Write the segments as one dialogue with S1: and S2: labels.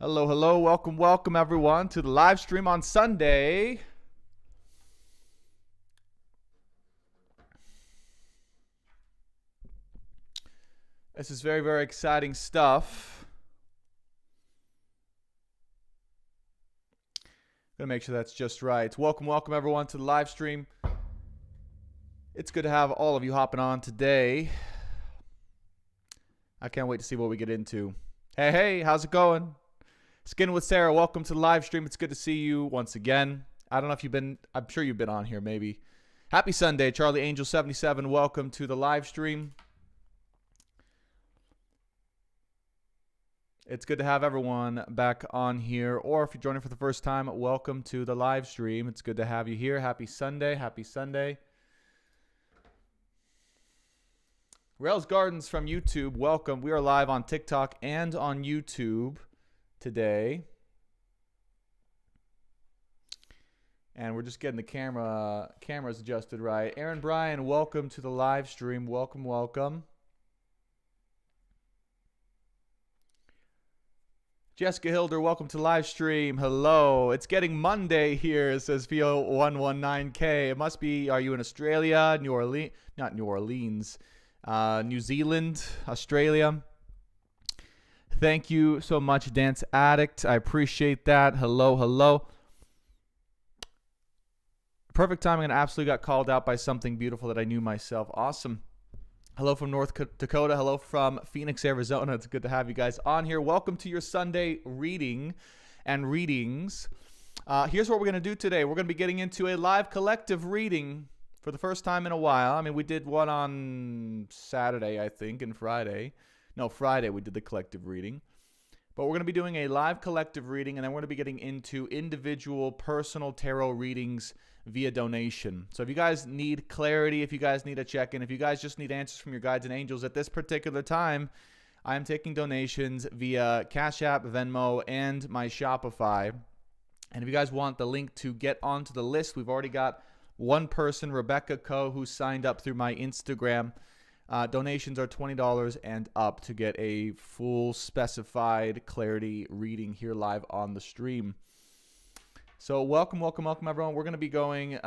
S1: Hello, hello. Welcome everyone to the live stream on Sunday. This is very, very exciting stuff. Gonna make sure that's just right. Welcome everyone to the live stream. It's good to have all of you hopping on today. I can't wait to see what we get into. Hey, how's it going? Skin with Sarah, welcome to the live stream. It's good to see you once again. I don't know if you've been, I'm sure you've been on here maybe. Happy Sunday, Charlie Angel 77. Welcome to the live stream. It's good to have everyone back on here. Or if you're joining for the first time, welcome to the live stream. It's good to have you here. Happy Sunday. Happy Sunday. Rails Gardens from YouTube, welcome. We are live on TikTok and on YouTube today. And we're just getting the cameras adjusted right. Aaron Bryan, welcome to the live stream. Welcome. Jessica Hilder, welcome to the live stream. Hello. It's getting Monday here, says VO119K. It must be, are you in Australia, New Orleans, not New Orleans, New Zealand, Australia? Thank you so much, Dance Addict. I appreciate that. Hello. Perfect timing, and absolutely got called out by something beautiful that I knew myself. Awesome. Hello from North Dakota. Hello from Phoenix, Arizona. It's good to have you guys on here. Welcome to your Sunday reading and readings. Here's what we're going to do today. We're going to be getting into a live collective reading for the first time in a while. I mean, we did one on Saturday, I think, and Friday. No, Friday we did the collective reading. But we're going to be doing a live collective reading, and then we're going to be getting into individual personal tarot readings via donation. So if you guys need clarity, if you guys need a check-in, if you guys just need answers from your guides and angels at this particular time, I am taking donations via Cash App, Venmo, and my Shopify. And if you guys want the link to get onto the list, we've already got one person, Rebecca Coe, who signed up through my Instagram. Donations are $20 and up to get a full specified clarity reading here live on the stream. So welcome everyone. We're going to be going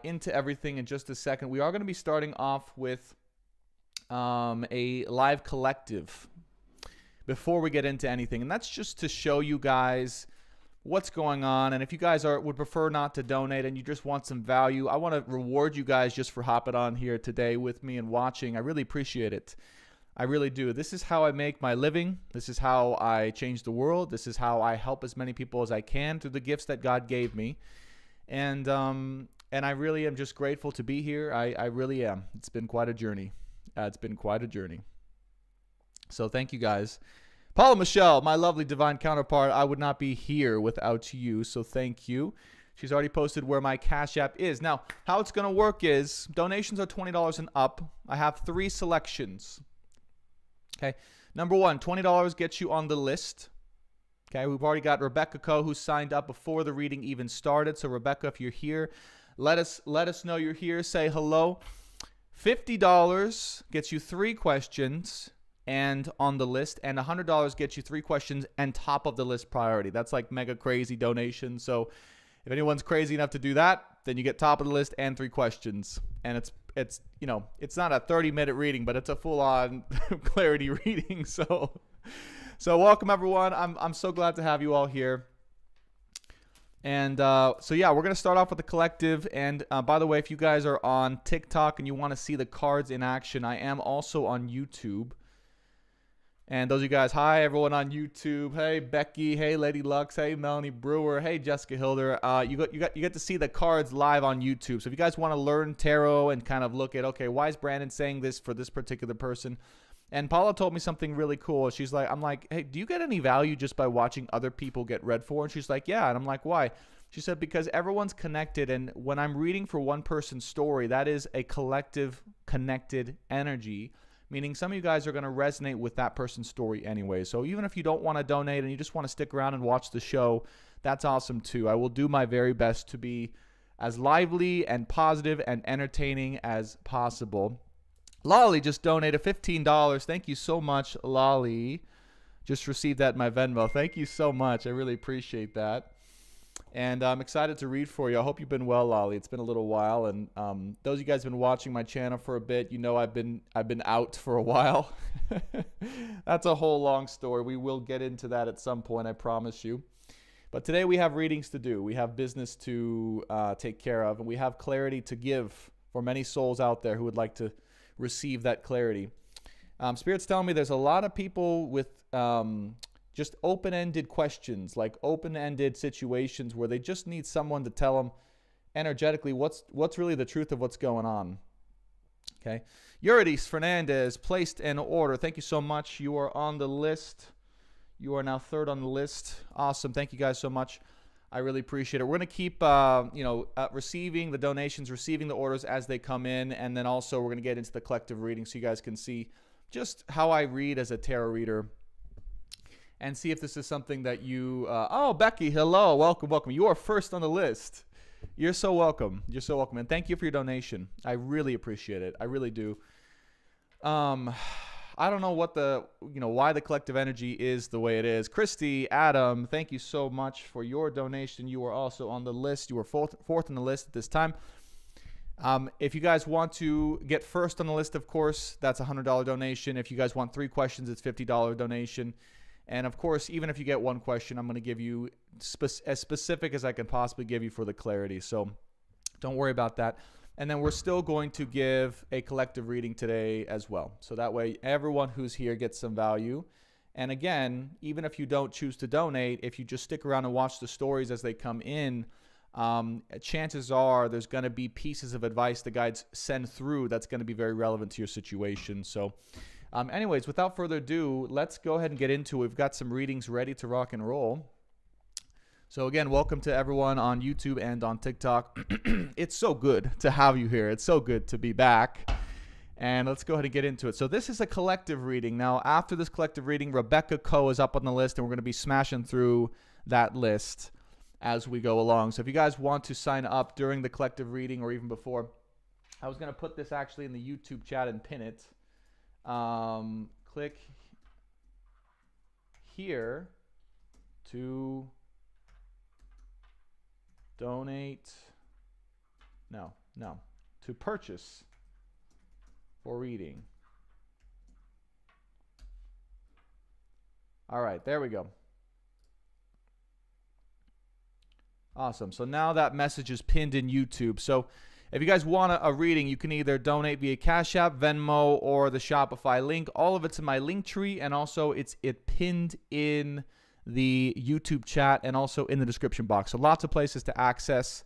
S1: into everything in just a second. We are going to be starting off with a live collective before we get into anything. And that's just to show you guys what's going on. And if you guys would prefer not to donate and you just want some value, I want to reward you guys just for hopping on here today with me and watching. I really appreciate it. I really do. This is how I make my living. This is how I change the world. This is how I help as many people as I can through the gifts that God gave me. And I really am just grateful to be here. I really am. It's been quite a journey. So thank you guys. Paula Michelle, my lovely divine counterpart, I would not be here without you, so thank you. She's already posted where my Cash App is. Now, how it's going to work is donations are $20 and up. I have 3 selections. Okay, number 1, $20 gets you on the list. Okay, we've already got Rebecca Coe, who signed up before the reading even started. So Rebecca, if you're here, let us know you're here. Say hello. $50 gets you 3 questions and on the list, and $100 gets you 3 questions and top of the list priority. That's like mega crazy donation. So if anyone's crazy enough to do that, then you get top of the list and 3 questions. And it's you know, it's not a 30-minute reading, but it's a full-on clarity reading. So welcome everyone. I'm so glad to have you all here. And so yeah, we're gonna start off with the collective. And by the way, if you guys are on TikTok and you want to see the cards in action, I am also on YouTube. And those of you guys, hi everyone on YouTube. Hey Becky, hey Lady Lux, hey Melanie Brewer, hey Jessica Hilder. You get to see the cards live on YouTube. So if you guys want to learn tarot and kind of look at, okay, why is Brandon saying this for this particular person? And Paula told me something really cool. She's like, I'm like, hey, do you get any value just by watching other people get read for? And she's like, yeah. And I'm like, why? She said, because everyone's connected, and when I'm reading for one person's story, that is a collective connected energy. Meaning some of you guys are going to resonate with that person's story anyway. So even if you don't want to donate and you just want to stick around and watch the show, that's awesome too. I will do my very best to be as lively and positive and entertaining as possible. Lolly just donated $15. Thank you so much, Lolly. Just received that in my Venmo. Thank you so much. I really appreciate that. And I'm excited to read for you. I hope you've been well, Lolly. It's been a little while, and those of you guys have been watching my channel for a bit, you know I've been out for a while. That's a whole long story. We will get into that at some point, I promise you. But today we have readings to do. We have business to take care of, and we have clarity to give for many souls out there who would like to receive that clarity. Spirit's telling me there's a lot of people with just open-ended questions, like open-ended situations where they just need someone to tell them energetically what's really the truth of what's going on. Okay. Yuridus Fernandez, placed in order. Thank you so much. You are on the list. You are now third on the list. Awesome. Thank you guys so much. I really appreciate it. We're going to keep, receiving the donations, receiving the orders as they come in, and then also we're going to get into the collective reading so you guys can see just how I read as a tarot reader, and see if this is something that you... oh, Becky, hello. Welcome, welcome. You are first on the list. You're so welcome. You're so welcome. And thank you for your donation. I really appreciate it. I really do. I don't know what why the collective energy is the way it is. Christy, Adam, thank you so much for your donation. You are also on the list. You are fourth on the list at this time. If you guys want to get first on the list, of course, that's a $100 donation. If you guys want 3 questions, it's $50 donation. And of course, even if you get 1 question, I'm going to give you as specific as I can possibly give you for the clarity. So don't worry about that. And then we're still going to give a collective reading today as well. So that way, everyone who's here gets some value. And again, even if you don't choose to donate, if you just stick around and watch the stories as they come in, chances are there's going to be pieces of advice the guides send through that's going to be very relevant to your situation. So anyways, without further ado, let's go ahead and get into it. We've got some readings ready to rock and roll. So again, welcome to everyone on YouTube and on TikTok. It's so good to have you here. It's so good to be back. And let's go ahead and get into it. So this is a collective reading. Now, after this collective reading, Rebecca Coe is up on the list, and we're going to be smashing through that list as we go along. So if you guys want to sign up during the collective reading or even before, I was going to put this actually in the YouTube chat and pin it. Click here to donate. No, to purchase for reading. All right, there we go. Awesome. So now that message is pinned in YouTube. So if you guys want a reading, you can either donate via Cash App, Venmo, or the Shopify link. All of it's in my link tree, and also it's pinned in the YouTube chat and also in the description box. So lots of places to access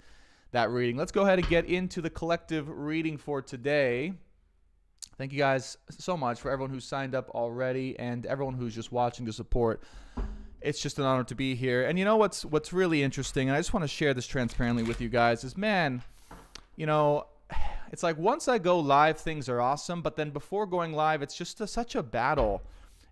S1: that reading. Let's go ahead and get into the collective reading for today. Thank you guys so much for everyone who's signed up already and everyone who's just watching to support. It's just an honor to be here. And you know what's really interesting, and I just want to share this transparently with you guys, is, man, you know, it's like once I go live, things are awesome, but then before going live, it's just such a battle.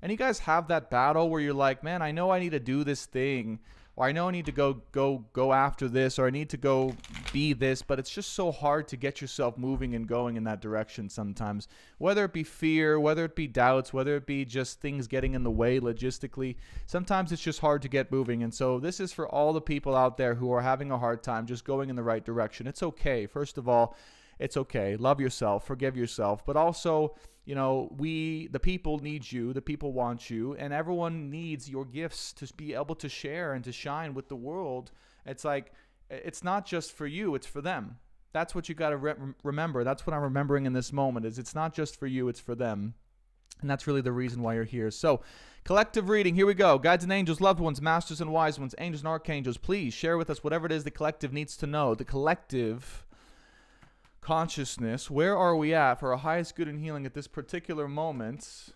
S1: And you guys have that battle where you're like, man, I know I need to do this thing, or I know I need to go after this, or I need to go be this, but it's just so hard to get yourself moving and going in that direction sometimes. Whether it be fear, whether it be doubts, whether it be just things getting in the way logistically, sometimes it's just hard to get moving. And so this is for all the people out there who are having a hard time just going in the right direction. It's okay. First of all, it's okay. Love yourself, forgive yourself, but also, you know, the people need you, the people want you, and everyone needs your gifts to be able to share and to shine with the world. It's like, it's not just for you, it's for them. That's what you got to remember. That's what I'm remembering in this moment, is it's not just for you, it's for them. And that's really the reason why you're here. So, collective reading, here we go. Guides and angels, loved ones, masters and wise ones, angels and archangels, please share with us whatever it is the collective needs to know. The collective consciousness, where are we at for our highest good and healing at this particular moment?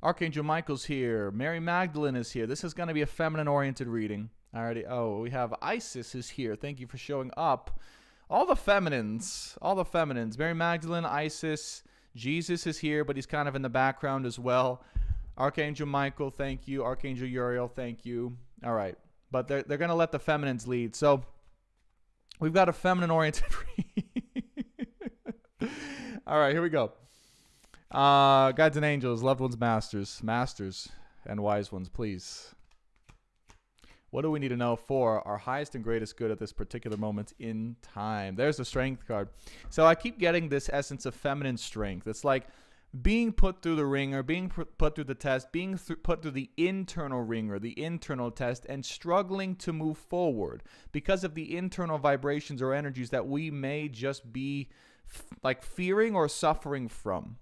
S1: Archangel Michael's here. Mary Magdalene is here. This is going to be a feminine-oriented reading. Alrighty. Oh, we have Isis is here. Thank you for showing up. All the feminines. Mary Magdalene, Isis, Jesus is here, but he's kind of in the background as well. Archangel Michael, thank you. Archangel Uriel, thank you. All right. But they're going to let the feminines lead. So we've got a feminine-oriented reading. All right, here we go. Guides and angels, loved ones, masters, and wise ones, please. What do we need to know for our highest and greatest good at this particular moment in time? There's the strength card. So I keep getting this essence of feminine strength. It's like being put through the ringer, being put through the test, being put through the internal ringer, the internal test, and struggling to move forward because of the internal vibrations or energies that we may just be like fearing or suffering from.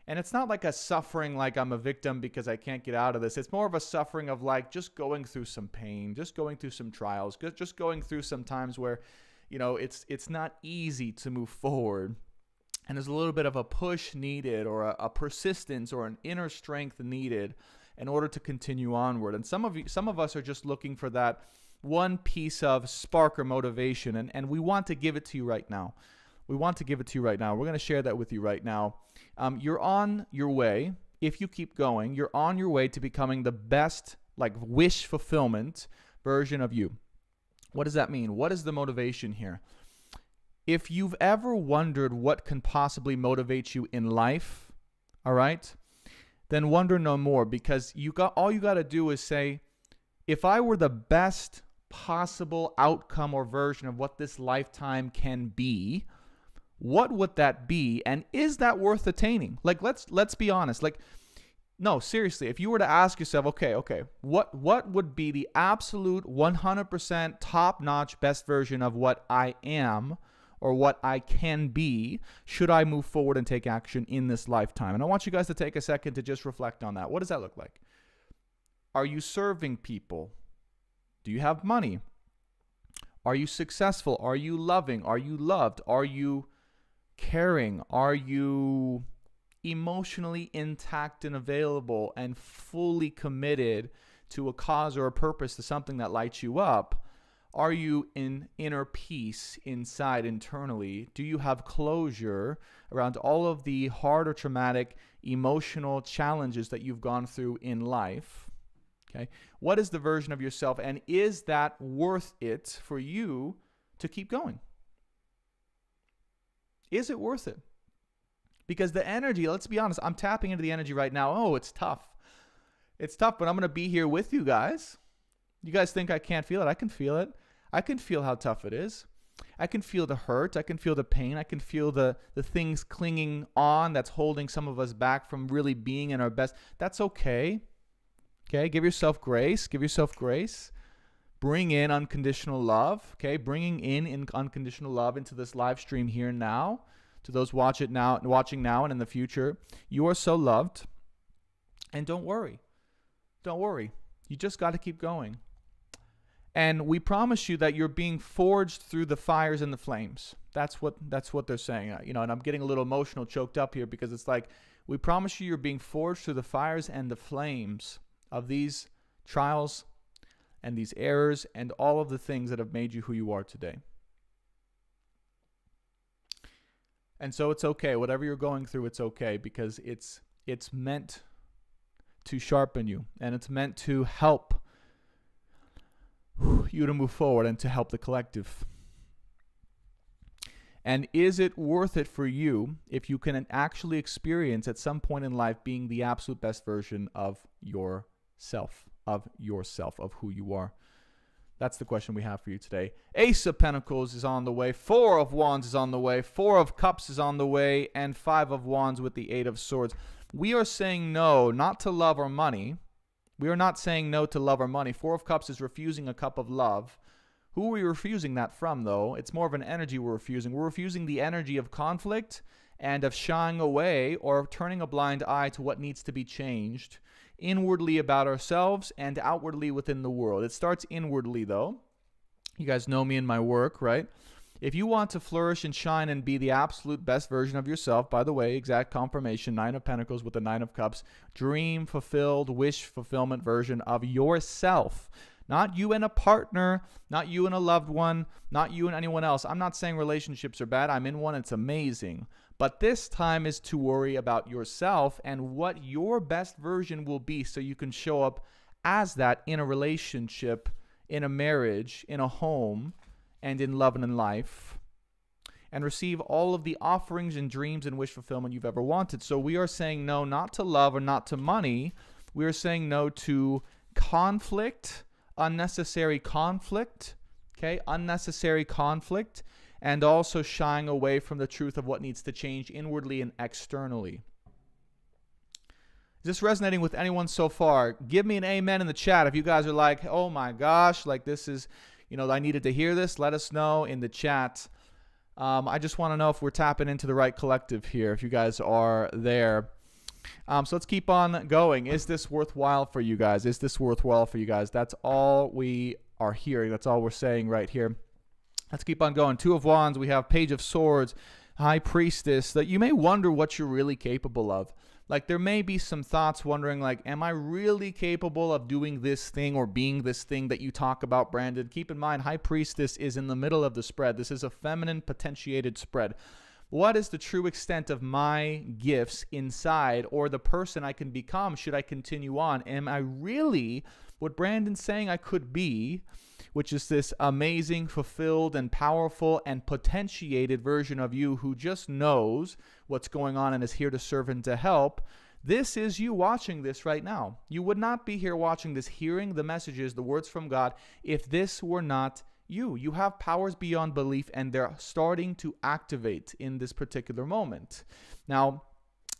S1: And it's not like a suffering like I'm a victim because I can't get out of this. It's more of a suffering of like just going through some pain, just going through some trials, just going through some times where, you know, it's not easy to move forward. And there's a little bit of a push needed or a persistence or an inner strength needed in order to continue onward. And some of us are just looking for that one piece of spark or motivation. And we want to give it to you right now. We want to give it to you right now. We're going to share that with you right now. You're on your way. If you keep going, you're on your way to becoming the best, like, wish fulfillment version of you. What does that mean? What is the motivation here? If you've ever wondered what can possibly motivate you in life, all right, then wonder no more, because all you got to do is say, if I were the best possible outcome or version of what this lifetime can be, what would that be, and is that worth attaining? Like, let's be honest. Like, no, seriously, if you were to ask yourself, okay, what would be the absolute 100% top-notch best version of what I am or what I can be, should I move forward and take action in this lifetime? And I want you guys to take a second to just reflect on that. What does that look like? Are you serving people? Do you have money? Are you successful? Are you loving? Are you loved? Are you caring? Are you emotionally intact and available and fully committed to a cause or a purpose, to something that lights you up? Are you in inner peace inside internally? Do you have closure around all of the hard or traumatic emotional challenges that you've gone through in life? Okay. What is the version of yourself, and is that worth it for you to keep going? Is it worth it? Because the energy, let's be honest, I'm tapping into the energy right now. Oh, it's tough. It's tough, but I'm going to be here with you guys. You guys think I can't feel it? I can feel it. I can feel how tough it is. I can feel the hurt. I can feel the pain. I can feel the things clinging on that's holding some of us back from really being in our best. That's okay. Okay, give yourself grace. Give yourself grace. Bring in unconditional love. Okay, bringing in unconditional love into this live stream here and now. To those watching now and in the future, you are so loved. And don't worry. Don't worry. You just got to keep going. And we promise you that you're being forged through the fires and the flames. That's what they're saying. You know, and I'm getting a little emotional, choked up here, because it's like, we promise you you're being forged through the fires and the flames of these trials and these errors and all of the things that have made you who you are today. And so it's okay. Whatever you're going through, it's okay, because it's meant to sharpen you, and it's meant to help you to move forward and to help the collective. And is it worth it for you if you can actually experience at some point in life being the absolute best version of yourself, of who you are? That's the question we have for you today. Ace of Pentacles is on the way. 4 of Wands is on the way. 4 of Cups is on the way. And 5 of Wands with the 8 of Swords. We are saying no, not to love or money. We are not saying no to love or money. 4 of Cups is refusing a cup of love. Who are we refusing that from, though? It's more of an energy we're refusing. We're refusing the energy of conflict and of shying away or turning a blind eye to what needs to be changed inwardly about ourselves and outwardly within the world. It starts inwardly, though. You guys know me and my work, right? If you want to flourish and shine and be the absolute best version of yourself, by the way, exact confirmation, 9 of Pentacles with the 9 of Cups, dream fulfilled, wish fulfillment version of yourself. Not you and a partner, not you and a loved one, not you and anyone else. I'm not saying relationships are bad. I'm in one. It's amazing. But this time is to worry about yourself and what your best version will be, so you can show up as that in a relationship, in a marriage, in a home, and in love and in life. and receive all of the offerings and dreams and wish fulfillment you've ever wanted. So we are saying no, not to love or not to money. We are saying no to conflict, unnecessary conflict, okay? Unnecessary conflict, and also shying away from the truth of what needs to change inwardly and externally. Is this resonating with anyone so far? Give me an amen in the chat. If you guys are like, oh my gosh, like this is, I needed to hear this, let us know in the chat. I just want to know if we're tapping into the right collective here, if you guys are there. So let's keep on going. Is this worthwhile for you guys? Is this worthwhile for you guys? That's all we are hearing. That's all we're saying right here. Let's keep on going. Two of Wands. We have Page of Swords, High Priestess. That you may wonder what you're really capable of. Like there may be some thoughts wondering like, am I really capable of doing this thing or being this thing that you talk about, Brandon? Keep in mind, High Priestess is in the middle of the spread. This is a feminine potentiated spread. What is the true extent of my gifts inside or the person I can become should I continue on? Am I really what Brandon's saying I could be, which is this amazing, fulfilled, and powerful and potentiated version of you who just knows what's going on and is here to serve and to help? This is you watching this right now. You would not be here watching this, hearing the messages, the words from God, if this were not you. You have powers beyond belief, and they're starting to activate in this particular moment. Now,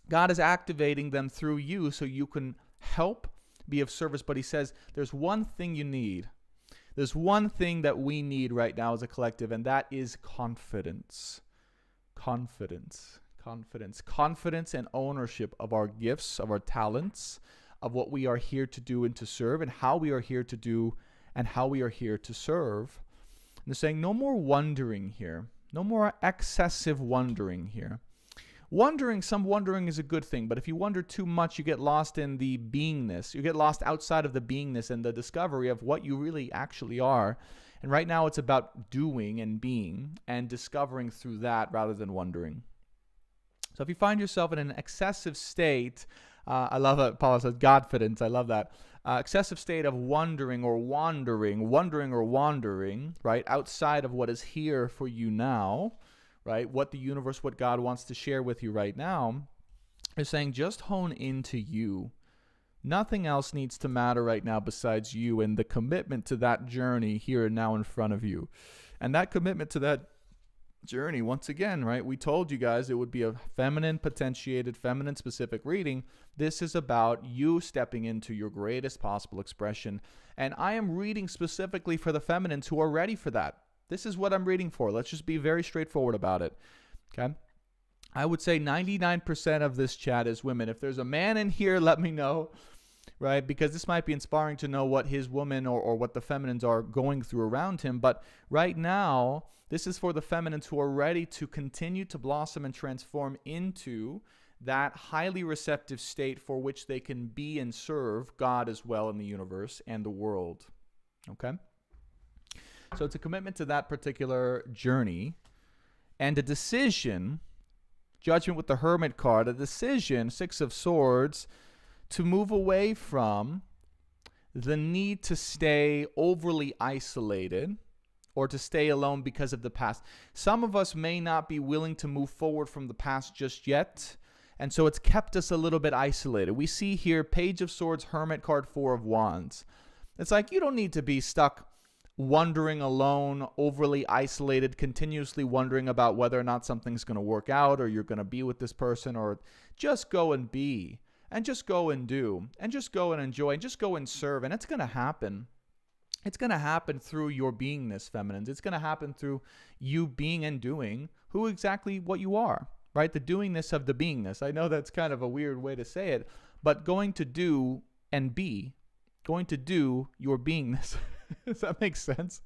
S1: God is activating them through you so you can help, be of service. But he says there's one thing you need. There's one thing that we need right now as a collective, and that is confidence. Confidence and ownership of our gifts, of our talents, of what we are here to do and to serve, and how we are here to do and how we are here to serve. And they're saying no more wondering here. No more excessive wondering here. Some wondering is a good thing, but if you wonder too much, you get lost in the beingness. You get lost outside of the beingness and the discovery of what you really actually are. And right now it's about doing and being and discovering through that rather than wondering. So if you find yourself in an excessive state, I love it, Paula says, Godfidence, I love that. Excessive state of wondering, right, outside of what is here for you now, right, what the universe, what God wants to share with you right now, is saying just hone into you. Nothing else needs to matter right now besides you and the commitment to that journey here and now in front of you. And that commitment to that journey, once again, right, we told you guys it would be a feminine potentiated, feminine specific reading. This is about you stepping into your greatest possible expression. And I am reading specifically for the feminines who are ready for that. This is what I'm reading for. Let's just be very straightforward about it. Okay? I would say 99% of this chat is women. If there's a man in here, let me know, right? Because this might be inspiring to know what his woman or what the feminines are going through around him. But right now, this is for the feminines who are ready to continue to blossom and transform into that highly receptive state for which they can be and serve God as well in the universe and the world. Okay? So it's a commitment to that particular journey and a decision, Judgment with the Hermit card, a decision, Six of Swords, to move away from the need to stay overly isolated or to stay alone because of the past. Some of us may not be willing to move forward from the past just yet, and so it's kept us a little bit isolated. We see here Page of Swords, Hermit card, Four of Wands. It's like you don't need to be stuck wondering alone, overly isolated, continuously wondering about whether or not something's going to work out or you're going to be with this person, or just go and be, and just go and do, and just go and enjoy, and just go and serve, and it's going to happen. It's going to happen through your beingness, feminines. It's going to happen through you being and doing who exactly what you are, right? The doingness of the beingness. I know that's kind of a weird way to say it, but going to do and be, going to do your beingness. Does that make sense?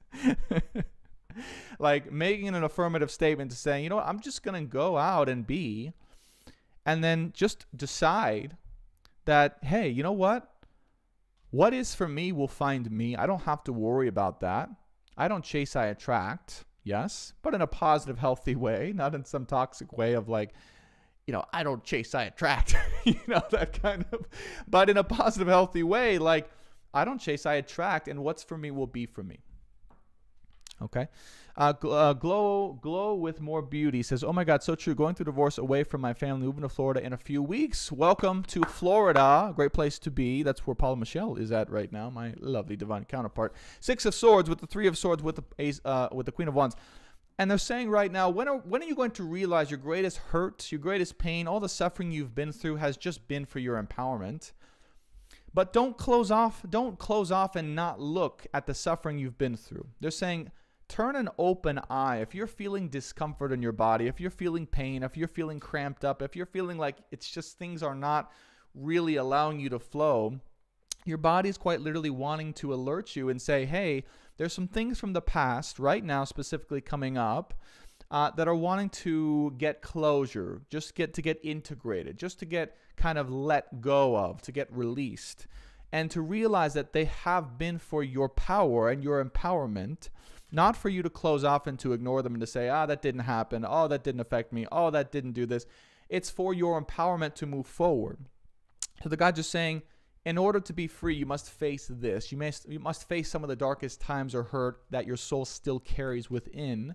S1: Like making an affirmative statement to saying, you know what, I'm just going to go out and be, and then just decide that, hey, you know what? What is for me will find me. I don't have to worry about that. I don't chase, I attract. Yes, but in a positive, healthy way, not in some toxic way of like, I don't chase, I attract. That kind of, but in a positive, healthy way, like I don't chase, I attract, and what's for me will be for me. Okay. Glow with more beauty says, oh my God, so true. Going through divorce away from my family, moving to Florida in a few weeks. Welcome to Florida. Great place to be. That's where Paula Michelle is at right now, my lovely divine counterpart. 6 of Swords with the 3 of Swords with the Queen of Wands. And they're saying right now, when are you going to realize your greatest hurt, your greatest pain, all the suffering you've been through has just been for your empowerment. But don't close off and not look at the suffering you've been through. They're saying, turn an open eye. If you're feeling discomfort in your body, if you're feeling pain, if you're feeling cramped up, if you're feeling like it's just things are not really allowing you to flow, your body is quite literally wanting to alert you and say, hey, there's some things from the past right now specifically coming up that are wanting to get closure, just to get integrated, just to get kind of let go of, to get released, and to realize that they have been for your power and your empowerment, not for you to close off and to ignore them and to say, that didn't happen, oh, that didn't affect me, oh, that didn't do this. It's for your empowerment to move forward. So the God's just saying, in order to be free, you must face this. You must face some of the darkest times or hurt that your soul still carries within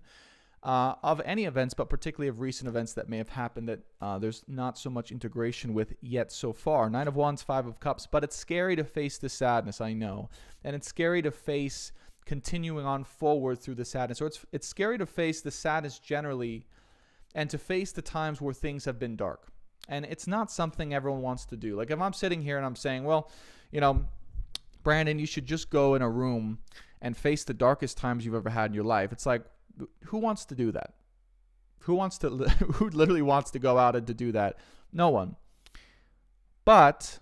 S1: of any events, but particularly of recent events that may have happened that there's not so much integration with yet so far. 9 of Wands, 5 of Cups. But it's scary to face the sadness, I know. And it's scary to face continuing on forward through the sadness. Or it's scary to face the sadness generally and to face the times where things have been dark. And it's not something everyone wants to do. Like if I'm sitting here and I'm saying, well, Brandon, you should just go in a room and face the darkest times you've ever had in your life. It's like, who wants to do that? Who literally wants to go out and to do that? No one. But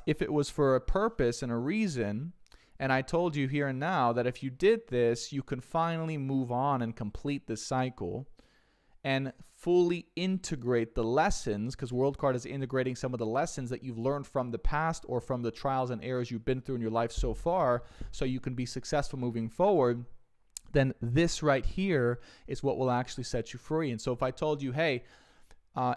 S1: if it was for a purpose and a reason, and I told you here and now that if you did this, you can finally move on and complete this cycle and fully integrate the lessons, because World Card is integrating some of the lessons that you've learned from the past or from the trials and errors you've been through in your life so far, so you can be successful moving forward. Then this right here is what will actually set you free. And so if I told you, hey,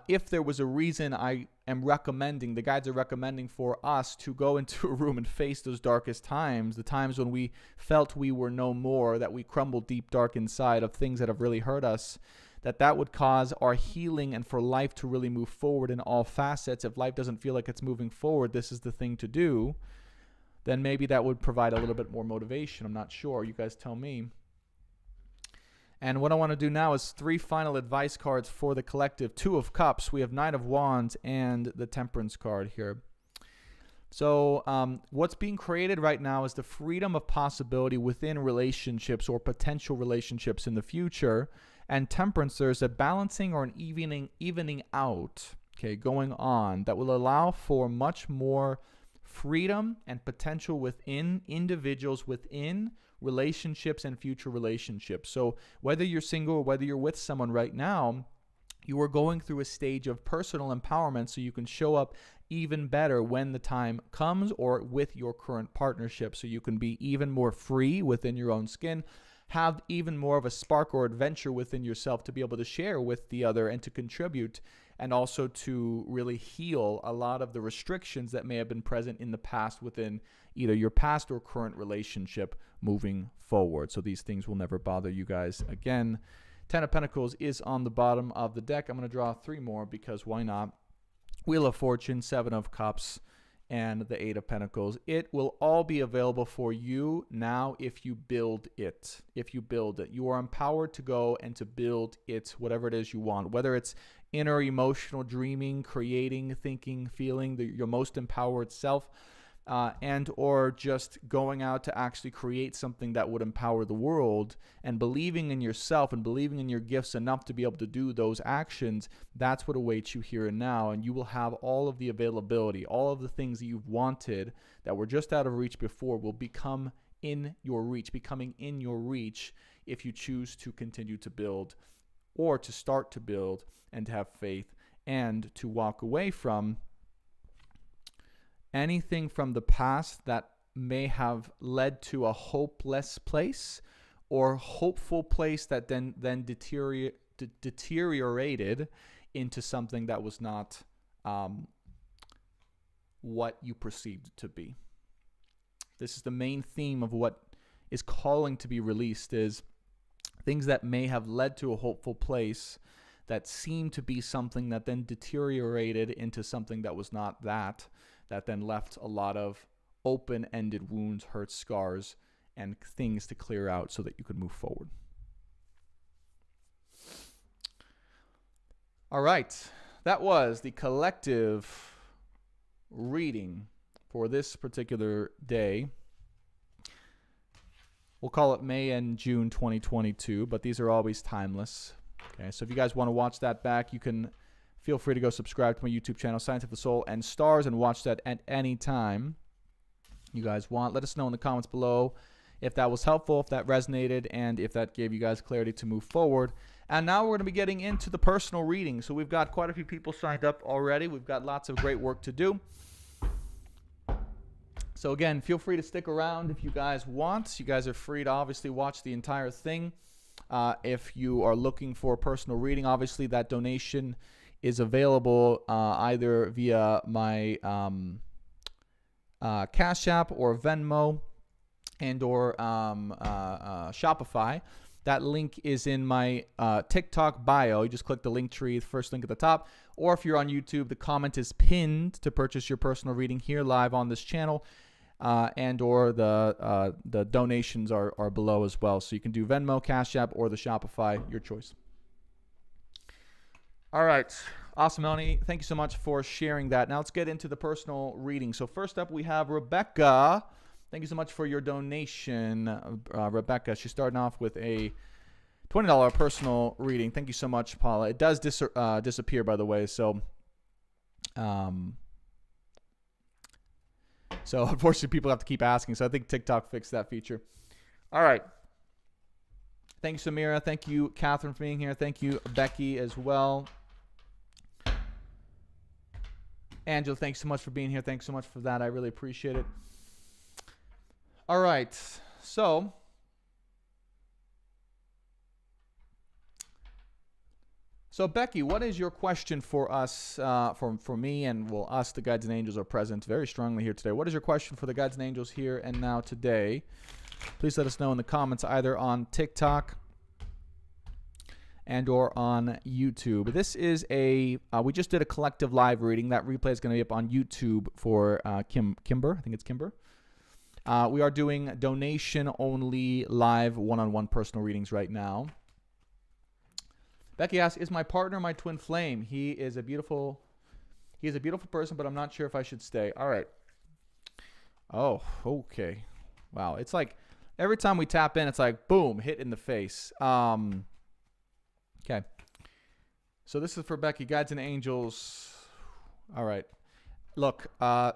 S1: if there was a reason I am recommending, the guides are recommending for us to go into a room and face those darkest times, the times when we felt we were no more, that we crumbled deep dark inside of things that have really hurt us, that would cause our healing and for life to really move forward in all facets. If life doesn't feel like it's moving forward, this is the thing to do. Then maybe that would provide a little bit more motivation. I'm not sure. You guys tell me. And what I want to do now is 3 final advice cards for the collective. 2 of Cups. We have 9 of Wands and the Temperance card here. So what's being created right now is the freedom of possibility within relationships or potential relationships in the future. And Temperance, there's a balancing or an evening out, going on that will allow for much more freedom and potential within individuals, within relationships and future relationships. So whether you're single or whether you're with someone right now, you are going through a stage of personal empowerment so you can show up even better when the time comes or with your current partnership, so you can be even more free within your own skin, have even more of a spark or adventure within yourself to be able to share with the other and to contribute, and also to really heal a lot of the restrictions that may have been present in the past within either your past or current relationship moving forward. So these things will never bother you guys again. 10 of Pentacles is on the bottom of the deck. I'm going to draw 3 more because why not? Wheel of Fortune, 7 of Cups, and the 8 of Pentacles. It will all be available for you now if you build it. If you build it, you are empowered to go and to build it, whatever it is you want, whether it's inner emotional dreaming, creating, thinking, feeling your most empowered self, and or just going out to actually create something that would empower the world, and believing in yourself and believing in your gifts enough to be able to do those actions. That's what awaits you here and now, and you will have all of the availability, all of the things that you've wanted that were just out of reach before will becoming in your reach if you choose to continue to build, or to start to build and to have faith, and to walk away from anything from the past that may have led to a hopeless place or hopeful place that then deteriorated into something that was not what you perceived to be. This is the main theme of what is calling to be released, is things that may have led to a hopeful place that seemed to be something that then deteriorated into something that was not that then left a lot of open-ended wounds, hurts, scars, and things to clear out so that you could move forward. All right, that was the collective reading for this particular day. We'll call it May and June 2022, but these are always timeless. Okay, so if you guys want to watch that back, you can feel free to go subscribe to my YouTube channel, Science of the Soul and Stars, and watch that at any time you guys want. Let us know in the comments below if that was helpful, if that resonated, and if that gave you guys clarity to move forward. And now we're going to be getting into the personal reading. So we've got quite a few people signed up already. We've got lots of great work to do. So again, feel free to stick around if you guys want. You guys are free to obviously watch the entire thing. If you are looking for a personal reading, obviously that donation is available either via my Cash App or Venmo and or Shopify. That link is in my TikTok bio. You just click the link tree, the first link at the top. Or if you're on YouTube, the comment is pinned to purchase your personal reading here live on this channel. And or the donations are below as well. So you can do Venmo, Cash App, or the Shopify, your choice. All right. Awesome, Melanie. Thank you so much for sharing that. Now let's get into the personal reading. So first up, we have Rebecca. Thank you so much for your donation, Rebecca. She's starting off with a $20 personal reading. Thank you so much, Paula. It does disappear, by the way. So unfortunately, people have to keep asking. So I think TikTok fixed that feature. All right. Thank you, Samira. Thank you, Catherine, for being here. Thank you, Becky, as well. Angela, thanks so much for being here. Thanks so much for that. I really appreciate it. All right. So Becky, what is your question for us, for me and us, the guides and angels are present very strongly here today. What is your question for the guides and angels here and now today? Please let us know in the comments either on TikTok and or on YouTube. This is we just did a collective live reading. That replay is going to be up on YouTube for Kimber. I think it's Kimber. We are doing donation-only live one-on-one personal readings right now. Becky asks, is my partner my twin flame? He is a beautiful person, but I'm not sure if I should stay. All right. Oh, okay. Wow. It's like every time we tap in, it's like, boom, hit in the face. Okay. So this is for Becky, guides and angels. All right. Look, and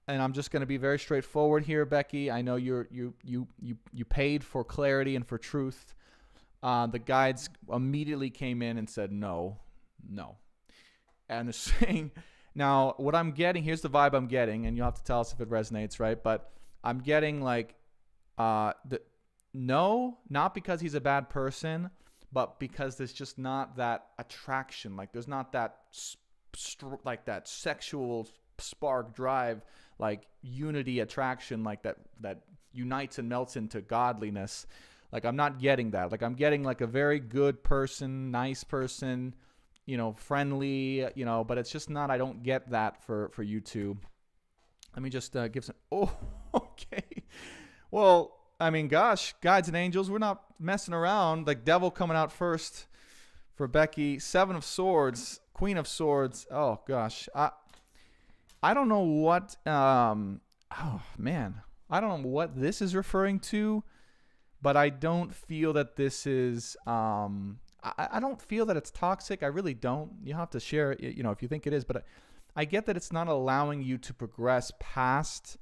S1: I'm just going to be very straightforward here, Becky. I know you paid for clarity and for truth. The guides immediately came in and said no. And they're saying, now what I'm getting, here's the vibe I'm getting, and you'll have to tell us if it resonates, right? But I'm getting like, no, not because he's a bad person, but because there's just not that attraction. Like there's not that like that sexual spark drive, like unity attraction, like that unites and melts into godliness. Like I'm not getting that. Like I'm getting like a very good person, nice person, friendly, but it's just not, I don't get that for you two. Let me just give some, okay. Well, I mean, gosh, guides and angels, we're not messing around. Like devil coming out first for Becky. 7 of Swords, Queen of Swords. Oh gosh. I don't know what, I don't know what this is referring to, but I don't feel that this is, I don't feel that it's toxic. I really don't. You have to share it, if you think it is, but I get that it's not allowing you to progress past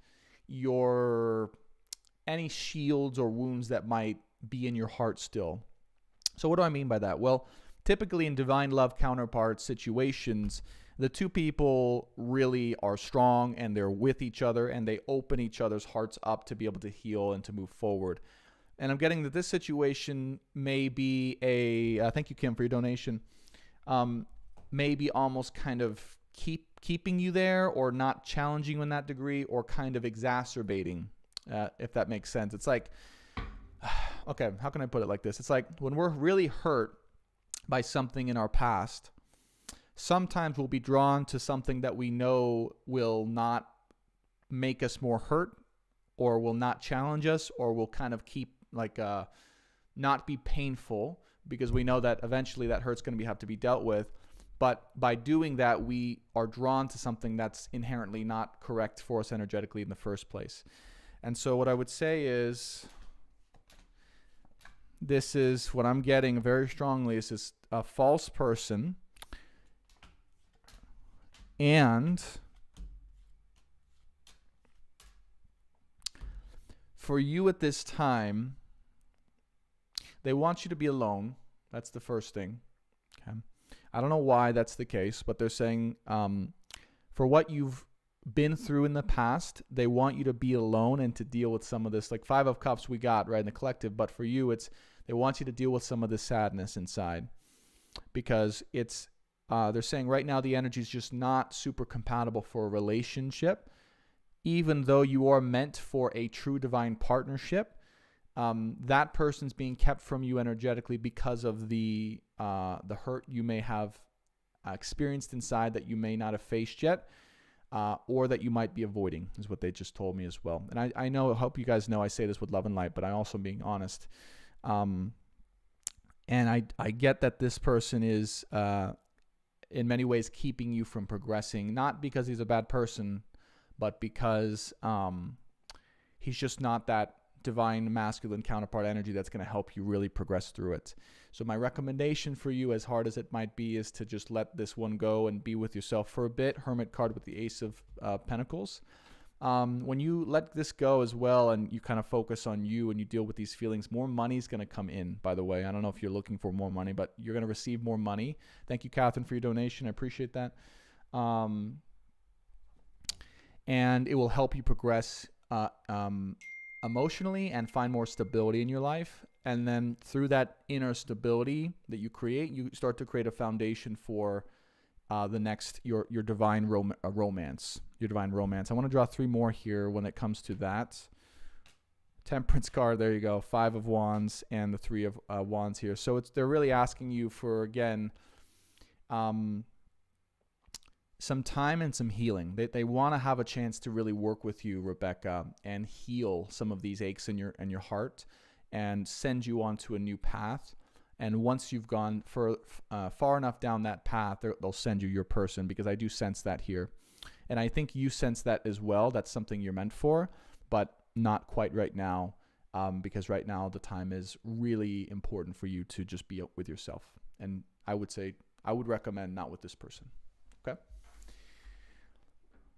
S1: any shields or wounds that might be in your heart still. So what do I mean by that? Well, typically in divine love counterpart situations, the two people really are strong and they're with each other and they open each other's hearts up to be able to heal and to move forward. And I'm getting that this situation may be thank you, Kim, for your donation, maybe almost kind of keeping you there or not challenging you in that degree or kind of exacerbating, if that makes sense. It's like, okay, how can I put it like this? It's like when we're really hurt by something in our past, sometimes we'll be drawn to something that we know will not make us more hurt, or will not challenge us, or will kind of keep like not be painful, because we know that eventually that hurt's going to have to be dealt with. But by doing that, we are drawn to something that's inherently not correct for us energetically in the first place. And so what I would say is, this is what I'm getting very strongly, is this a false person. And for you at this time, they want you to be alone. That's the first thing. Okay. I don't know why that's the case, but they're saying for what you've been through in the past, they want you to be alone and to deal with some of this. Like 5 of Cups we got, right, in the collective. But for you, it's they want you to deal with some of the sadness inside, because it's they're saying right now the energy is just not super compatible for a relationship, even though you are meant for a true divine partnership. That person's being kept from you energetically because of the hurt you may have experienced inside that you may not have faced yet, or that you might be avoiding, is what they just told me as well. And I know, I hope you guys know I say this with love and light, but I also being honest. And I get that this person is in many ways keeping you from progressing, not because he's a bad person, but because he's just not that divine masculine counterpart energy that's going to help you really progress through it. So my recommendation for you, as hard as it might be, is to just let this one go and be with yourself for a bit. Hermit card with the Ace of Pentacles. When you let this go as well and you kind of focus on you and you deal with these feelings, more money is going to come in, by the way. I don't know if you're looking for more money, but you're going to receive more money. Thank you, Catherine, for your donation. I appreciate that. And it will help you progress emotionally and find more stability in your life. And then through that inner stability that you create, you start to create a foundation for the next, your divine romance. Your divine romance. I want to draw 3 more here when it comes to that. Temperance card, there you go. 5 of Wands and the 3 of Wands here. So they're really asking you for, again, some time and some healing. They want to have a chance to really work with you, Rebecca, and heal some of these aches in your heart and send you onto a new path. And once you've gone far enough down that path, they'll send you your person, because I do sense that here. And I think you sense that as well. That's something you're meant for, but not quite right now, because right now the time is really important for you to just be with yourself. And I would say, I would recommend not with this person. Okay?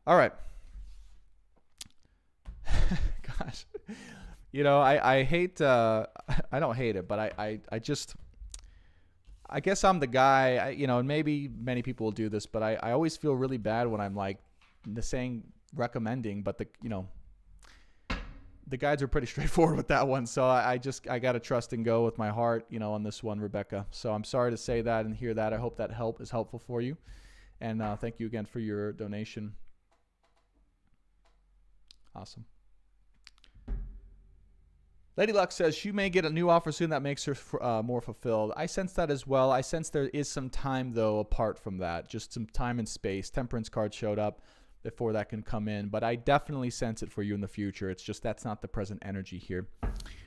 S1: All right. Gosh. You know, I hate, I don't hate it, but I guess I'm the guy, and maybe many people will do this, but I always feel really bad when I'm like recommending, but the guides are pretty straightforward with that one. So I got to trust and go with my heart, on this one, Rebecca. So I'm sorry to say that and hear that. I hope that is helpful for you. And thank you again for your donation. Awesome. Lady Luck says she may get a new offer soon that makes her more fulfilled. I sense that as well. I sense there is some time, though, apart from that. Just some time and space. Temperance card showed up before that can come in. But I definitely sense it for you in the future. It's just that's not the present energy here.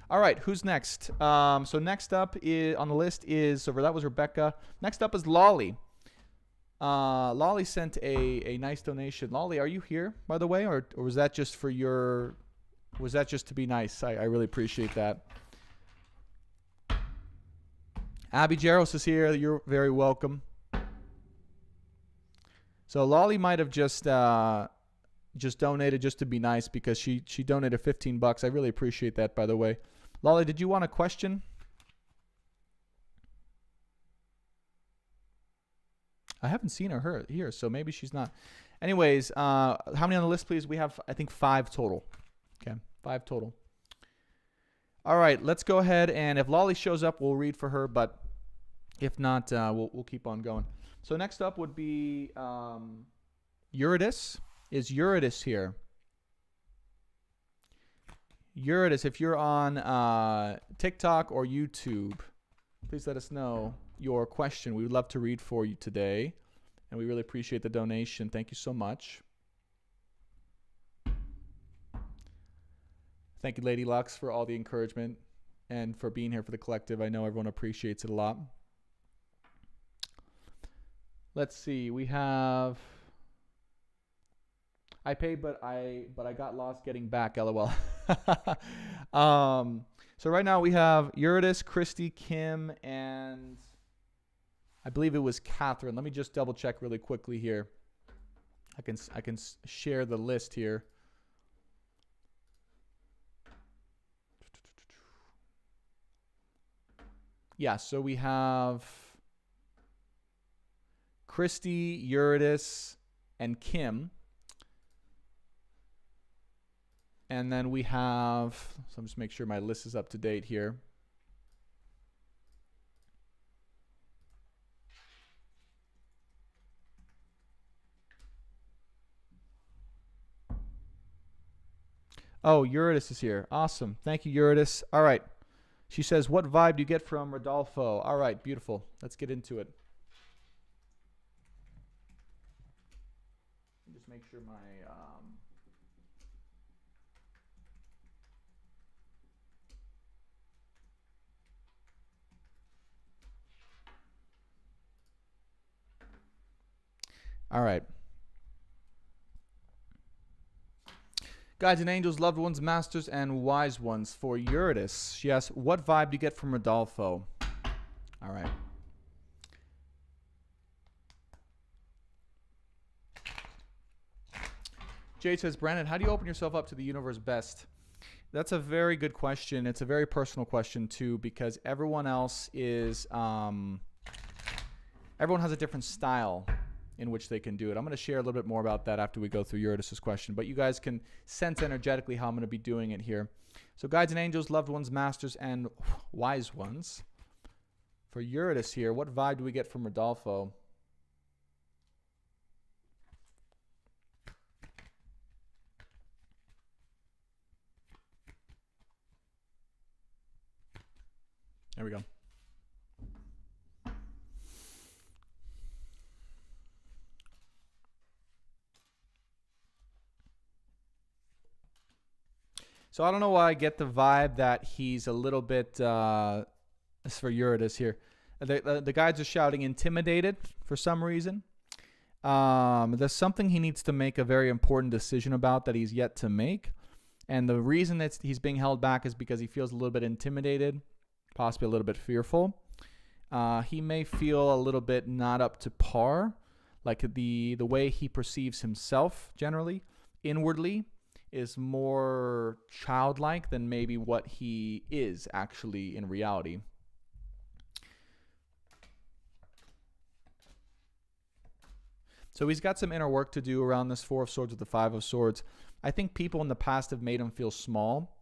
S1: All right, who's next? So next up on the list is, so that was Rebecca. Next up is Lolly. Lolly sent a nice donation. Lolly, are you here, by the way? Or was that just for your... Was that just to be nice? I really appreciate that. Abby Jaros is here. You're very welcome. So Lolly might have just donated just to be nice, because she donated $15. I really appreciate that, by the way. Lolly, did you want a question? I haven't seen her here, so maybe she's not. Anyways, how many on the list, please? We have, I think, 5 total. Okay, 5 total. All right, let's go ahead, and if Lolly shows up, we'll read for her, but if not, we'll keep on going. So next up would be Yuridus. Is Yuridus here? Yuridus, if you're on TikTok or YouTube, please let us know your question. We would love to read for you today, and we really appreciate the donation. Thank you so much. Thank you, Lady Lux, for all the encouragement and for being here for the collective. I know everyone appreciates it a lot. Let's see. We have... I paid, but I got lost getting back, LOL. So right now we have Yuridus, Christy, Kim, and I believe it was Catherine. Let me just double check really quickly here. I can share the list here. Yeah, so we have Christy, Yuridus, and Kim. And then we have, so I'm just make sure my list is up to date here. Oh, Yuridus is here. Awesome. Thank you, Yuridus. All right. She says, what vibe do you get from Rodolfo? All right, beautiful. Let's get into it. Just make sure my... All right. Guides and angels, loved ones, masters, and wise ones. For Yuridus, she asks, what vibe do you get from Rodolfo? All right. Jade says, Brandon, how do you open yourself up to the universe best? That's a very good question. It's a very personal question, too, because everyone else is... everyone has a different style in which they can do it. I'm going to share a little bit more about that after we go through Yuridus' question, but you guys can sense energetically how I'm going to be doing it here. So guides and angels, loved ones, masters, and wise ones. For Yuridus here, what vibe do we get from Rodolfo? There we go. So I don't know why I get the vibe that he's a little bit, as for Yuridus here, the guides are shouting intimidated for some reason. There's something he needs to make a very important decision about that he's yet to make. And the reason that he's being held back is because he feels a little bit intimidated, possibly a little bit fearful. He may feel a little bit not up to par, like the way he perceives himself generally, inwardly, is more childlike than maybe what he is actually in reality. So he's got some inner work to do around this Four of Swords with the Five of Swords. I think people in the past have made him feel small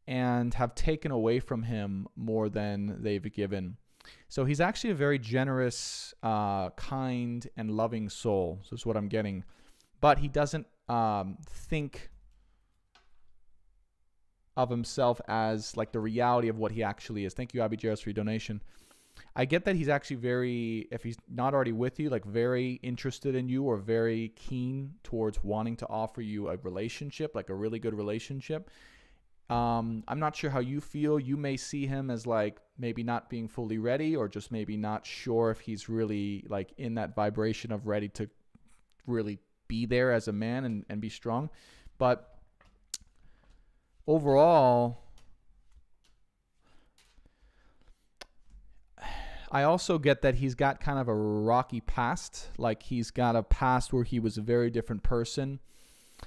S1: and have taken away from him more than they've given. So he's actually a very generous, kind, and loving soul. So that's what I'm getting. But he doesn't think of himself as like the reality of what he actually is. Thank you, Abby Jaros, for your donation. I get that he's actually very, if he's not already with you, like very interested in you or very keen towards wanting to offer you a relationship, like a really good relationship. I'm not sure how you feel. You may see him as like maybe not being fully ready, or just maybe not sure if he's really like in that vibration of ready to really be there as a man and be strong. But overall, I also get that he's got kind of a rocky past. Like he's got a past where he was a very different person,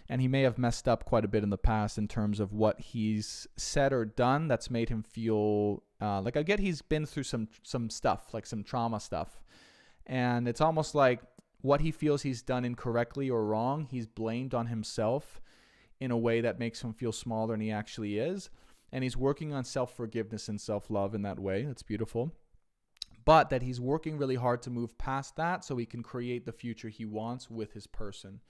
S1: and he may have messed up quite a bit in the past in terms of what he's said or done that's made him feel like, I get he's been through some stuff, like some trauma stuff. And it's almost like what he feels he's done incorrectly or wrong, he's blamed on himself in a way that makes him feel smaller than he actually is. And he's working on self-forgiveness and self-love in that way. That's beautiful. But that he's working really hard to move past that so he can create the future he wants with his person.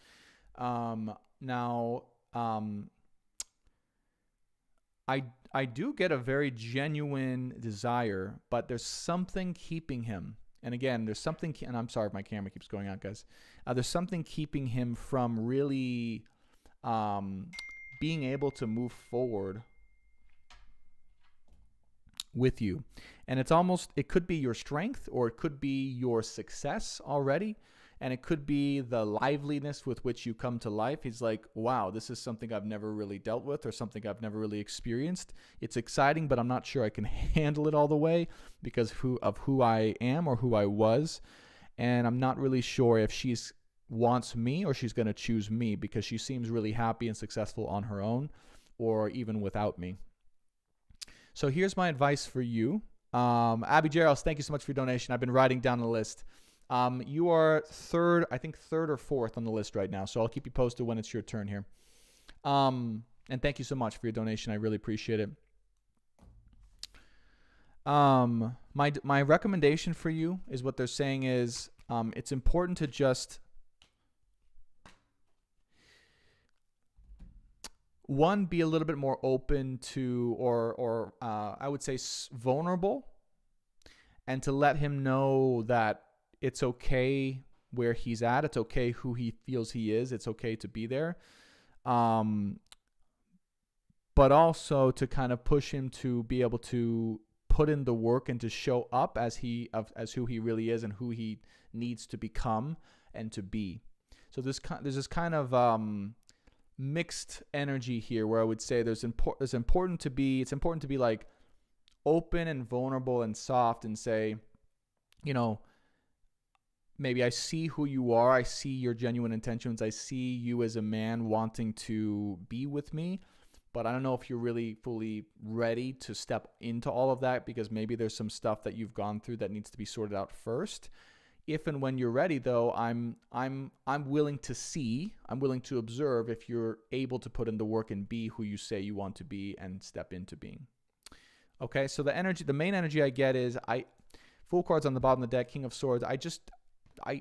S1: I do get a very genuine desire, but there's something keeping him. And again, there's something, and I'm sorry if my camera keeps going out, guys. There's something keeping him from really being able to move forward with you. And it's almost, it could be your strength, or it could be your success already. And it could be the liveliness with which you come to life. He's like, wow, this is something I've never really dealt with, or something I've never really experienced. It's exciting, but I'm not sure I can handle it all the way because of who I am or who I was. And I'm not really sure if she's wants me or she's going to choose me, because she seems really happy and successful on her own or even without me. So here's my advice for you. Abby Gerald, thank you so much for your donation. I've been writing down the list. You are third or fourth on the list right now. So I'll keep you posted when it's your turn here. And thank you so much for your donation. I really appreciate it. My recommendation for you is, what they're saying is, it's important to just, one, be a little bit more open to, or I would say vulnerable, and to let him know that it's okay where he's at. It's okay who he feels he is. It's okay to be there. But also to kind of push him to be able to put in the work and to show up as who he really is and who he needs to become and to be. So there's this kind of mixed energy here, where I would say it's important to be like open and vulnerable and soft, and say, you know, maybe I see who you are. I see your genuine intentions. I see you as a man wanting to be with me, but I don't know if you're really fully ready to step into all of that, because maybe there's some stuff that you've gone through that needs to be sorted out first. If and when you're ready, though, I'm willing to see, I'm willing to observe if you're able to put in the work and be who you say you want to be and step into being. Okay, so the main energy I get is full cards on the bottom of the deck, King of Swords.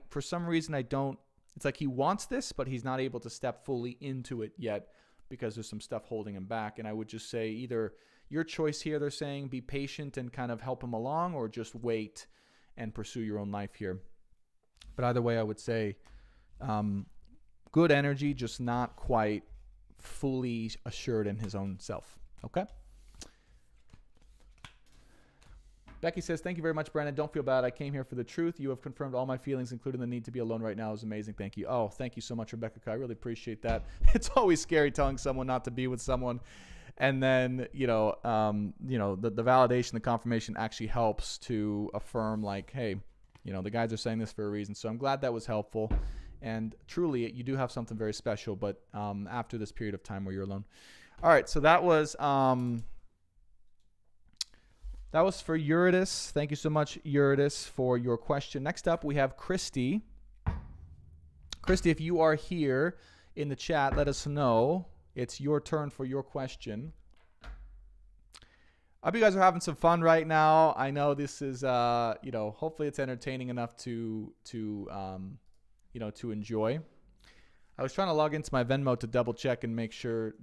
S1: For some reason, it's like he wants this, but he's not able to step fully into it yet because there's some stuff holding him back. And I would just say, either your choice here, they're saying, be patient and kind of help him along, or just wait and pursue your own life here. But either way, I would say good energy, just not quite fully assured in his own self. Okay? Becky says, thank you very much, Brandon. Don't feel bad. I came here for the truth. You have confirmed all my feelings, including the need to be alone right now. It was amazing. Thank you. Oh, thank you so much, Rebecca. I really appreciate that. It's always scary telling someone not to be with someone. And then, the validation, the confirmation actually helps to affirm, like, hey, the guys are saying this for a reason. So I'm glad that was helpful. And truly, you do have something very special, but after this period of time where you're alone. All right, so that was for Yuridus. Thank you so much, Yuridus, for your question. Next up, we have Christy. Christy, if you are here in the chat, let us know. It's your turn for your question. I hope you guys are having some fun right now. I know this is, hopefully it's entertaining enough to enjoy. I was trying to log into my Venmo to double check and make sure,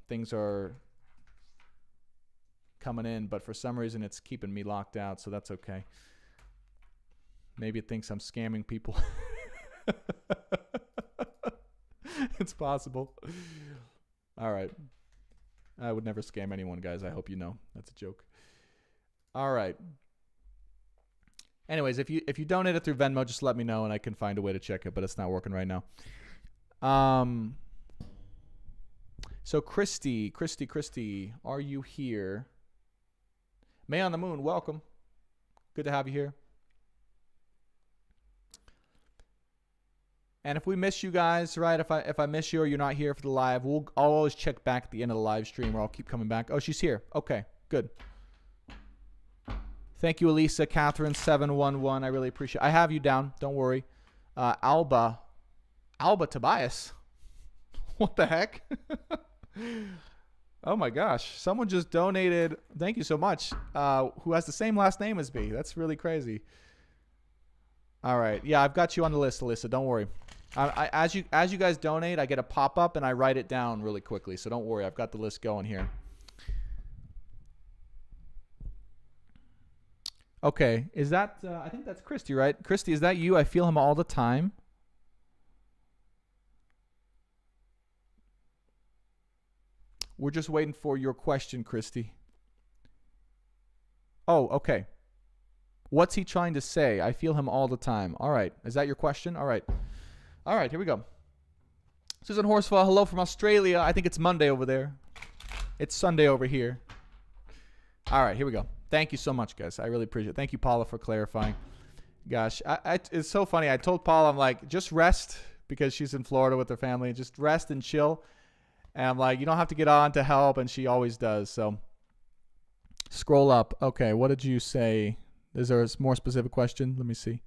S1: things are coming in, but for some reason it's keeping me locked out, so that's okay. Maybe it thinks I'm scamming people. It's possible. All right. I would never scam anyone, guys. I hope you know. That's a joke. All right. Anyways, if you donate it through Venmo, just let me know and I can find a way to check it, but it's not working right now. So Christy, are you here? May on the Moon, welcome. Good to have you here. And if we miss you guys, right, if I miss you or you're not here for the live, I'll always check back at the end of the live stream, or I'll keep coming back. Oh, she's here. Okay, good. Thank you, Elisa, Catherine 711. I really appreciate it. I have you down. Don't worry. Alba Tobias. What the heck? Oh my gosh. Someone just donated. Thank you so much. Who has the same last name as me. That's really crazy. All right. Yeah, I've got you on the list, Alyssa. Don't worry. As you guys donate, I get a pop-up and I write it down really quickly. So don't worry. I've got the list going here. Okay, is that, I think that's Christy, right? Christy, is that you? I feel him all the time. We're just waiting for your question, Christy. Oh, okay. What's he trying to say? I feel him all the time. All right. Is that your question? All right. All right, here we go. Susan Horsfall, hello from Australia. I think it's Monday over there. It's Sunday over here. All right, here we go. Thank you so much, guys. I really appreciate it. Thank you, Paula, for clarifying. Gosh, it's so funny. I told Paula, I'm like, just rest, because she's in Florida with her family. Just rest and chill. And I'm like, you don't have to get on to help, and she always does. So scroll up. Okay, what did you say? Is there a more specific question? Let me see.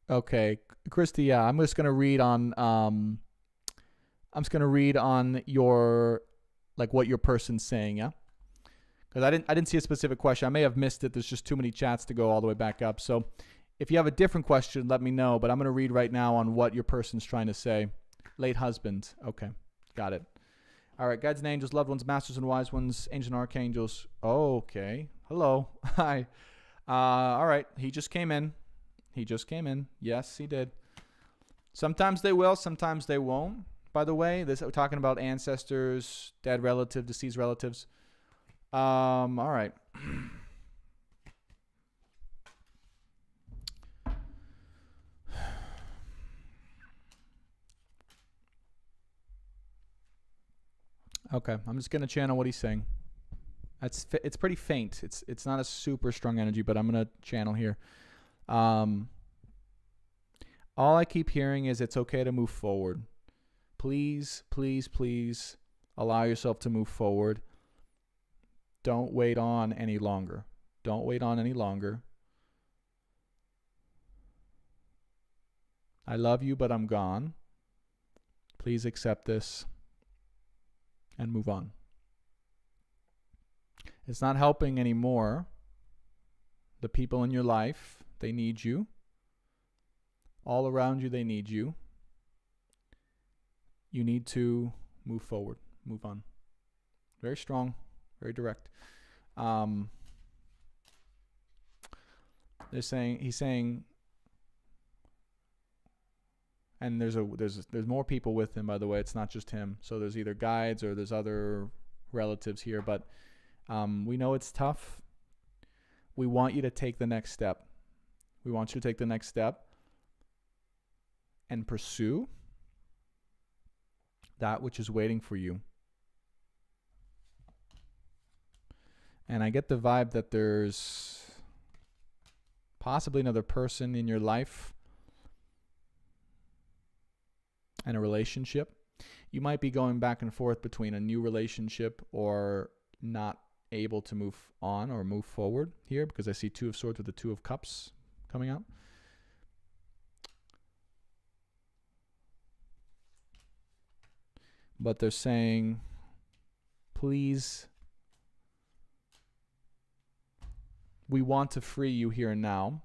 S1: Okay, Christy, yeah, I'm just gonna read on your, like, what your person's saying, yeah? Because I didn't see a specific question. I may have missed it. There's just too many chats to go all the way back up. So if you have a different question, let me know. But I'm gonna read right now on what your person's trying to say. Late husband. Okay, got it. All right, guides and angels, loved ones, masters and wise ones, angels and archangels. Okay. Hello. Hi. All right. He just came in. Yes, he did. Sometimes they will, sometimes they won't. By the way, we're talking about ancestors, dead relative, deceased relatives. All right. Okay, I'm just gonna channel what he's saying. It's pretty faint. It's not a super strong energy, but I'm gonna channel here. All I keep hearing is it's okay to move forward. Please, please, please allow yourself to move forward. Don't wait on any longer. Don't wait on any longer. I love you, but I'm gone. Please accept this and move on. It's not helping anymore. The people in your life, they need you. All around you, they need you. You need to move forward, move on. Very strong, very direct. He's saying, and there's more people with him, by the way. It's not just him. So there's either guides or there's other relatives here, but we know it's tough. We want you to take the next step. We want you to take the next step and pursue that which is waiting for you. And I get the vibe that there's possibly another person in your life and a relationship. You might be going back and forth between a new relationship or not able to move on or move forward here, because I see Two of Swords with the Two of Cups coming out. But they're saying, please, we want to free you here and now.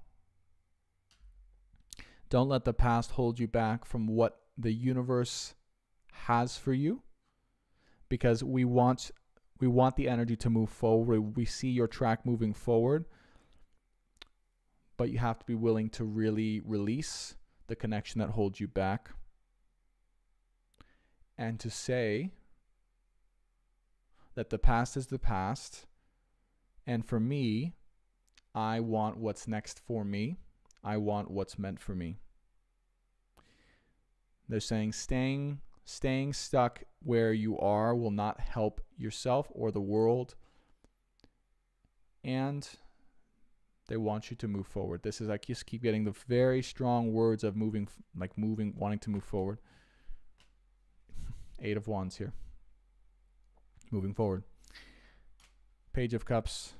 S1: Don't let the past hold you back from what the universe has for you, because we want the energy to move forward. We see your track moving forward, but you have to be willing to really release the connection that holds you back, and to say that the past is the past, and for me, I want what's next for me. I want what's meant for me. They're saying staying stuck where you are will not help yourself or the world, and they want you to move forward. This is, I just keep getting the very strong words of moving, wanting to move forward. 8 of Wands here. Moving forward. Page of Cups.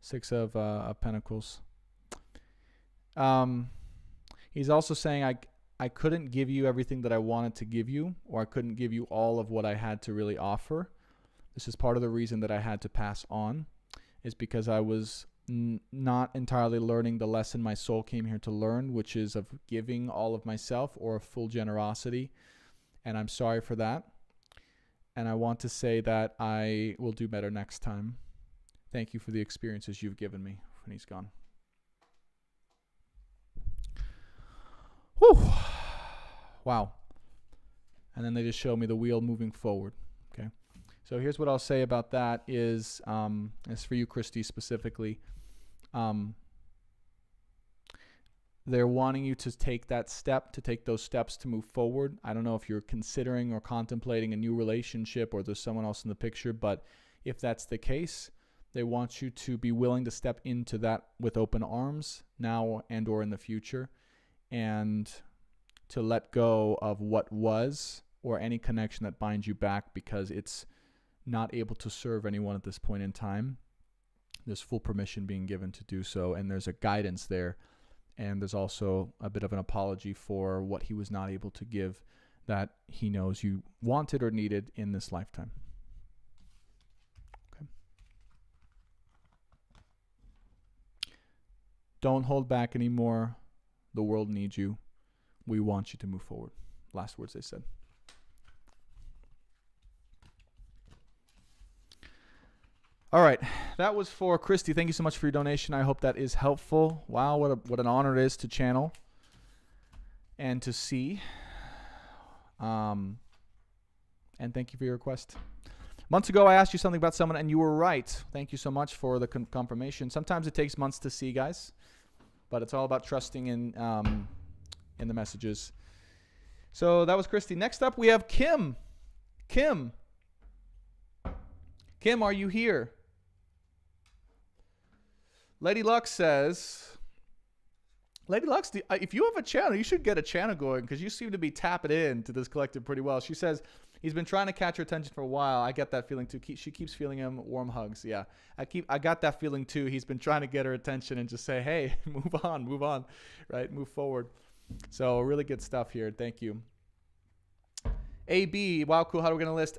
S1: 6 of Pentacles. He's also saying, I couldn't give you everything that I wanted to give you, or I couldn't give you all of what I had to really offer. This is part of the reason that I had to pass on, is because I was not entirely learning the lesson my soul came here to learn, which is of giving all of myself or of full generosity. And I'm sorry for that. And I want to say that I will do better next time. Thank you for the experiences you've given me. And he's gone. Whew. Wow. And then they just show me the wheel moving forward. Okay. So here's what I'll say about that is, as for you, Christy, specifically, they're wanting you to take that step, to take those steps to move forward. I don't know if you're considering or contemplating a new relationship or there's someone else in the picture, but if that's the case, they want you to be willing to step into that with open arms now and or in the future, and to let go of what was or any connection that binds you back because it's not able to serve anyone at this point in time. There's full permission being given to do so, and there's a guidance there. And there's also a bit of an apology for what he was not able to give that he knows you wanted or needed in this lifetime. Okay. Don't hold back anymore. The world needs you. We want you to move forward. Last words they said. All right, that was for Christy. Thank you so much for your donation. I hope that is helpful. Wow, what an honor it is to channel and to see. And thank you for your request. Months ago, I asked you something about someone, and you were right. Thank you so much for the confirmation. Sometimes it takes months to see, guys, but it's all about trusting in the messages. So that was Christy. Next up, we have Kim. Kim, are you here? Lady Lux says, Lady Lux, if you have a channel, you should get a channel going because you seem to be tapping into this collective pretty well. She says, he's been trying to catch her attention for a while. I get that feeling too. She keeps feeling him warm hugs. Yeah, I got that feeling too. He's been trying to get her attention and just say, hey, move on, right? Move forward. So really good stuff here. Thank you. AB, wow, cool. How are we going to list?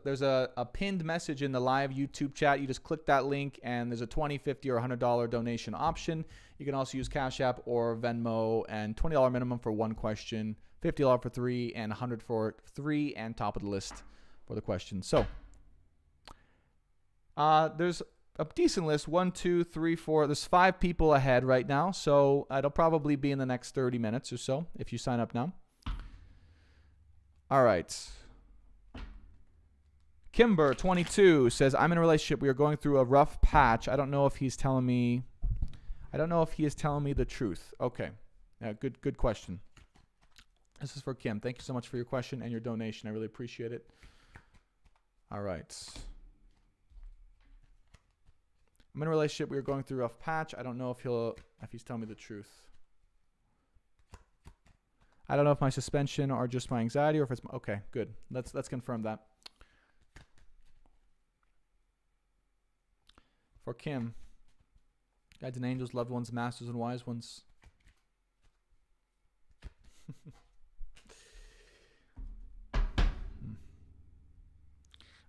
S1: There's a pinned message in the live YouTube chat. You just click that link, and there's a $20, $50, or $100 donation option. You can also use Cash App or Venmo, and $20 minimum for one question, $50 for three, and $100 for three, and top of the list for the question. So there's a decent list. 1, 2, 3, 4. There's 5 people ahead right now, so it'll probably be in the next 30 minutes or so if you sign up now. All right. Kimber, 22, says, I'm in a relationship. We are going through a rough patch. I don't know if he is telling me the truth. Okay. Yeah, good question. This is for Kim. Thank you so much for your question and your donation. I really appreciate it. All right. I'm in a relationship. We are going through a rough patch. I don't know if he's telling me the truth. I don't know if my suspension or just my anxiety or if it's okay, good. Let's confirm that. For Kim, guides and angels, loved ones, masters and wise ones.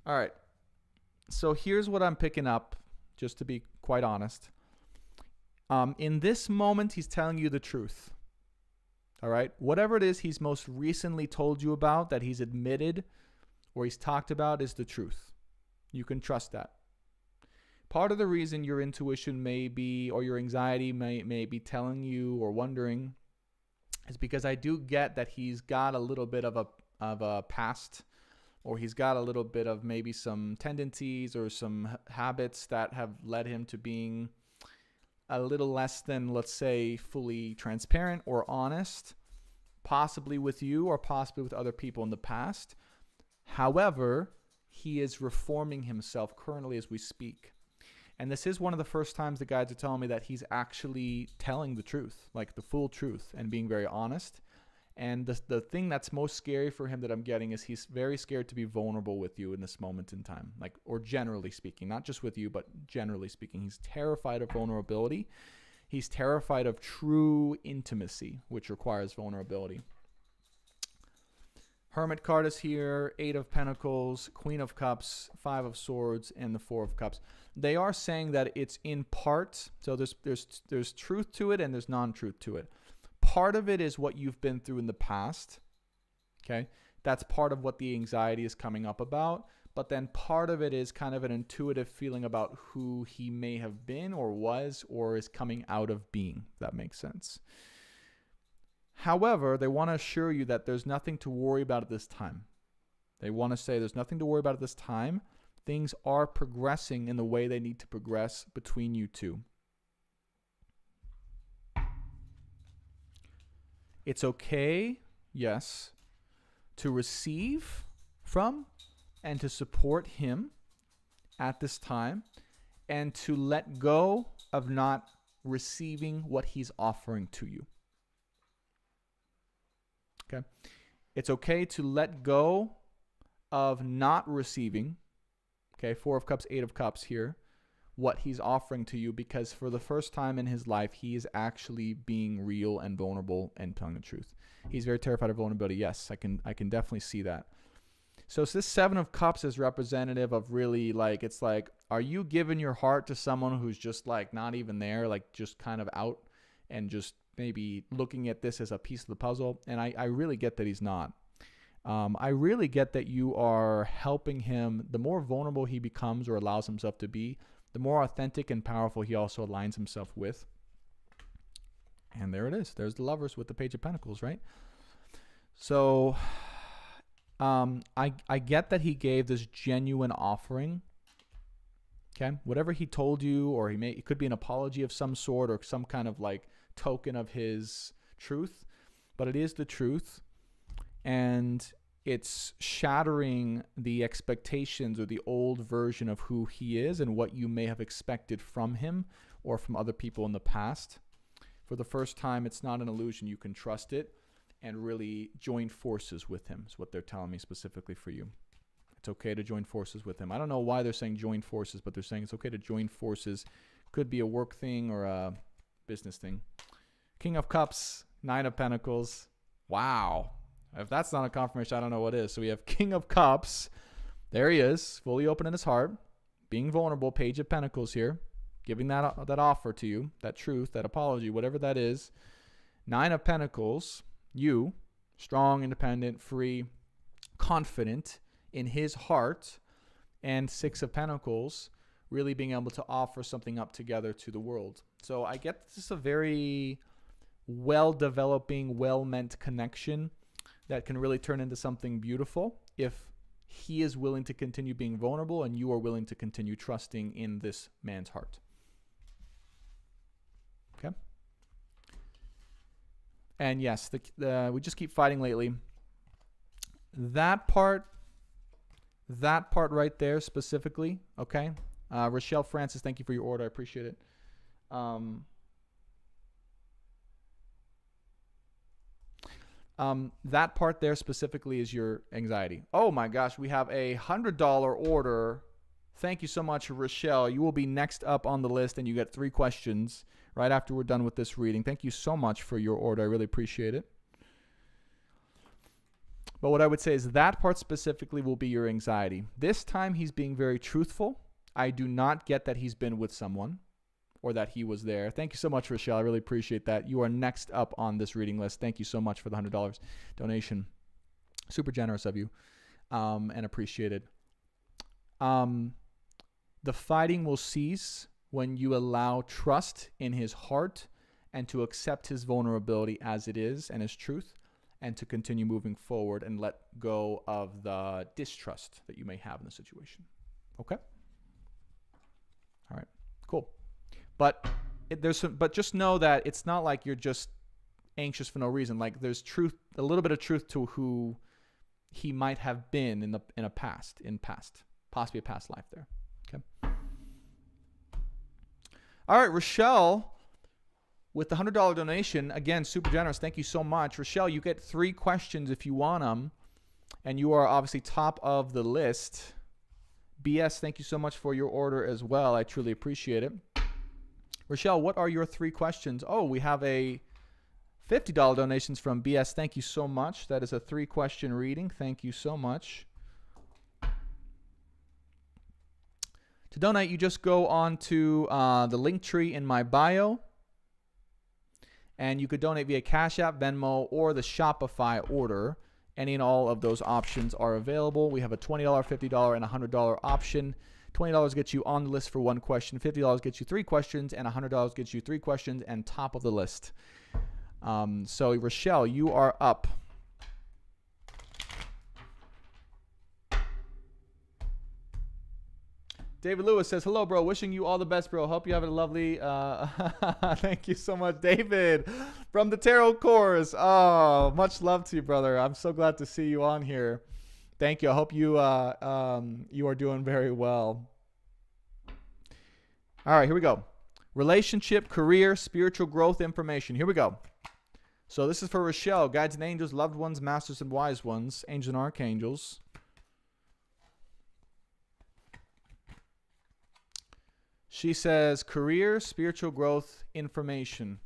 S1: All right. So here's what I'm picking up, just to be quite honest. In this moment, he's telling you the truth. All right. Whatever it is he's most recently told you about, that he's admitted or he's talked about, is the truth. You can trust that. Part of the reason your intuition may be, or your anxiety may be telling you or wondering, is because I do get that he's got a little bit of a past, or he's got a little bit of maybe some tendencies or some habits that have led him to being a little less than, let's say, fully transparent or honest, possibly with you or possibly with other people in the past. However, he is reforming himself currently as we speak. And this is one of the first times the guides are telling me that he's actually telling the truth, like the full truth, and being very honest. And the thing that's most scary for him that I'm getting is he's very scared to be vulnerable with you in this moment in time, like, or generally speaking, not just with you, but generally speaking. He's terrified of vulnerability. He's terrified of true intimacy, which requires vulnerability. Hermit card is here, 8 of Pentacles, Queen of Cups, 5 of Swords, and the 4 of Cups. They are saying that it's in part, so there's truth to it and there's non-truth to it. Part of it is what you've been through in the past, okay? That's part of what the anxiety is coming up about. But then part of it is kind of an intuitive feeling about who he may have been or was or is coming out of being, if that makes sense. However, they want to assure you that there's nothing to worry about at this time. They want to say there's nothing to worry about at this time. Things are progressing in the way they need to progress between you two. It's okay, yes, to receive from and to support him at this time and to let go of not receiving what he's offering to you. Okay? It's okay to let go of not receiving, okay, 4 of Cups, 8 of Cups here, what he's offering to you, because for the first time in his life, he is actually being real and vulnerable and telling the truth. He's very terrified of vulnerability. Yes, I can definitely see that. So this 7 of Cups is representative of really like, it's like, are you giving your heart to someone who's just like not even there, like just kind of out and just maybe looking at this as a piece of the puzzle? And I really get that he's not. I really get that you are helping him. The more vulnerable he becomes or allows himself to be, the more authentic and powerful he also aligns himself with. And there it is. There's the Lovers with the Page of Pentacles, right? So I get that he gave this genuine offering. Okay, whatever he told you, or it could be an apology of some sort or some kind of like token of his truth, but it is the truth. And it's shattering the expectations or the old version of who he is and what you may have expected from him or from other people in the past. For the first time, it's not an illusion. You can trust it and really join forces with him, is what they're telling me specifically for you. It's okay to join forces with him. I don't know why they're saying join forces, but they're saying it's okay to join forces. Could be a work thing or a business thing. King of Cups, 9 of Pentacles. Wow. If that's not a confirmation, I don't know what is. So we have King of Cups. There he is, fully open in his heart, being vulnerable. Page of Pentacles here, giving that offer to you, that truth, that apology, whatever that is. 9 of Pentacles, you, strong, independent, free, confident in his heart. And 6 of Pentacles, really being able to offer something up together to the world. So I get this is a very well-developing, well-meant connection that can really turn into something beautiful if he is willing to continue being vulnerable and you are willing to continue trusting in this man's heart. Okay? And yes, we just keep fighting lately. That part right there specifically, okay? Rochelle Francis, thank you for your order. I appreciate it. That part there specifically is your anxiety. Oh my gosh, we have a $100 order. Thank you so much, Rochelle. You will be next up on the list, and you get 3 questions right after we're done with this reading. Thank you so much for your order. I really appreciate it. But what I would say is that part specifically will be your anxiety. This time he's being very truthful. I do not get that he's been with someone or that he was there. Thank you so much, Rochelle. I really appreciate that. You are next up on this reading list. Thank you so much for the $100 donation. Super generous of you, and appreciated. The fighting will cease when you allow trust in his heart and to accept his vulnerability as it is and his truth, and to continue moving forward and let go of the distrust that you may have in the situation. Okay? All right. Cool. But but just know that it's not like you're just anxious for no reason. Like there's truth, a little bit of truth to who he might have been in past, possibly a past life there. Okay. All right, Rochelle, with the $100 donation, again, super generous. Thank you so much, Rochelle. You get 3 questions if you want them, and you are obviously top of the list. BS, thank you so much for your order as well. I truly appreciate it. Rochelle, what are your 3 questions? Oh, we have a $50 donations from BS. Thank you so much. That is a 3-question reading. Thank you so much. To donate, you just go on to the link tree in my bio, and you could donate via Cash App, Venmo, or the Shopify order. Any and all of those options are available. We have a $20, $50, and $100 option. $20 gets you on the list for 1 question. $50 gets you 3 questions, and $100 gets you 3 questions and top of the list. So, Rochelle, you are up. David Lewis says, hello, bro. Wishing you all the best, bro. Hope you have a lovely... thank you so much, David, from the Tarot Course. Oh, much love to you, brother. I'm so glad to see you on here. Thank you. I hope you you are doing very well. All right, here we go. Relationship, career, spiritual growth information. Here we go. So this is for Rochelle. Guides and angels, loved ones, masters and wise ones, angels and archangels. She says, career, spiritual growth, information.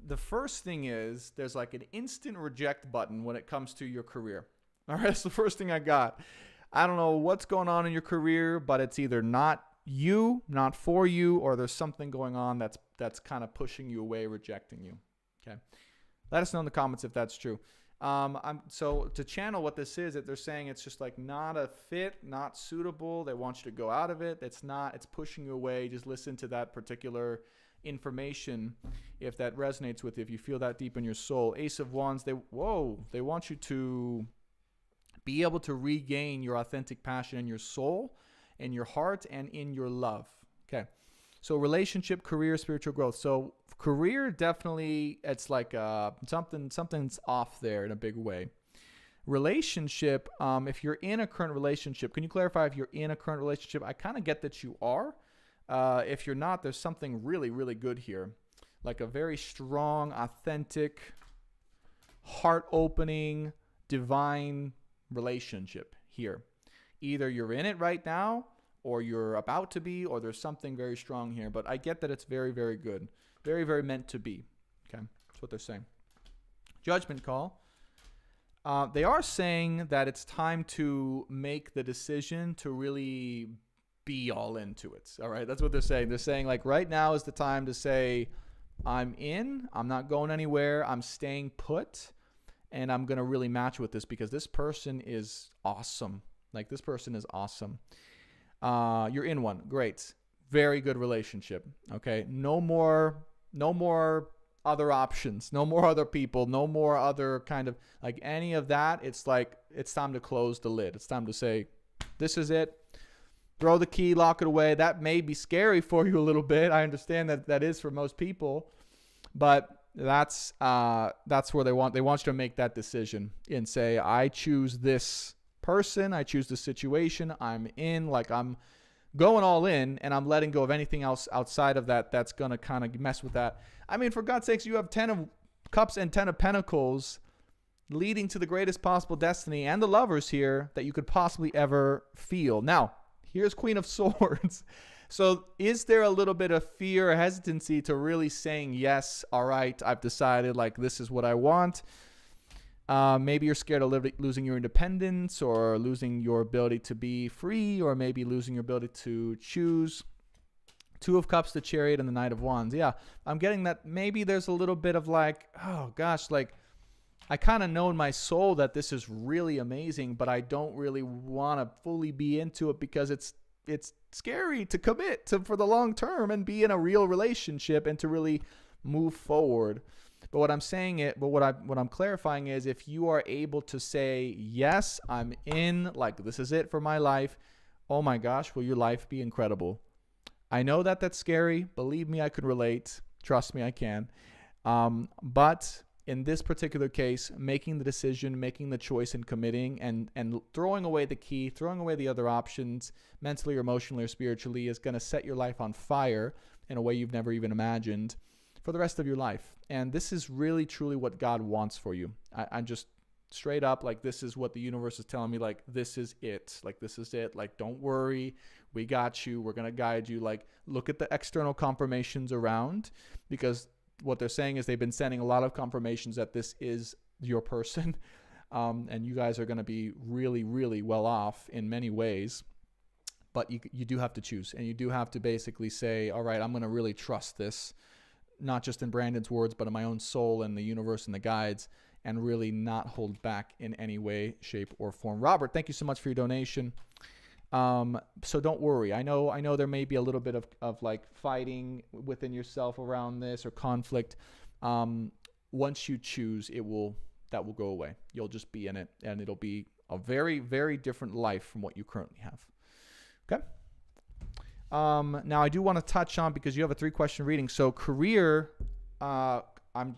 S1: The first thing is there's like an instant reject button when it comes to your career. All right, that's the first thing I got. I don't know what's going on in your career, but it's either not you, not for you, or there's something going on that's kind of pushing you away, rejecting you. Okay, let us know in the comments if that's true. So to channel what this is, that they're saying it's just like not a fit, not suitable. They want you to go out of it. It's pushing you away. Just listen to that particular information if that resonates with you, if you feel that deep in your soul. Ace of Wands, they want you to be able to regain your authentic passion in your soul, in your heart, and in your love. Okay, so relationship, career, spiritual growth. So career, definitely it's like something's off there in a big way. Relationship, if you're in a current relationship, can you clarify if you're in a current relationship? I kind of get that you are. If you're not, there's something really, really good here. Like a very strong, authentic, heart-opening, divine relationship here. Either you're in it right now, or you're about to be, or there's something very strong here. But I get that it's very, very good. Very, very meant to be. Okay, that's what they're saying. Judgment call. They are saying that it's time to make the decision to really be all into it. All right, that's what they're saying. They're saying like right now is the time to say, I'm in, I'm not going anywhere, I'm staying put, and I'm going to really match with this because this person is awesome. Like this person is awesome. You're in one. Great. Very good relationship. Okay. No more other options. No more other people. No more other kind of like any of that. It's like, it's time to close the lid. It's time to say, this is it. Throw the key, lock it away. That may be scary for you a little bit. I understand that is for most people, but that's where they want you to make that decision and say, I choose this person, I choose the situation, I'm in, like I'm going all in, and I'm letting go of anything else outside of that that's going to kind of mess with that. I mean, for God's sakes, you have 10 of Cups and 10 of Pentacles leading to the greatest possible destiny and the lovers here that you could possibly ever feel. Now, here's Queen of Swords. So is there a little bit of fear or hesitancy to really saying, yes, all right, I've decided, like, this is what I want? Maybe you're scared of losing your independence or losing your ability to be free, or maybe losing your ability to choose. 2 of Cups, the Chariot, and the Knight of Wands. Yeah, I'm getting that maybe there's a little bit of like, oh gosh, like I kind of know in my soul that this is really amazing, but I don't really want to fully be into it because it's scary to commit to for the long term and be in a real relationship and to really move forward. But what I'm clarifying is if you are able to say, yes, I'm in, like this is it for my life. Oh my gosh, will your life be incredible? I know that that's scary. Believe me, I could relate. Trust me, I can. But in this particular case, making the decision, making the choice and committing and throwing away the key, throwing away the other options, mentally or emotionally or spiritually, is going to set your life on fire in a way you've never even imagined. for the rest of your life. And this is really, truly what God wants for you. I'm just straight up, like, this is what the universe is telling me, like, this is it. Like, this is it. Like, don't worry. We got you. We're going to guide you. Like, look at the external confirmations around, because what they're saying is they've been sending a lot of confirmations that this is your person. And you guys are going to be really, really well off in many ways. But you do have to choose, and you do have to basically say, all right, I'm going to really trust this, not just in Brandon's words, but in my own soul and the universe and the guides, and really not hold back in any way, shape, or form. Robert, thank you so much for your donation. So don't worry. I know there may be a little bit of like fighting within yourself around this, or conflict. Once you choose, that will go away. You'll just be in it, and it'll be a very, very different life from what you currently have. Okay. Now I do want to touch on, because you have a 3-question reading. So career, they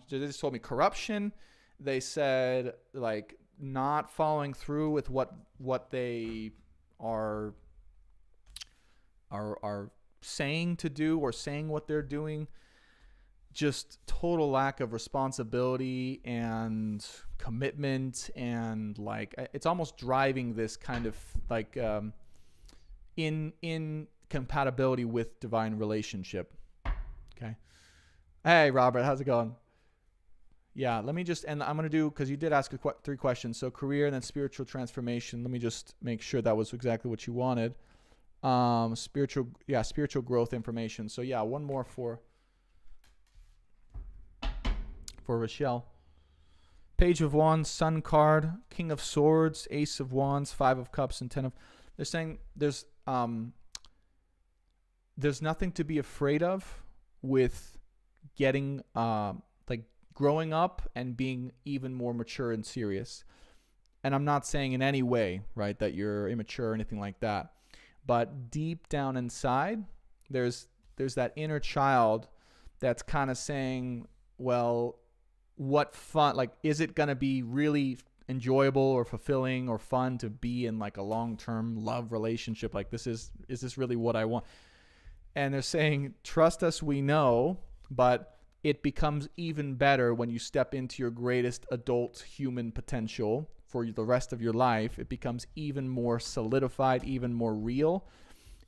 S1: just told me corruption. They said, like, not following through with what they are saying to do, or saying what they're doing. Just total lack of responsibility and commitment, and like, it's almost driving this kind of like in compatibility with divine relationship. Okay. Hey, Robert, how's it going? Yeah, let me just, and I'm going to do, because you did ask 3 questions. So career and then spiritual transformation. Let me just make sure that was exactly what you wanted. Spiritual growth information. So yeah, one more for Rochelle. Page of Wands, Sun card, King of Swords, Ace of Wands, 5 of Cups, and 10 of... They're saying there's nothing to be afraid of with getting, like, growing up and being even more mature and serious. And I'm not saying in any way, right, that you're immature or anything like that. But deep down inside, there's that inner child that's kind of saying, well, what fun, like, is it going to be really enjoyable or fulfilling or fun to be in like a long-term love relationship? Like, is this really what I want? And they're saying, trust us, we know, but it becomes even better when you step into your greatest adult human potential for the rest of your life. It becomes even more solidified, even more real.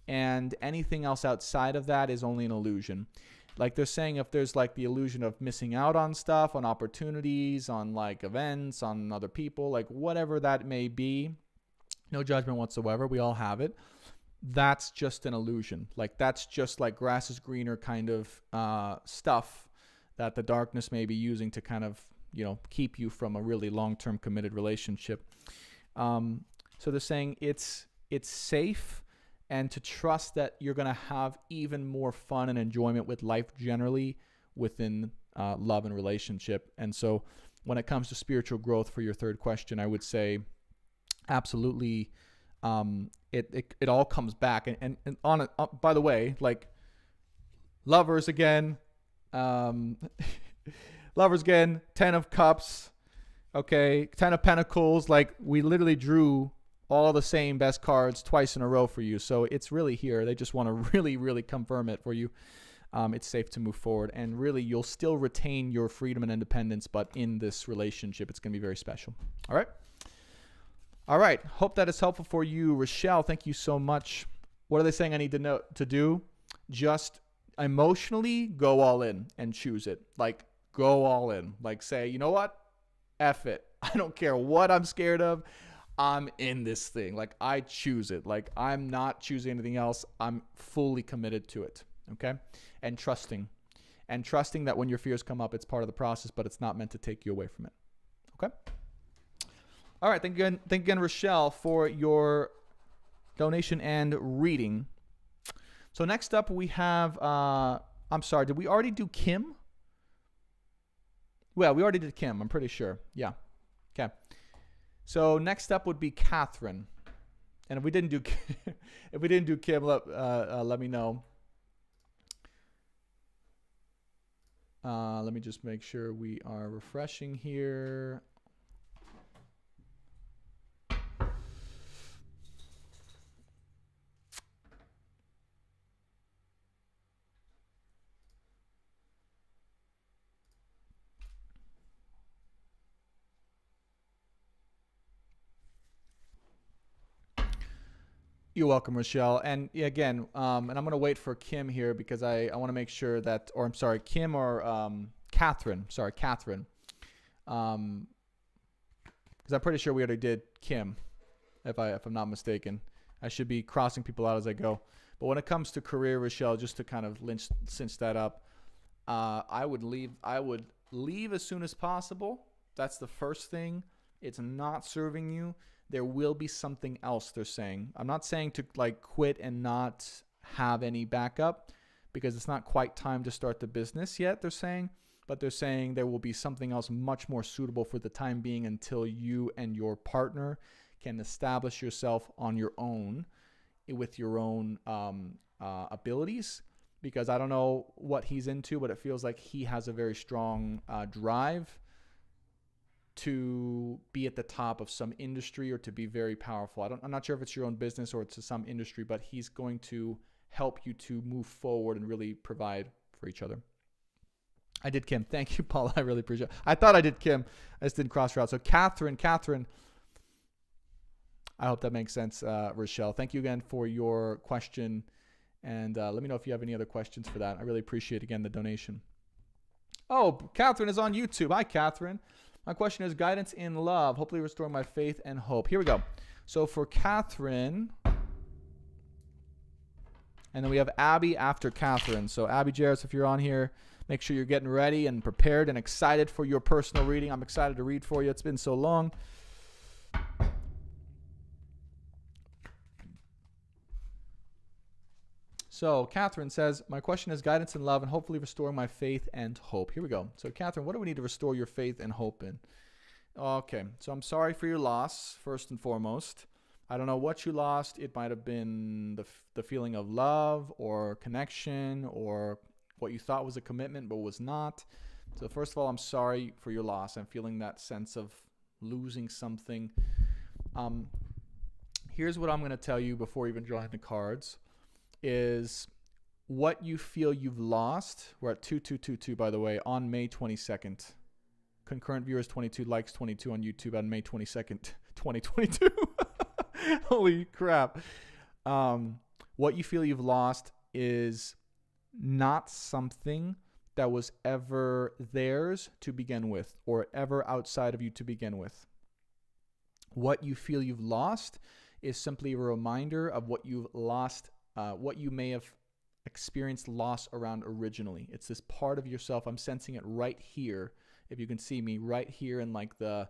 S1: And anything else outside of that is only an illusion. Like, they're saying, if there's like the illusion of missing out on stuff, on opportunities, on like events, on other people, like whatever that may be, no judgment whatsoever. We all have it. That's just an illusion. Like, that's just like grass is greener kind of stuff that the darkness may be using to kind of, keep you from a really long-term committed relationship. So they're saying it's safe, and to trust that you're going to have even more fun and enjoyment with life generally within love and relationship. And so when it comes to spiritual growth for your 3rd question, I would say absolutely, it all comes back. And on it, by the way, like, lovers again, 10 of Cups, okay, 10 of Pentacles. Like, we literally drew all the same best cards twice in a row for you. So it's really here. They just want to really, really confirm it for you. It's safe to move forward. And really, you'll still retain your freedom and independence, but in this relationship, it's going to be very special. All right? All right. Hope that is helpful for you. Rochelle, thank you so much. What are they saying I need to do? Just emotionally go all in and choose it. Like, go all in. Like, say, you know what? F it. I don't care what I'm scared of. I'm in this thing. Like, I choose it. Like, I'm not choosing anything else. I'm fully committed to it. Okay? And trusting that when your fears come up, it's part of the process, but it's not meant to take you away from it. Okay? All right. Thank you again, Rochelle, for your donation and reading. So next up we have, I'm sorry, did we already do Kim? Well, we already did Kim, I'm pretty sure. Yeah. Okay. So next up would be Catherine. And if we didn't do Kim, let me know. Let me just make sure we are refreshing here. You're welcome, Rochelle. And again, and I'm going to wait for Kim here because I want to make sure that, or I'm sorry, Kim or Catherine. Sorry, Catherine. Because I'm pretty sure we already did Kim, if I'm not mistaken. I should be crossing people out as I go. But when it comes to career, Rochelle, just to kind of cinch that up, I would leave as soon as possible. That's the first thing. It's not serving you. There will be something else, they're saying. I'm not saying to like quit and not have any backup because it's not quite time to start the business yet, they're saying. But they're saying there will be something else much more suitable for the time being until you and your partner can establish yourself on your own with your own abilities. Because I don't know what he's into, but it feels like he has a very strong drive to be at the top of some industry or to be very powerful. I'm not sure if it's your own business or it's some industry, but he's going to help you to move forward and really provide for each other. I did Kim. Thank you, Paula. I really appreciate it. I thought I did Kim. I just didn't cross her out. So Catherine, I hope that makes sense, Rochelle. Thank you again for your question. And let me know if you have any other questions for that. I really appreciate, again, the donation. Oh, Catherine is on YouTube. Hi, Catherine. My question is guidance in love, hopefully restoring my faith and hope. Here we go. So for Catherine, and then we have Abby after Catherine. So Abby Jarris, if you're on here, make sure you're getting ready and prepared and excited for your personal reading. I'm excited to read for you. It's been so long. So Catherine says, my question is guidance in love and hopefully restoring my faith and hope. Here we go. So Catherine, what do we need to restore your faith and hope in? Okay, so I'm sorry for your loss, first and foremost. I don't know what you lost. It might have been the feeling of love or connection or what you thought was a commitment but was not. So first of all, I'm sorry for your loss. I'm feeling that sense of losing something. Here's what I'm going to tell you before even drawing the cards. Is what you feel you've lost. We're at 2222, by the way, on May 22nd. Concurrent viewers 22, likes 22 on YouTube on May 22nd, 2022. Holy crap. What you feel you've lost is not something that was ever theirs to begin with or ever outside of you to begin with. What you feel you've lost is simply a reminder of what you've lost, what you may have experienced loss around originally. It's this part of yourself. I'm sensing it right here. If you can see me right here in like the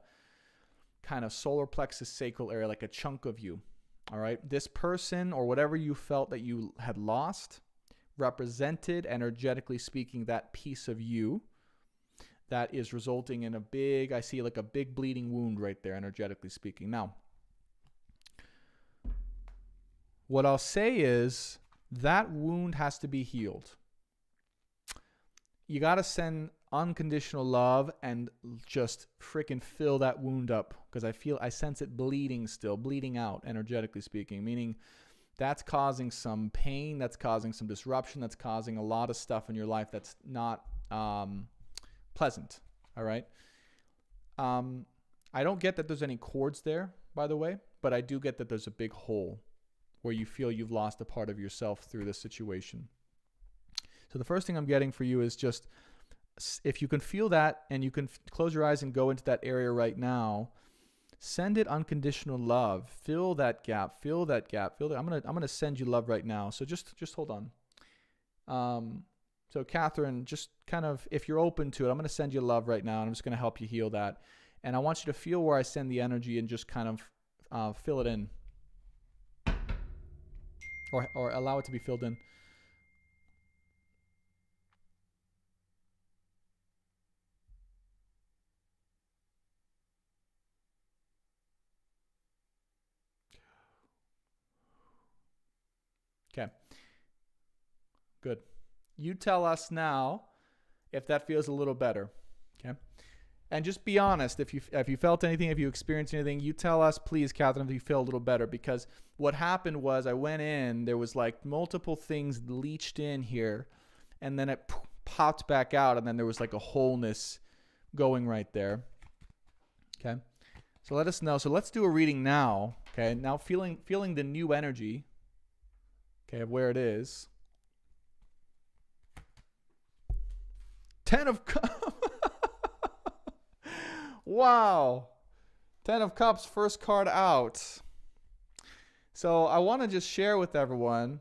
S1: kind of solar plexus sacral area, like a chunk of you. All right. This person or whatever you felt that you had lost represented, energetically speaking, that piece of you that is resulting in a big, I see like a big bleeding wound right there, energetically speaking. Now, what I'll say is that wound has to be healed. You got to send unconditional love and just freaking fill that wound up because I sense it bleeding still, bleeding out, energetically speaking, meaning that's causing some pain, that's causing some disruption, that's causing a lot of stuff in your life that's not pleasant, all right? I don't get that there's any cords there, by the way, but I do get that there's a big hole where you feel you've lost a part of yourself through this situation. So the first thing I'm getting for you is just, if you can feel that and you can close your eyes and go into that area right now, send it unconditional love. Fill that gap. Fill that gap. Fill that. I'm gonna send you love right now. So just hold on. So Catherine, just kind of, if you're open to it, I'm gonna send you love right now, and I'm just gonna help you heal that. And I want you to feel where I send the energy and just kind of fill it in. Or allow it to be filled in. Okay. Good. You tell us now if that feels a little better. Okay. And just be honest. If you felt anything, if you experienced anything, you tell us, please, Catherine, if you feel a little better. Because what happened was I went in, there was like multiple things leached in here, and then it popped back out, and then there was like a wholeness going right there. Okay. So let us know. So let's do a reading now. Okay. Now feeling the new energy. okay, of where it is. 10 of Cups. Wow. 10 of Cups, first card out. So I want to just share with everyone,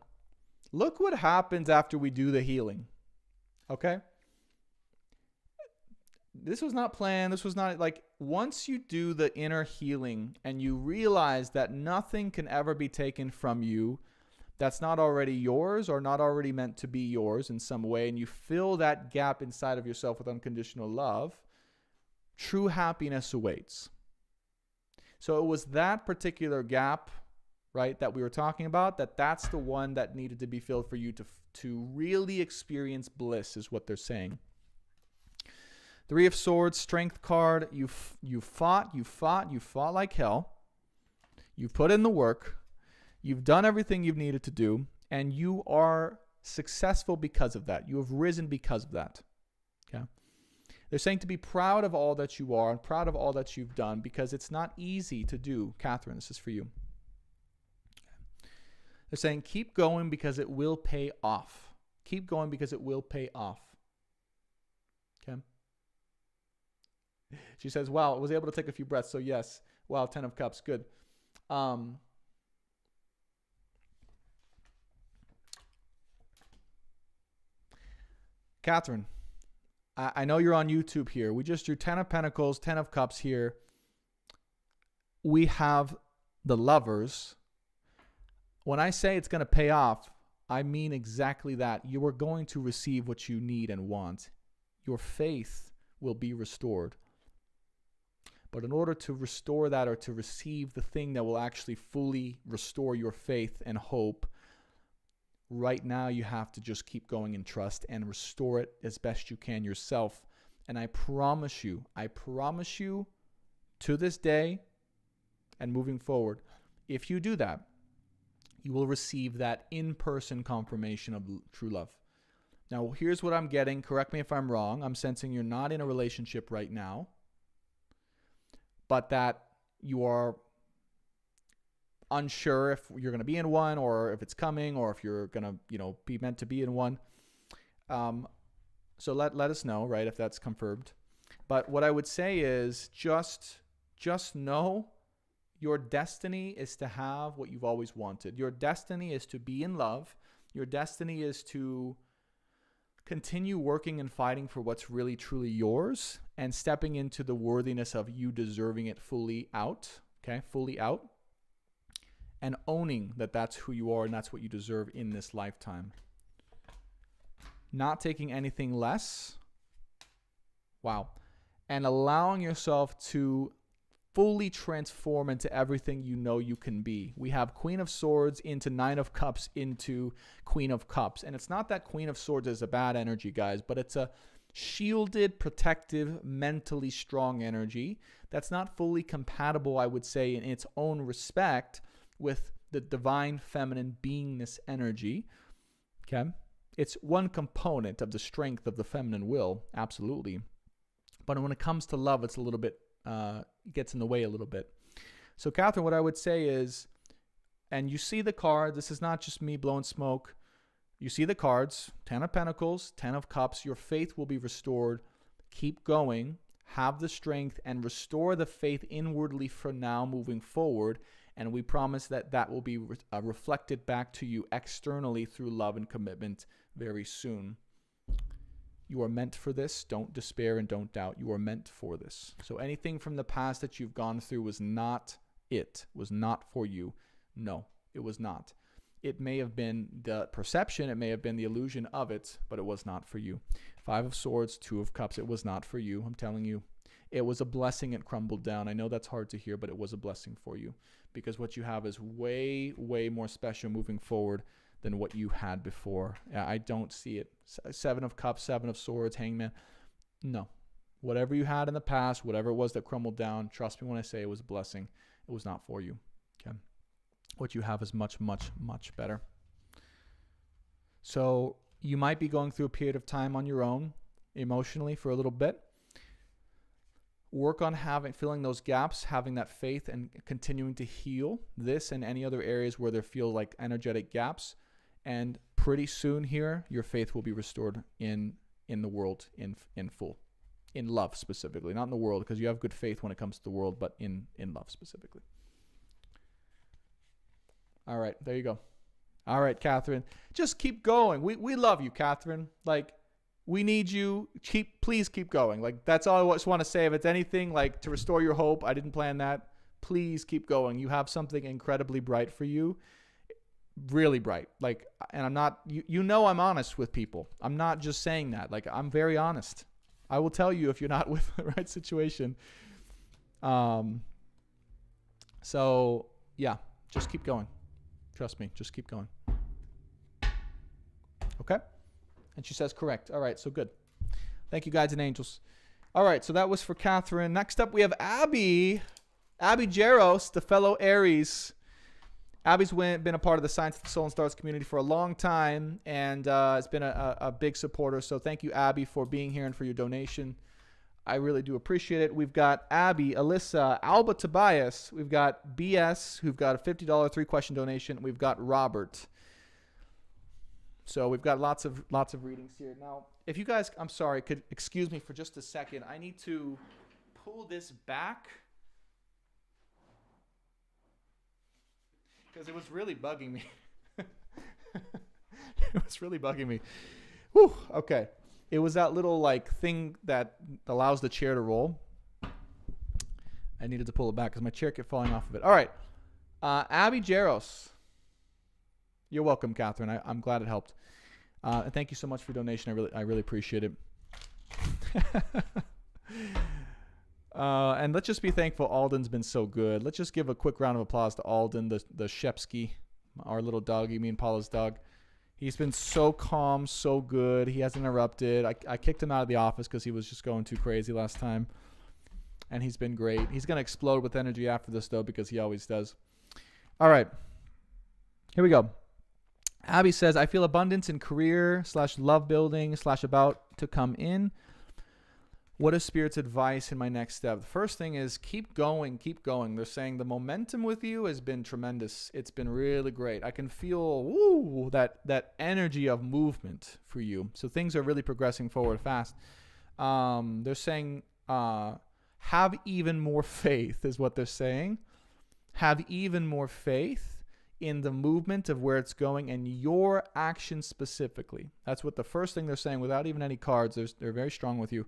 S1: look what happens after we do the healing. Okay? This was not planned. This was not like, once you do the inner healing and you realize that nothing can ever be taken from you that's not already yours or not already meant to be yours in some way, and you fill that gap inside of yourself with unconditional love, true happiness awaits. So it was that particular gap, right, that we were talking about, that's the one that needed to be filled for you to really experience bliss, is what they're saying. 3 of Swords, Strength card. You fought like hell. You've put in the work. You've done everything you've needed to do, and you are successful because of that. You have risen because of that. Okay? They're saying to be proud of all that you are and proud of all that you've done, because it's not easy to do. Catherine, this is for you. They're saying keep going because it will pay off. Keep going because it will pay off. Okay? She says, wow, I was able to take a few breaths. So yes. Wow, 10 of Cups. Good. Catherine, I know you're on YouTube here. We just drew 10 of Pentacles, 10 of Cups here. We have the Lovers. When I say it's going to pay off, I mean exactly that. You are going to receive what you need and want. Your faith will be restored. But in order to restore that, or to receive the thing that will actually fully restore your faith and hope, right now you have to just keep going in trust and restore it as best you can yourself. And I promise you to this day and moving forward, if you do that, you will receive that in-person confirmation of true love. Now, here's what I'm getting. Correct me if I'm wrong. I'm sensing you're not in a relationship right now, but that you are unsure if you're going to be in one, or if it's coming, or if you're going to, be meant to be in one. So let us know, right, if that's confirmed. But what I would say is just know your destiny is to have what you've always wanted. Your destiny is to be in love. Your destiny is to continue working and fighting for what's really truly yours, and stepping into the worthiness of you deserving it fully out, okay? Fully out. And owning that that's who you are and that's what you deserve in this lifetime. Not taking anything less. Wow. And allowing yourself to fully transform into everything you know you can be. We have Queen of Swords into 9 of Cups into Queen of Cups. And it's not that Queen of Swords is a bad energy, guys, but it's a shielded, protective, mentally strong energy that's not fully compatible, I would say, in its own respect with the divine feminine beingness energy. Okay? It's one component of the strength of the feminine will, absolutely. But when it comes to love, it's a little bit, gets in the way a little bit. So, Catherine, what I would say is, and you see the card, this is not just me blowing smoke. You see the cards, 10 of Pentacles, 10 of Cups. Your faith will be restored. Keep going. Have the strength and restore the faith inwardly from now moving forward. And we promise that that will be reflected back to you externally through love and commitment very soon. You are meant for this. Don't despair and don't doubt. You are meant for this. So anything from the past that you've gone through was not it, was not for you. No, it was not. It may have been the perception, it may have been the illusion of it, but it was not for you. 5 of Swords, 2 of Cups, it was not for you. I'm telling you. It was a blessing. It crumbled down. I know that's hard to hear, but it was a blessing for you, because what you have is way, way more special moving forward than what you had before. I don't see it. 7 of Cups, 7 of Swords, Hangman. No. Whatever you had in the past, whatever it was that crumbled down, trust me when I say it was a blessing. It was not for you. Okay? What you have is much, much, much better. So you might be going through a period of time on your own, emotionally, for a little bit. Work on filling those gaps, having that faith, and continuing to heal this and any other areas where there feel like energetic gaps. And pretty soon here, your faith will be restored in the world in full. In love specifically. Not in the world, because you have good faith when it comes to the world, but in love specifically. All right, there you go. All right, Catherine. Just keep going. We love you, Catherine. Like, we need you. Please keep going. Like, that's all I just want to say. If it's anything, like, to restore your hope, I didn't plan that. Please keep going. You have something incredibly bright for you. Really bright. Like, and I'm not, you know I'm honest with people. I'm not just saying that. Like, I'm very honest. I will tell you if you're not with the right situation. So, yeah, just keep going. Trust me, just keep going. Okay? And she says correct. All right, so good. Thank you, guides and angels. All right, so that was for Catherine. Next up, we have Abby. Abby Jaros, the fellow Aries. Abby's been a part of the Science of the Soul and Stars community for a long time and has been a big supporter. So thank you, Abby, for being here and for your donation. I really do appreciate it. We've got Abby, Alyssa, Alba Tobias. We've got BS, who've got a $50 3-question donation. We've got Robert. So we've got lots of readings here. Now, if you guys, I'm sorry, could excuse me for just a second. I need to pull this back because it was really bugging me. It was really bugging me. Whew, okay. It was that little like thing that allows the chair to roll. I needed to pull it back because my chair kept falling off of it. All right. Abby Jaros. You're welcome, Catherine. I'm glad it helped. And thank you so much for your donation. I really appreciate it. And let's just be thankful Alden's been so good. Let's just give a quick round of applause to Alden, the Shepsky, our little doggy, me and Paula's dog. He's been so calm, so good. He hasn't interrupted. I kicked him out of the office because he was just going too crazy last time. And he's been great. He's going to explode with energy after this, though, because he always does. All right. Here we go. Abby says, I feel abundance in career / love building / about to come in. What is Spirit's advice in my next step? The first thing is keep going, keep going. They're saying the momentum with you has been tremendous. It's been really great. I can feel that energy of movement for you. So things are really progressing forward fast. They're saying have even more faith is what they're saying. Have even more faith in the movement of where it's going and your action specifically. That's what the first thing they're saying without even any cards. They're very strong with you.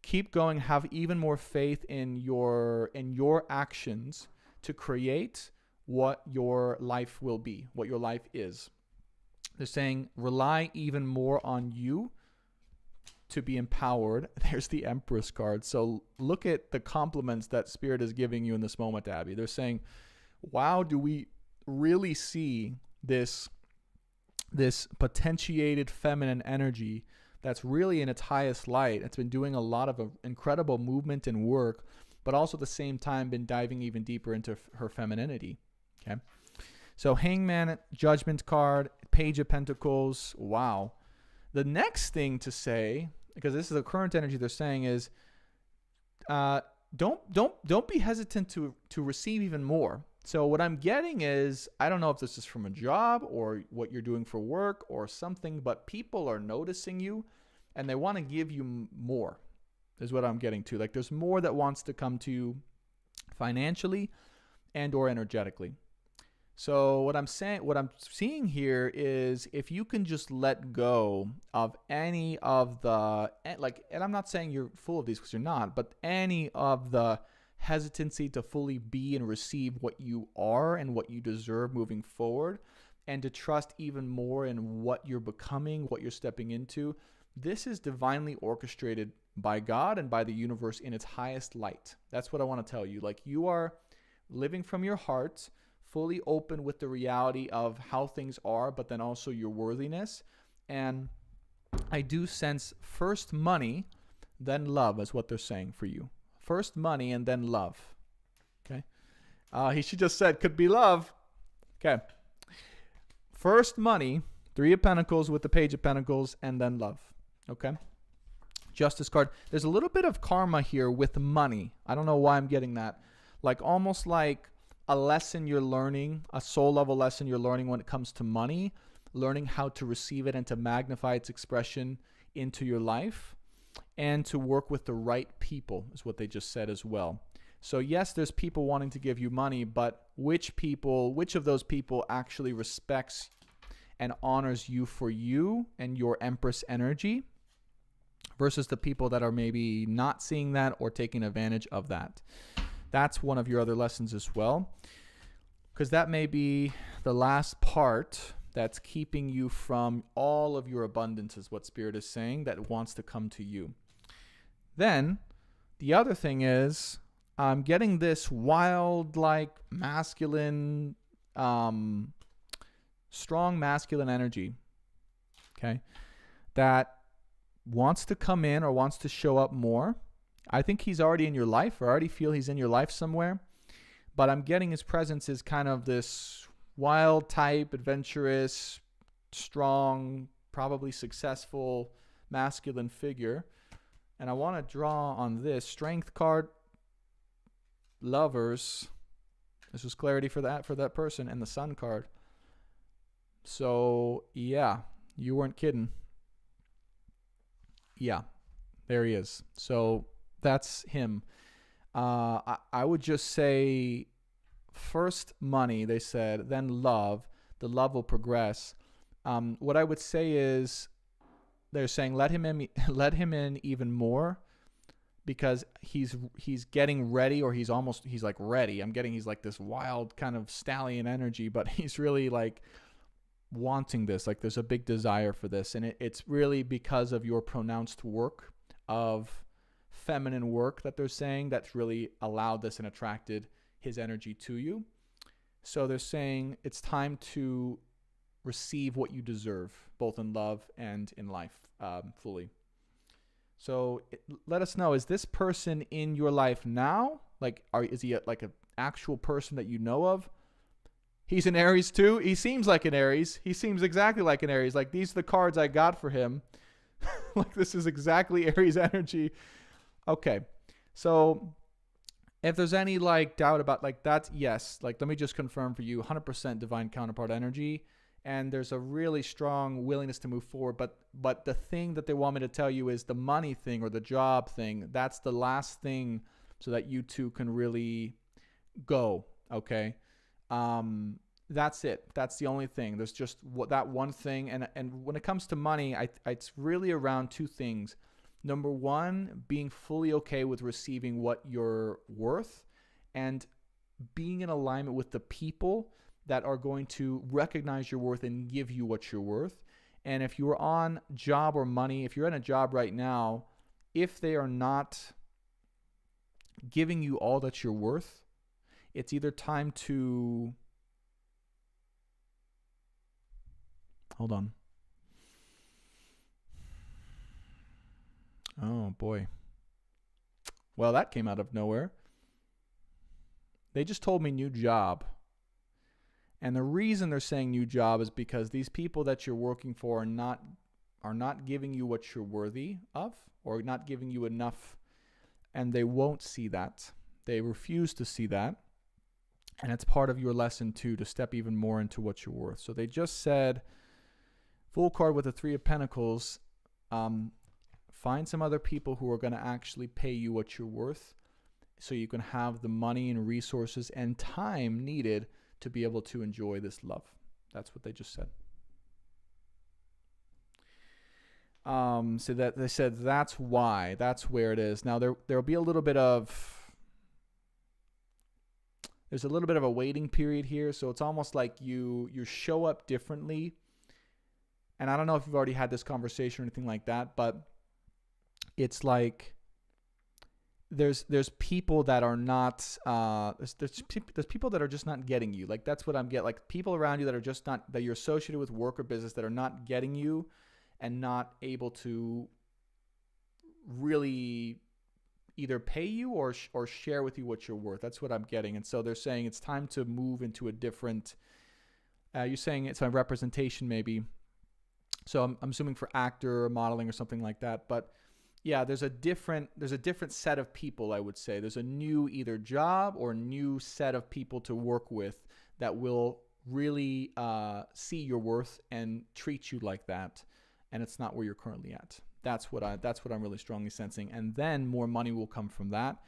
S1: Keep going. Have even more faith in your actions to create what your life will be, what your life is. They're saying rely even more on you to be empowered. There's the Empress card. So look at the compliments that Spirit is giving you in this moment, Abby. They're saying, wow, do we really see this potentiated feminine energy that's really in its highest light? It's been doing a lot of incredible movement and work, but also at the same time been diving even deeper into her femininity. Okay. So Hangman, Judgment card, Page of Pentacles. Wow. The next thing to say, because this is the current energy they're saying, is don't be hesitant to receive even more. So what I'm getting is, I don't know if this is from a job or what you're doing for work or something, but people are noticing you and they want to give you more, is what I'm getting to. Like there's more that wants to come to you financially and or energetically. So what I'm seeing here is if you can just let go of any of the, and I'm not saying you're full of these because you're not, but any of the hesitancy to fully be and receive what you are and what you deserve moving forward, and to trust even more in what you're becoming, what you're stepping into. This is divinely orchestrated by God and by the universe in its highest light. That's what I want to tell you. Like you are living from your heart, fully open with the reality of how things are, but then also your worthiness. And I do sense first money, then love is what they're saying for you. First money and then love. Okay. She just said could be love. Okay. First money, 3 of Pentacles with the Page of Pentacles, and then love. Okay. Justice card. There's a little bit of karma here with money. I don't know why I'm getting that. Like almost like a lesson you're learning, a soul level lesson you're learning when it comes to money, learning how to receive it and to magnify its expression into your life, and to work with the right people is what they just said as well. So yes, there's people wanting to give you money, but which of those people actually respects and honors you for you and your Empress energy versus the people that are maybe not seeing that or taking advantage of that. That's one of your other lessons as well, because that may be the last part that's keeping you from all of your abundance, is what Spirit is saying, that wants to come to you. Then the other thing is, I'm getting this wild, like masculine, strong masculine energy, okay, that wants to come in or wants to show up more. I think he's already in your life, or I already feel he's in your life somewhere, but I'm getting his presence is kind of this wild type, adventurous, strong, probably successful, masculine figure. And I want to draw on this Strength card, Lovers. This was clarity for that person, and the Sun card. So yeah, you weren't kidding. Yeah, there he is. So that's him. I would just say first money, they said, then love. The love will progress. What I would say is, they're saying let him in even more, because he's getting ready, or he's like ready. I'm getting he's like this wild kind of stallion energy, but he's really like wanting this. Like there's a big desire for this, and it's really because of your pronounced work of feminine work that they're saying that's really allowed this and attracted his energy to you. So they're saying it's time to receive what you deserve, both in love and in life, fully. So let us know, is this person in your life now? Like, is he like an actual person that you know of? He's an Aries too. He seems like an Aries. He seems exactly like an Aries. Like, these are the cards I got for him. Like, this is exactly Aries energy. Okay. So if there's any like doubt about like that, yes. Like, let me just confirm for you, 100% divine counterpart energy. And there's a really strong willingness to move forward. But the thing that they want me to tell you is the money thing or the job thing. That's the last thing, so that you two can really go. Okay. That's it. That's the only thing. There's just that one thing. And when it comes to money, it's really around two things. Number one, being fully okay with receiving what you're worth, and being in alignment with the people that are going to recognize your worth and give you what you're worth. And if you're on job or money, if you're in a job right now, if they are not giving you all that you're worth, it's either time to... Hold on. Oh, boy. Well, that came out of nowhere. They just told me new job. And the reason they're saying new job is because these people that you're working for are not giving you what you're worthy of, or not giving you enough, and they won't see that. They refuse to see that. And it's part of your lesson too, to step even more into what you're worth. So they just said, Fool card with the Three of Pentacles, find some other people who are going to actually pay you what you're worth, so you can have the money and resources and time needed to be able to enjoy this love. That's what they just said. So that they said that's why, that's where it is. Now there'll be a little bit of... There's a little bit of a waiting period here, so it's almost like you show up differently. And I don't know if you've already had this conversation or anything like that, but it's like there's people that are not there's people that are just not getting you. Like, that's what I'm getting. Like, people around you that are just not, that you're associated with work or business, that are not getting you and not able to really either pay you or share with you what you're worth. That's what I'm getting. And so they're saying it's time to move into a different, you're saying it's a representation maybe. So I'm assuming for actor or modeling or something like that. But yeah, there's a different set of people, I would say. There's a new either job or new set of people to work with that will really see your worth and treat you like that. And it's not where you're currently at. That's what I'm really strongly sensing. And then more money will come from that.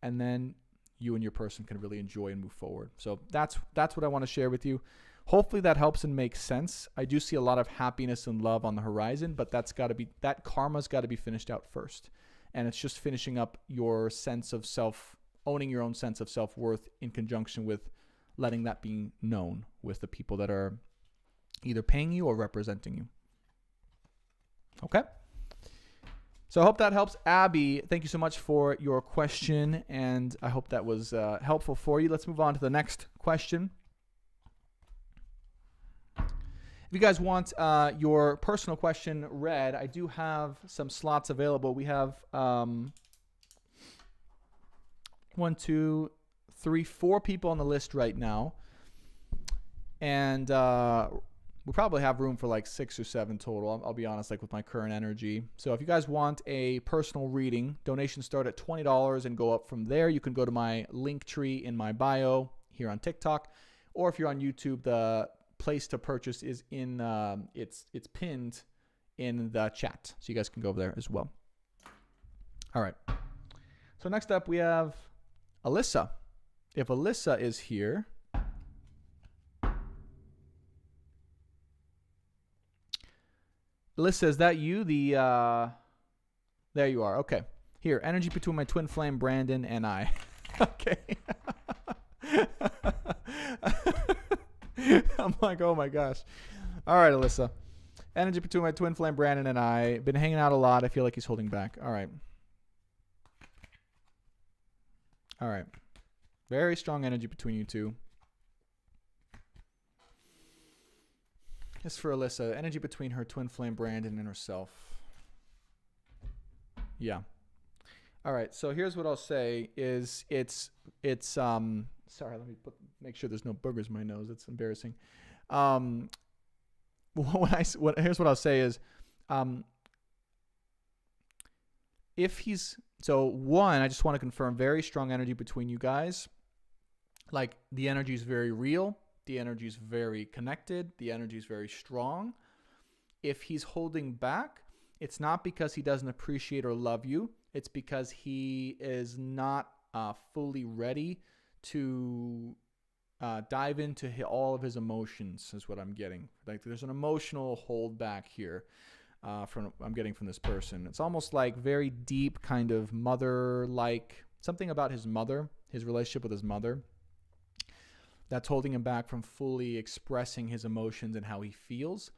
S1: And then you and your person can really enjoy and move forward. So that's what I want to share with you. Hopefully that helps and makes sense. I do see a lot of happiness and love on the horizon, but that karma's got to be finished out first. And it's just finishing up your sense of self, owning your own sense of self-worth in conjunction with letting that be known with the people that are either paying you or representing you. Okay? So I hope that helps. Abby, thank you so much for your question, and I hope that was helpful for you. Let's move on to the next question. If you guys want your personal question read, I do have some slots available. We have 1, 2, 3, 4 people on the list right now. And we probably have room for like 6 or 7 total. I'll be honest, like with my current energy. So if you guys want a personal reading, donations start at $20 and go up from there. You can go to my link tree in my bio here on TikTok. Or if you're on YouTube, the place to purchase is in it's pinned in the chat, so you guys can go over there as well. All right, so next up we have Alyssa. If Alyssa is here, Alyssa, is that you? There you are. Okay, here, energy between my twin flame Brandon and I. Okay. I'm like, oh my gosh. All right, Alyssa. Energy between my twin flame Brandon and I. Been hanging out a lot. I feel like he's holding back. All right. All right. Very strong energy between you two. Just for Alyssa, energy between her twin flame Brandon and herself. Yeah. All right. So here's what I'll say is it's sorry, let me make sure there's no boogers in my nose. It's embarrassing. Here's what I'll say is, if he's, so one, I just want to confirm very strong energy between you guys. Like the energy is very real. The energy is very connected. The energy is very strong. If he's holding back, it's not because he doesn't appreciate or love you. It's because he is not fully ready to dive into all of his emotions, is what I'm getting. Like there's an emotional hold back here I'm getting from this person. It's almost like very deep kind of mother-like, something about his mother, his relationship with his mother, that's holding him back from fully expressing his emotions and how he feels.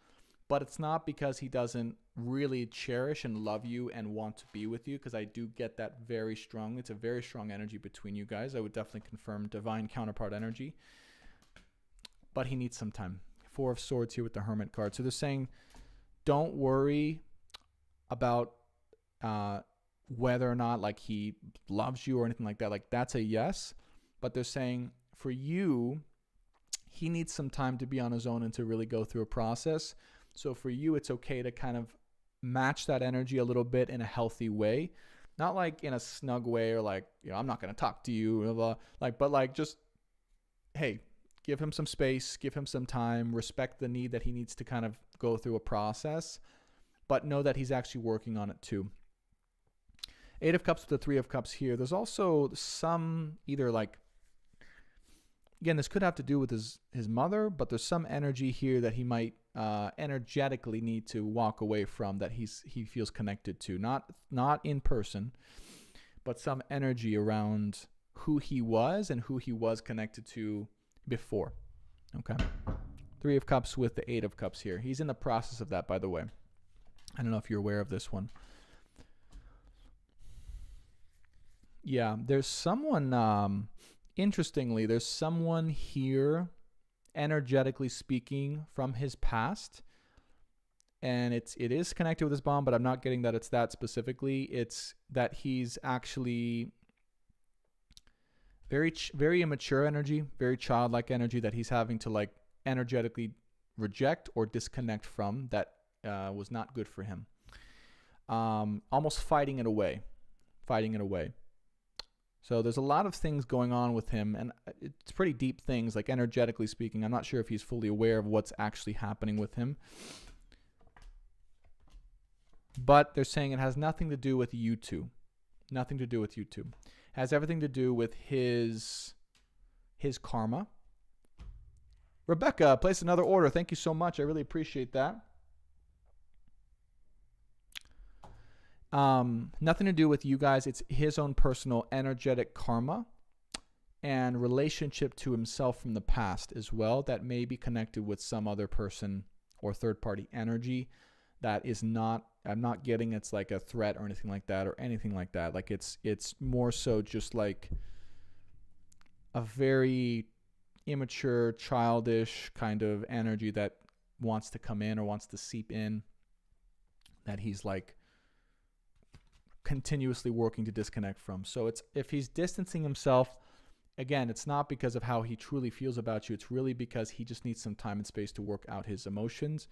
S1: But it's not because he doesn't really cherish and love you and want to be with you, because I do get that very strongly. It's a very strong energy between you guys. I would definitely confirm divine counterpart energy. But he needs some time. 4 of Swords here with the Hermit card. So they're saying, don't worry about whether or not like he loves you or anything like that. Like that's a yes. But they're saying for you, he needs some time to be on his own and to really go through a process. So for you, it's okay to kind of match that energy a little bit in a healthy way. Not like in a snug way or like, you know, I'm not going to talk to you, blah, blah. Like, but like just, hey, give him some space, give him some time, respect the need that he needs to kind of go through a process, but know that he's actually working on it too. 8 of Cups with the 3 of Cups here. There's also some either like, again, this could have to do with his mother, but there's some energy here that he might energetically need to walk away from, that he feels connected to. Not in person, but some energy around who he was and who he was connected to before. Okay. 3 of Cups with the 8 of Cups here. He's in the process of that, by the way. I don't know if you're aware of this one. Yeah, there's someone... Interestingly, there's someone here, energetically speaking, from his past, and it is connected with his mom, but I'm not getting that it's that specifically. It's that he's actually very immature energy, very childlike energy that he's having to like energetically reject or disconnect from, that was not good for him. almost fighting it away. So there's a lot of things going on with him, and it's pretty deep things, like energetically speaking. I'm not sure if he's fully aware of what's actually happening with him. But they're saying it has nothing to do with you two. Nothing to do with you two. It has everything to do with his karma. Rebecca, place another order. Thank you so much. I really appreciate that. Nothing to do with you guys. It's his own personal energetic karma and relationship to himself from the past as well that may be connected with some other person or third-party energy that is not, I'm not getting it's like a threat or anything like that. Like it's more so just like a very immature, childish kind of energy that wants to come in or wants to seep in, that he's like continuously working to disconnect from. So it's, if he's distancing himself, again, it's not because of how he truly feels about you. It's really because he just needs some time and space to work out his emotions.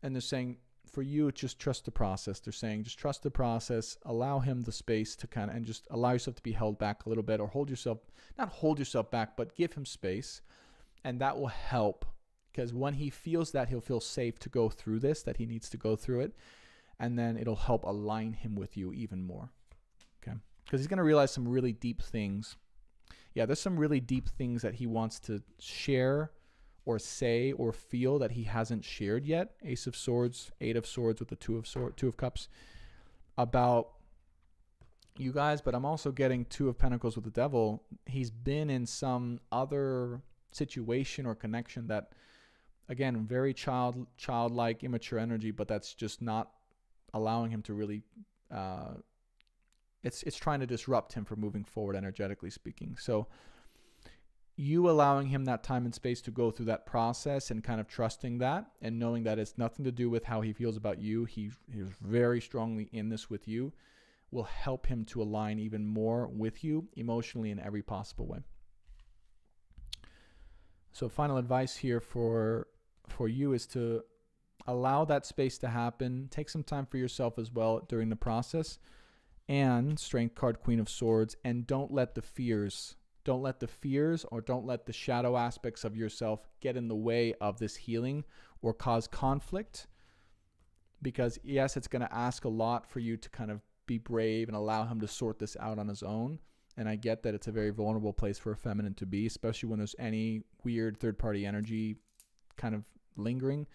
S1: And they're saying for you, just trust the process. They're saying just trust the process, allow him the space to kind of, and just allow yourself to be held back a little bit, or not hold yourself back, but give him space. And that will help, because when he feels that, he'll feel safe to go through this, that he needs to go through it. And then it'll help align him with you even more. Okay. Because he's going to realize some really deep things. Yeah, there's some really deep things that he wants to share or say or feel that he hasn't shared yet. Ace of Swords, Eight of Swords with the Two of Cups, about you guys. But I'm also getting Two of Pentacles with the Devil. He's been in some other situation or connection that, again, very childlike, immature energy, but that's just not allowing him to really, it's trying to disrupt him from moving forward, energetically speaking. So you allowing him that time and space to go through that process and kind of trusting that and knowing that it's nothing to do with how he feels about you. He's very strongly in this with you, will help him to align even more with you emotionally in every possible way. So final advice here for you is to allow that space to happen. Take some time for yourself as well during the process. And Strength card, Queen of Swords. And don't let the fears or don't let the shadow aspects of yourself get in the way of this healing or cause conflict. Because yes, it's going to ask a lot for you to kind of be brave and allow him to sort this out on his own. And I get that it's a very vulnerable place for a feminine to be, especially when there's any weird third-party energy kind of lingering.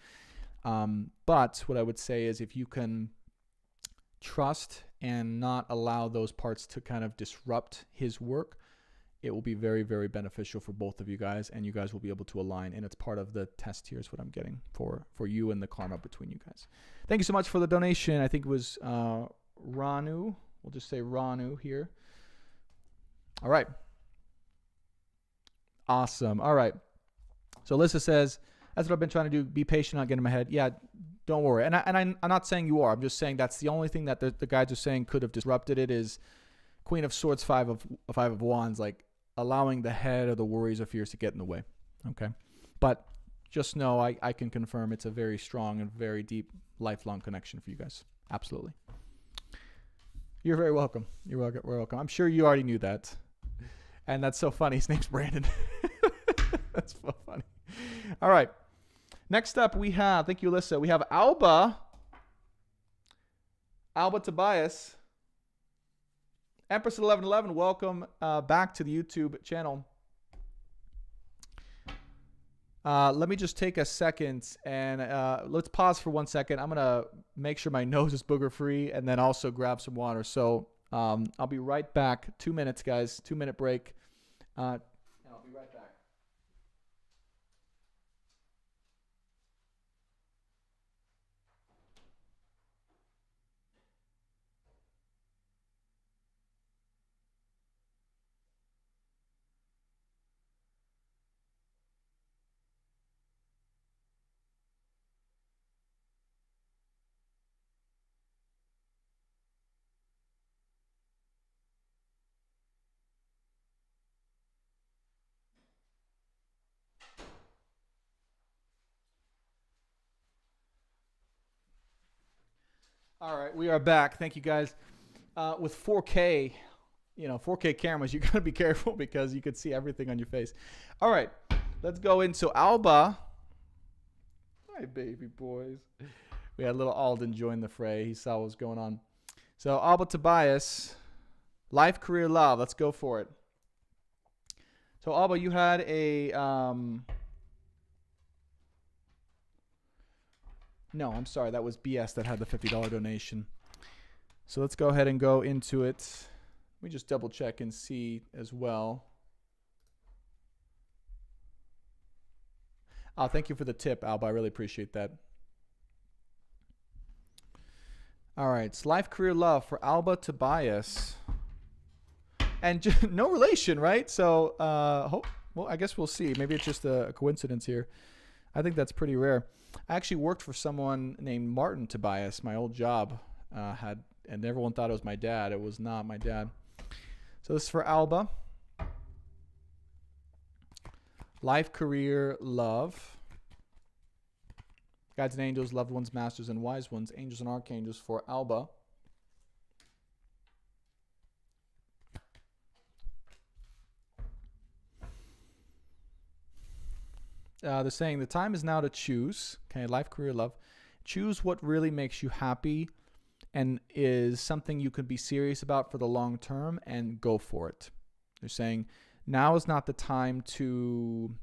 S1: But what I would say is, if you can trust and not allow those parts to kind of disrupt his work, it will be very, very beneficial for both of you guys, and you guys will be able to align. And it's part of the test here is what I'm getting for you and the karma between you guys. Thank you so much for the donation. I think it was Ranu. We'll just say Ranu here. All right. Awesome. All right. So Alyssa says, that's what I've been trying to do. Be patient, not get in my head. Yeah, don't worry. And I'm not saying you are. I'm just saying that's the only thing that the guys are saying could have disrupted it is Queen of Swords, Five of Wands, like allowing the head or the worries or fears to get in the way. Okay. But just know I can confirm it's a very strong and very deep, lifelong connection for you guys. Absolutely. You're very welcome. You're welcome. We're welcome. I'm sure you already knew that. And that's so funny. His name's Brandon. That's so funny. All right. Next up we have, thank you, Alyssa. We have Alba Tobias. Empress 1111, welcome back to the YouTube channel. Let me just take a second and let's pause for 1 second. I'm going to make sure my nose is booger free and then also grab some water. So I'll be right back. 2 minutes, guys. 2-minute break. And I'll be right back. All right, we are back. Thank you guys. With 4K, 4K cameras, you got to be careful because you can see everything on your face. All right, let's go into Alba. Hi, baby boys. We had little Alden join the fray. He saw what was going on. So Alba Tobias, life, career, love. Let's go for it. So Alba, you had a no, I'm sorry. That was BS that had the $50 donation. So let's go ahead and go into it. Let me just double check and see as well. Oh, thank you for the tip, Alba. I really appreciate that. All right. It's life, career, love for Alba Tobias. And no relation, right? So, well, I guess we'll see. Maybe it's just a coincidence here. I think that's pretty rare. I actually worked for someone named Martin Tobias. My old job and everyone thought it was my dad. It was not my dad. So this is for Alba. Life, career, love. Guides and angels, loved ones, masters, and wise ones. Angels and archangels for Alba. They're saying the time is now to choose. Okay, life, career, love. Choose what really makes you happy and is something you can be serious about for the long term, and go for it. They're saying now is not the time to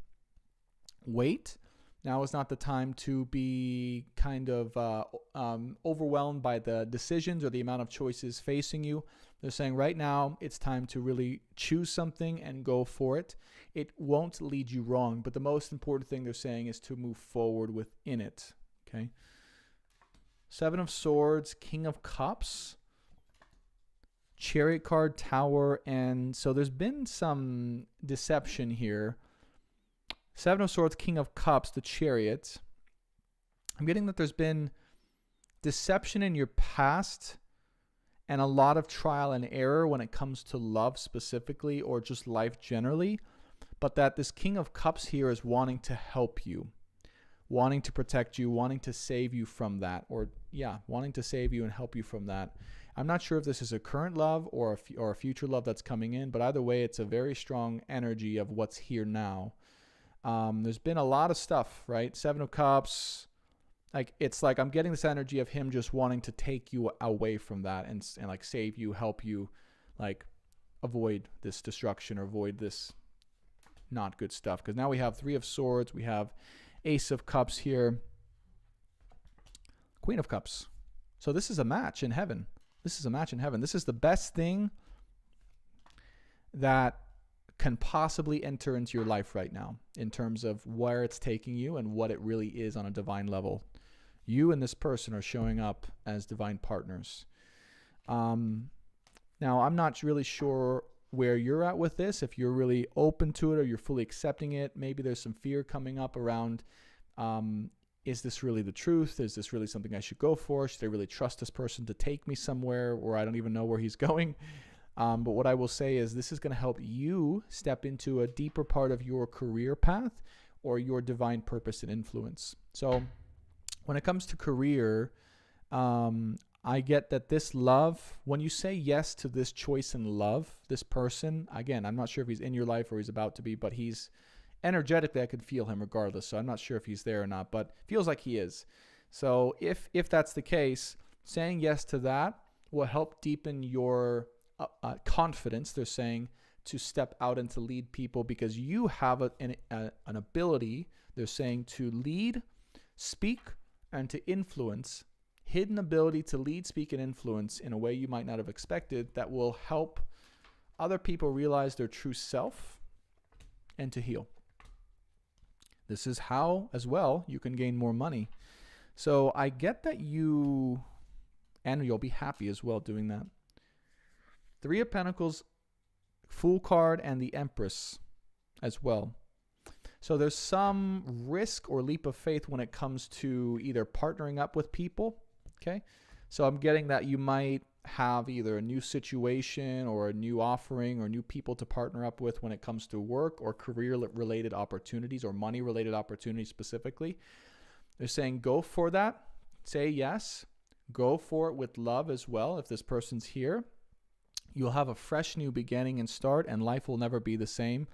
S1: wait. Now is not the time to be kind of overwhelmed by the decisions or the amount of choices facing you. They're saying right now it's time to really choose something and go for it. It won't lead you wrong, but the most important thing they're saying is to move forward within it. Okay. Seven of Swords, King of Cups, Chariot card, Tower, and so there's been some deception here. Seven of Swords, King of Cups, the Chariot. I'm getting that there's been deception in your past and a lot of trial and error when it comes to love specifically or just life generally, but that this King of Cups here is wanting to help you, wanting to protect you, wanting to save you from that, or wanting to save you and help you from that. I'm not sure if this is a current love or a future love that's coming in, but either way, it's a very strong energy of what's here now. There's been a lot of stuff, right? Seven of Cups. It's like I'm getting this energy of him just wanting to take you away from that and like save you, help you, like avoid this destruction or avoid this not good stuff. Because now we have Three of Swords, we have Ace of Cups here, Queen of Cups. So this is a match in heaven. This is a match in heaven. This is the best thing that can possibly enter into your life right now in terms of where it's taking you and what it really is on a divine level. You and this person are showing up as divine partners. Now, I'm not really sure where you're at with this, if you're really open to it or you're fully accepting it. Maybe there's some fear coming up around, is this really the truth? Is this really something I should go for? Should I really trust this person to take me somewhere where I don't even know where he's going? But what I will say is this is going to help you step into a deeper part of your career path or your divine purpose and influence. So when it comes to career, I get that this love, when you say yes to this choice in love, this person, again, I'm not sure if he's in your life or he's about to be, but he's energetically, I could feel him regardless. So I'm not sure if he's there or not, but feels like he is. So if that's the case, saying yes to that will help deepen your confidence. They're saying to step out and to lead people because you have an ability, they're saying, to lead, speak, and to influence. Hidden ability to lead, speak, and influence in a way you might not have expected that will help other people realize their true self and to heal. This is how, as well, you can gain more money. So I get that you'll be happy as well doing that. Three of Pentacles, Fool card, and the Empress as well. So there's some risk or leap of faith when it comes to either partnering up with people. Okay. So I'm getting that you might have either a new situation or a new offering or new people to partner up with when it comes to work or career-related opportunities or money-related opportunities specifically. They're saying go for that. Say yes. Go for it with love as well. If this person's here, you'll have a fresh new beginning and start, and life will never be the same.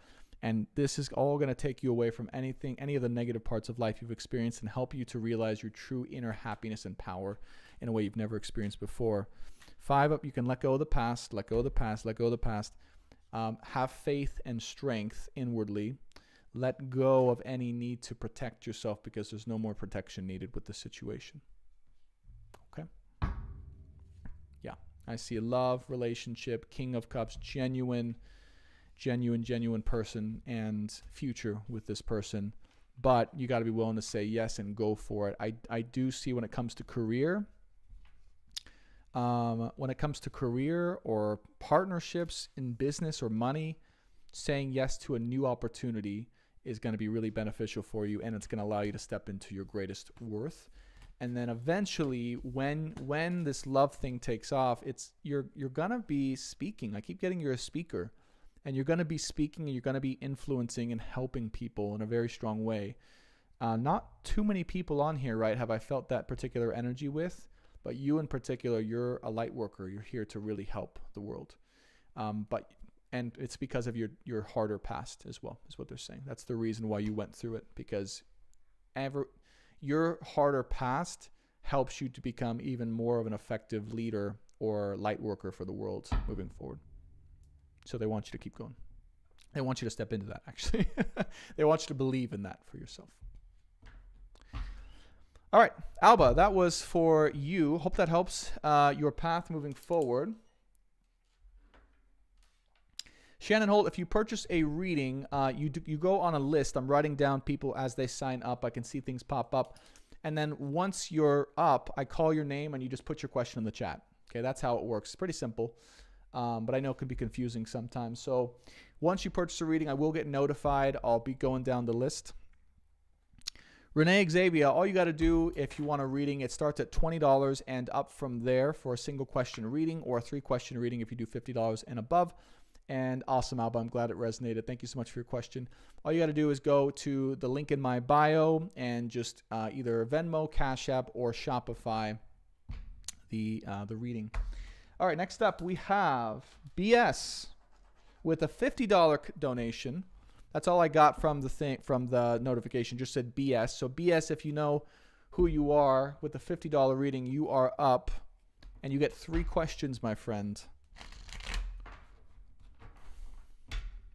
S1: And this is all going to take you away from any of the negative parts of life you've experienced, and help you to realize your true inner happiness and power in a way you've never experienced before. 5 up, you can let go of the past, let go of the past, let go of the past. Have faith and strength inwardly. Let go of any need to protect yourself, because there's no more protection needed with the situation. Okay? Yeah. I see love, relationship, King of Cups, genuine person and future with this person. But you got to be willing to say yes and go for it. I do see when it comes to career, or partnerships in business or money, saying yes to a new opportunity is going to be really beneficial for you, and it's going to allow you to step into your greatest worth. And then eventually, when this love thing takes off, you're going to be speaking. I keep getting you're a speaker, and you're going to be speaking, and you're going to be influencing and helping people in a very strong way. Not too many people on here, right, have I felt that particular energy with, but you in particular, you're a light worker. You're here to really help the world. And it's because of your harder past as well, is what they're saying. That's the reason why you went through it, because your harder past helps you to become even more of an effective leader or light worker for the world moving forward. So they want you to keep going. They want you to step into that, actually. They want you to believe in that for yourself. All right, Alba, that was for you. Hope that helps your path moving forward. Shannon Holt, if you purchase a reading, you go on a list. I'm writing down people as they sign up. I can see things pop up. And then once you're up, I call your name and you just put your question in the chat. Okay, that's how it works. It's pretty simple, but I know it can be confusing sometimes. So once you purchase a reading, I will get notified. I'll be going down the list. Renee Xavier, all you got to do if you want a reading, it starts at $20 and up from there for a single question reading, or a 3-question reading if you do $50 and above. And awesome, Alba. I'm glad it resonated. Thank you so much for your question. All you got to do is go to the link in my bio and just either Venmo, Cash App, or Shopify the reading. All right, next up we have BS with a $50 donation. That's all I got from the notification. Just said BS. So BS, if you know who you are, with the $50 reading, you are up, and you get 3 questions, my friend.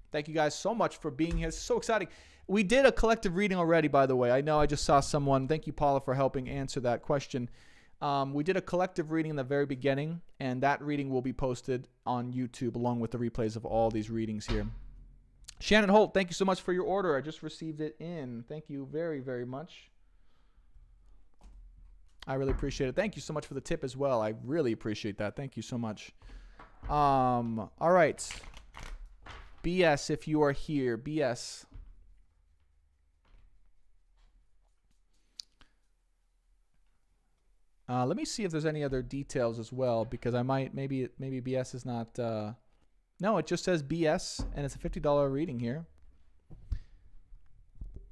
S1: Thank you guys so much for being here. It's so exciting. We did a collective reading already, by the way. I know I just saw someone. Thank you, Paula, for helping answer that question. We did a collective reading in the very beginning, and that reading will be posted on YouTube along with the replays of all these readings here. Shannon Holt, thank you so much for your order. I just received it in. Thank you very, very much. I really appreciate it. Thank you so much for the tip as well. I really appreciate that. Thank you so much. All right. BS, if you are here, BS. Let me see if there's any other details as well, because I might, maybe BS is not, no, it just says BS, and it's a $50 reading here.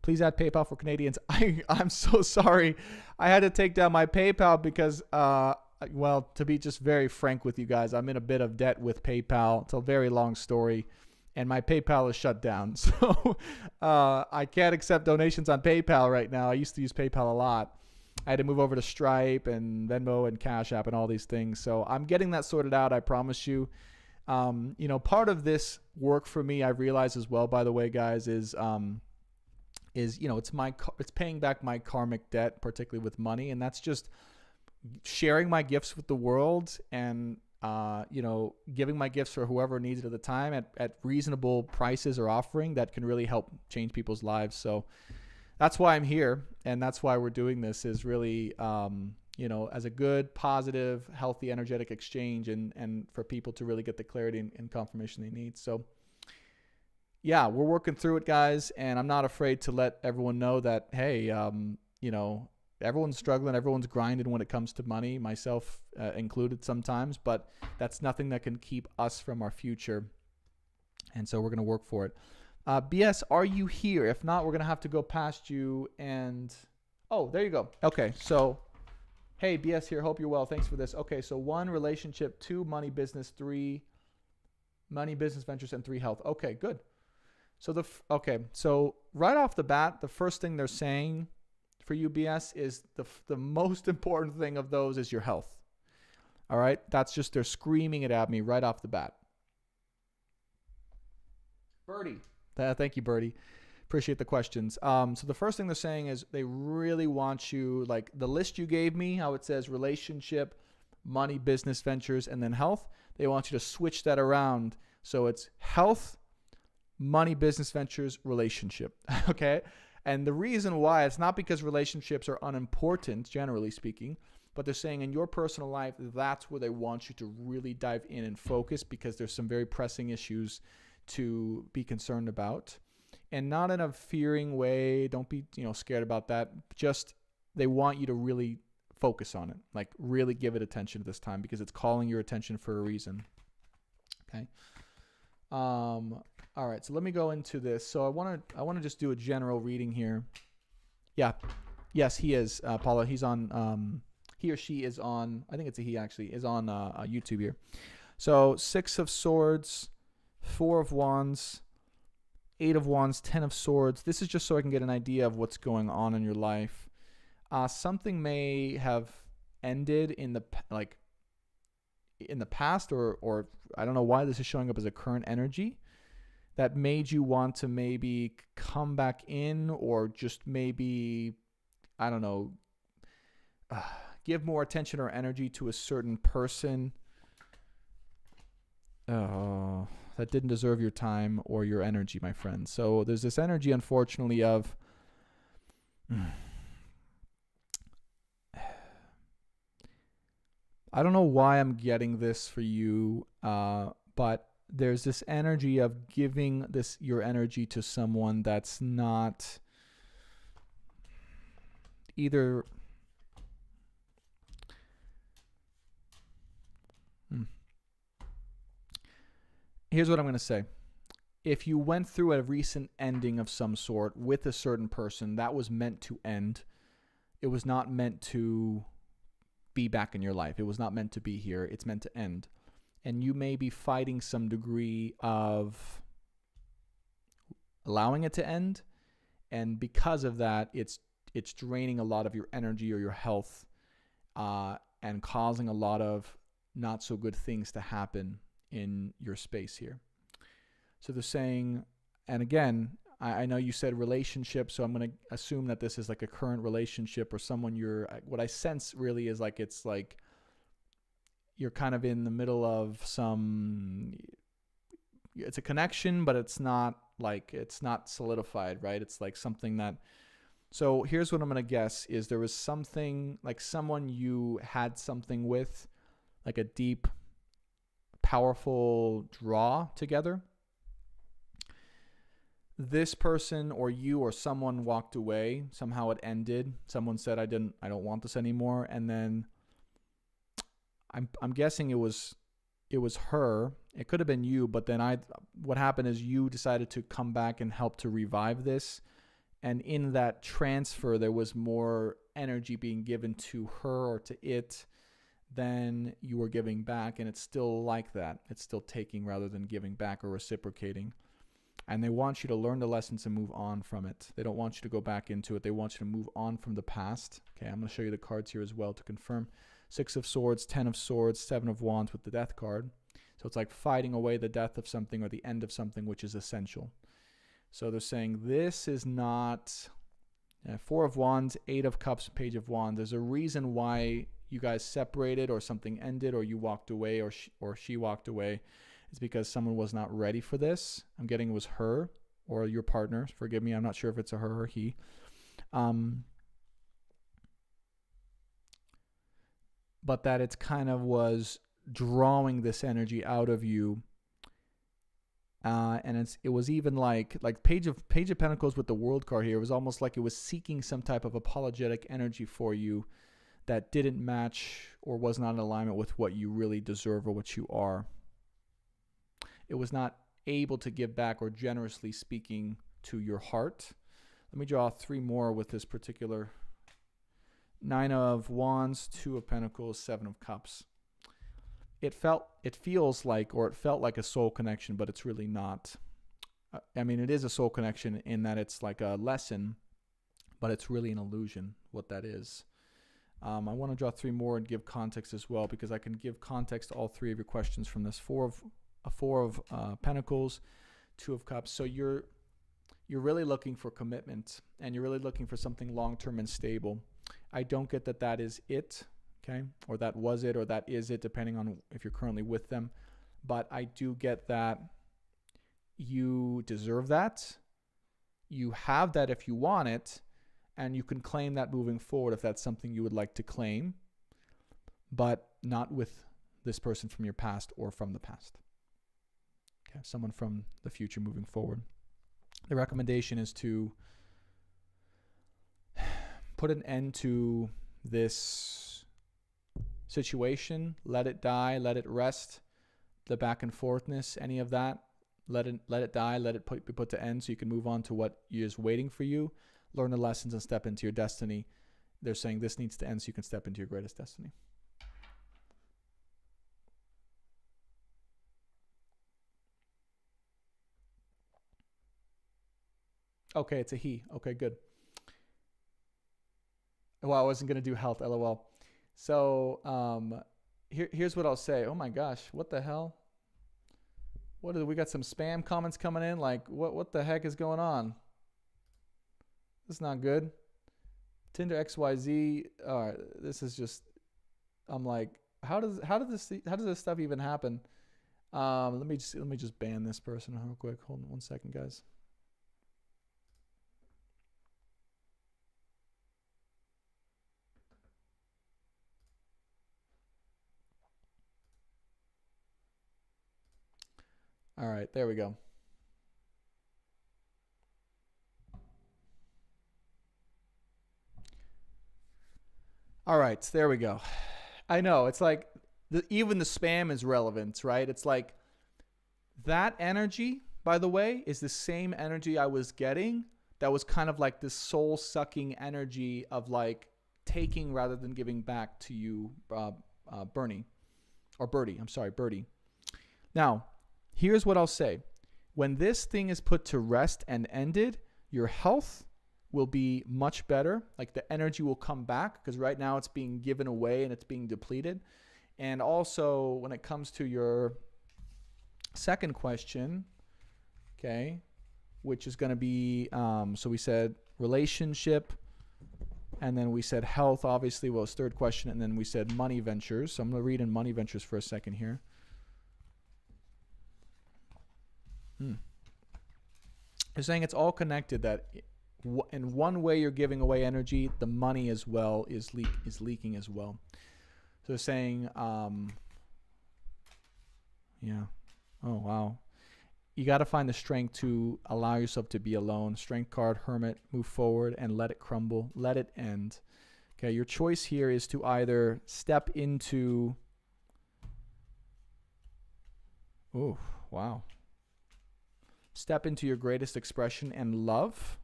S1: Please add PayPal for Canadians. I'm so sorry. I had to take down my PayPal because, well, to be just very frank with you guys, I'm in a bit of debt with PayPal. It's a very long story. And my PayPal is shut down. So I can't accept donations on PayPal right now. I used to use PayPal a lot. I had to move over to Stripe and Venmo and Cash App and all these things. So I'm getting that sorted out, I promise you. Part of this work for me, I realize as well, by the way, guys, is it's paying back my karmic debt, particularly with money. And that's just sharing my gifts with the world and giving my gifts for whoever needs it at the time at reasonable prices or offering that can really help change people's lives. So that's why I'm here. And that's why we're doing this, is really, as a good, positive, healthy, energetic exchange and for people to really get the clarity and confirmation they need. So yeah, we're working through it, guys. And I'm not afraid to let everyone know that, hey, everyone's struggling, everyone's grinding when it comes to money, myself included sometimes, but that's nothing that can keep us from our future. And so we're going to work for it. BS, are you here? If not, we're going to have to go past you and... Oh, there you go. Okay, so... Hey, BS here. Hope you're well. Thanks for this. Okay, so 1, relationship. 2, money, business. 3, money, business, ventures, and 3, health. Okay, good. So so right off the bat, the first thing they're saying for you, BS, is the most important thing of those is your health. All right, that's just they're screaming it at me right off the bat. Birdie, thank you, Birdie. Appreciate the questions. So the first thing they're saying is they really want you, like the list you gave me, how it says relationship, money, business, ventures, and then health. They want you to switch that around. So it's health, money, business, ventures, relationship. Okay. And the reason why, it's not because relationships are unimportant, generally speaking, but they're saying in your personal life, that's where they want you to really dive in and focus, because there's some very pressing issues to be concerned about. And not in a fearing way. Don't be, scared about that. Just they want you to really focus on it, like really give it attention at this time, because it's calling your attention for a reason. Okay. All right. So let me go into this. So I want to just do a general reading here. Yeah. Yes, he is, Paula. He's on. He or she is on. I think it's a he actually is on YouTube here. So 6 of Swords, 4 of Wands, 8 of Wands, 10 of Swords. This is just so I can get an idea of what's going on in your life. Something may have ended in the past, or I don't know why this is showing up as a current energy that made you want to maybe come back in, or just maybe, I don't know, give more attention or energy to a certain person. That didn't deserve your time or your energy, my friend. So there's this energy, unfortunately, of I don't know why I'm getting this for you, but there's this energy of giving your energy to someone that's not either Here's what I'm going to say. If you went through a recent ending of some sort with a certain person, that was meant to end. It was not meant to be back in your life. It was not meant to be here. It's meant to end. And you may be fighting some degree of allowing it to end. And because of that, it's draining a lot of your energy or your health, and causing a lot of not so good things to happen in your space here. So they're saying, and again, I know you said relationship, so I'm going to assume that this is like a current relationship or someone what I sense really is like, it's like you're kind of in the middle of it's a connection, but it's not solidified, right? It's like something that, so here's what I'm going to guess is there was something like someone you had something with, like a deep, powerful draw together. This person or you or someone walked away. Somehow it ended. Someone said, I don't want this anymore. And then I'm guessing it was her. It could have been you, but then what happened is you decided to come back and help to revive this. And in that transfer, there was more energy being given to her or to it than you were giving back. And it's still like that. It's still taking rather than giving back or reciprocating. And they want you to learn the lessons and move on from it. They don't want you to go back into it. They want you to move on from the past. Okay, I'm going to show you the cards here as well to confirm. 6 of Swords, 10 of Swords, 7 of Wands with the Death card. So it's like fighting away the death of something or the end of something which is essential. So they're saying this is not 4 of Wands, 8 of Cups, Page of Wands. There's a reason why you guys separated or something ended or you walked away or she walked away. It's because someone was not ready for this. I'm getting it was her or your partner. Forgive me. I'm not sure if it's a her or he. But that it's kind of was drawing this energy out of you. And it was even like Page of Pentacles with the World card here. It was almost like it was seeking some type of apologetic energy for you that didn't match or was not in alignment with what you really deserve or what you are. It was not able to give back or generously speaking to your heart. Let me draw 3 more with this particular Nine of Wands, Two of Pentacles, Seven of Cups. It felt like a soul connection, but it's really not. I mean, it is a soul connection in that it's like a lesson, but it's really an illusion what that is. I want to draw three more and give context as well, because I can give context to all three of your questions from this. Four of Pentacles, Two of Cups. So you're really looking for commitment, and you're really looking for something long-term and stable. I don't get that is it, okay? Or that was it, or that is it, depending on if you're currently with them. But I do get that you deserve that. You have that if you want it, and you can claim that moving forward if that's something you would like to claim, but not with this person from your past or from the past. Okay, someone from the future moving forward. The recommendation is to put an end to this situation. Let it die. Let it rest. The back and forthness, any of that, let it die. Let it be put to end so you can move on to what is waiting for you. Learn the lessons and step into your destiny. They're saying this needs to end so you can step into your greatest destiny. Okay, it's a he. Okay, good. Well, I wasn't going to do health, LOL. So here's what I'll say. Oh my gosh, what the hell? We got some spam comments coming in? Like, what the heck is going on? This is not good. Tinder XYZ. All right, this is just. I'm like, how does this stuff even happen? Let me just ban this person real quick. Hold on 1 second, guys. All right, there we go. All right, there we go. I know, it's like even the spam is relevant, right? It's like that energy, by the way, is the same energy I was getting that was kind of like this soul-sucking energy of like taking rather than giving back to you, Bernie. Or Birdie, I'm sorry, Birdie. Now, here's what I'll say. When this thing is put to rest and ended, your health will be much better. Like the energy will come back, because right now it's being given away and it's being depleted. And also when it comes to your second question, okay, which is going to be, so we said relationship, and then we said health, obviously, was third question, and then we said money ventures. So I'm going to read in money ventures for a second here. They're saying it's all connected, that in one way you're giving away energy, the money as well is leaking as well. So they're saying, yeah. Oh, wow. You got to find the strength to allow yourself to be alone. Strength card, Hermit, move forward and let it crumble. Let it end. Okay, your choice here is to either step into... Oh, wow. Step into your greatest expression and love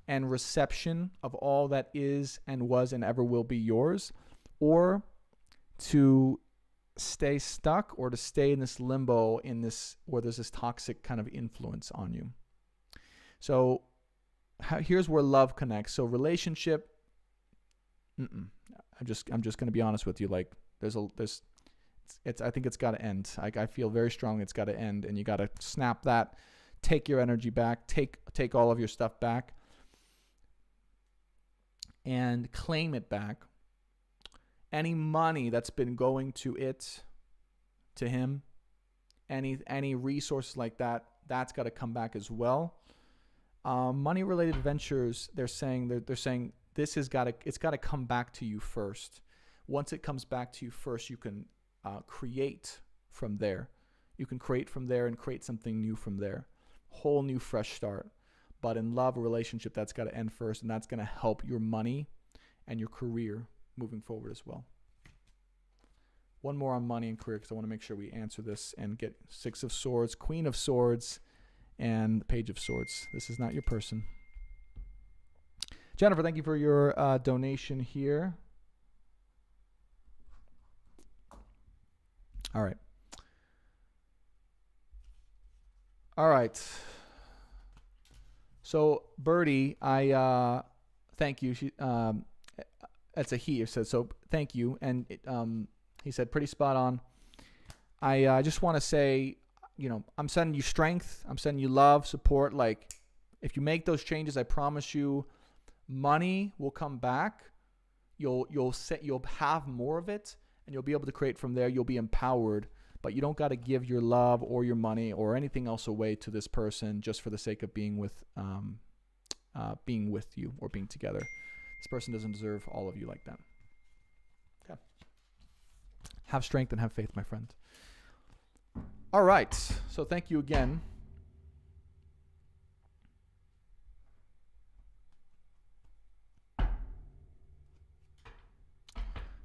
S1: and reception of all that is and was and ever will be yours, or to stay stuck, or to stay in this limbo, in this where there's this toxic kind of influence on you. So here's where love connects. So relationship, I'm just going to be honest with you. Like I think it's got to end. I feel very strongly it's got to end, and you got to snap that, take your energy back, take all of your stuff back, and claim it back. Any money that's been going to him, any resources like that, that's got to come back as well. Money-related ventures, they're saying this it's got to come back to you first. Once it comes back to you first, you can create from there. You can create from there and create something new from there. Whole new fresh start. But in love or relationship, that's got to end first, and that's going to help your money and your career moving forward as well. One more on money and career, because I want to make sure we answer this and get Six of Swords, Queen of Swords, and Page of Swords. This is not your person. Jennifer, thank you for your donation here. All right. All right. So Birdie, I thank you. She that's a he. Said so. Thank you, and he said pretty spot on. I just want to say, I'm sending you strength. I'm sending you love, support. Like, if you make those changes, I promise you, money will come back. You'll have more of it, and you'll be able to create from there. You'll be empowered. But you don't got to give your love or your money or anything else away to this person just for the sake of being with you or being together. This person doesn't deserve all of you like that. Okay. Have strength and have faith, my friend. All right. So thank you again.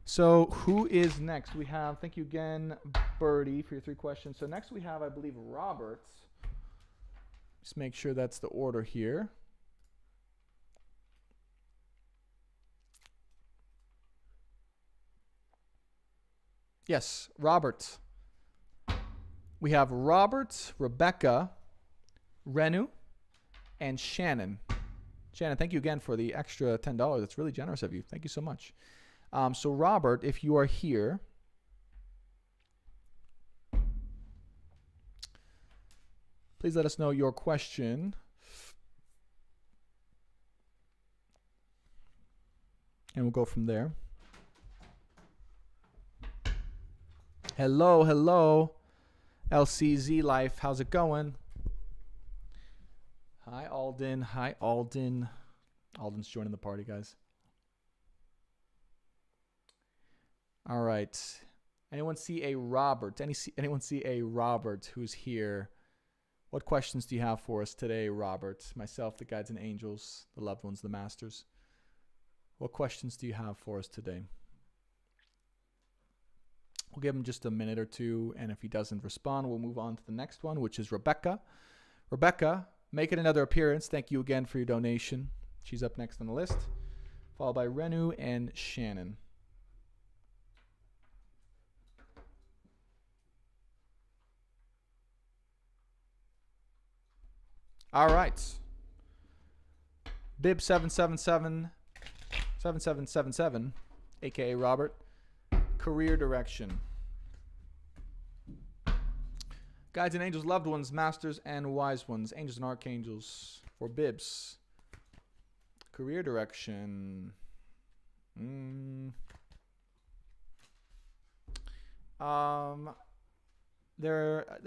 S1: So who is next? We have, thank you again, Birdie, for your 3 questions. So next we have, I believe, Robert. Just make sure that's the order here. Yes, Robert. We have Robert, Rebecca, Renu, and Shannon. Shannon, thank you again for the extra $10. That's really generous of you. Thank you so much. So Robert, if you are here, please let us know your question. And we'll go from there. Hello. LCZ Life, how's it going? Hi, Alden. Alden's joining the party, guys. All right. Anyone see a Robert? Anyone see a Robert who's here? What questions do you have for us today, Robert? Myself, the guides and angels, the loved ones, the masters. What questions do you have for us today? We'll give him just a minute or two, and if he doesn't respond, we'll move on to the next one, which is Rebecca. Rebecca, making another appearance. Thank you again for your donation. She's up next on the list, followed by Renu and Shannon. All right. Bib 7777, aka Robert. Career direction. Guides and angels, loved ones, masters and wise ones, angels and archangels for Bibs. Career direction.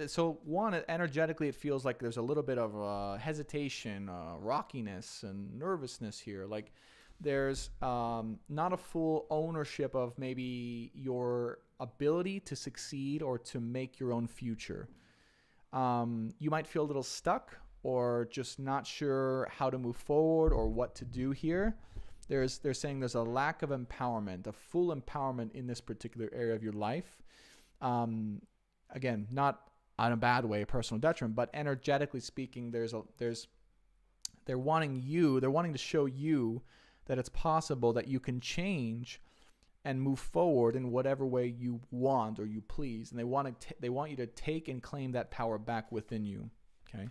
S1: So one, energetically, it feels like there's a little bit of hesitation, rockiness, and nervousness here. Like there's not a full ownership of maybe your ability to succeed or to make your own future. You might feel a little stuck or just not sure how to move forward or what to do here. They're saying there's a lack of empowerment, a full empowerment in this particular area of your life. Again, not in a bad way, personal detriment, but energetically speaking, they're wanting to show you that it's possible that you can change and move forward in whatever way you want or you please, and they want you to take and claim that power back within you. Okay,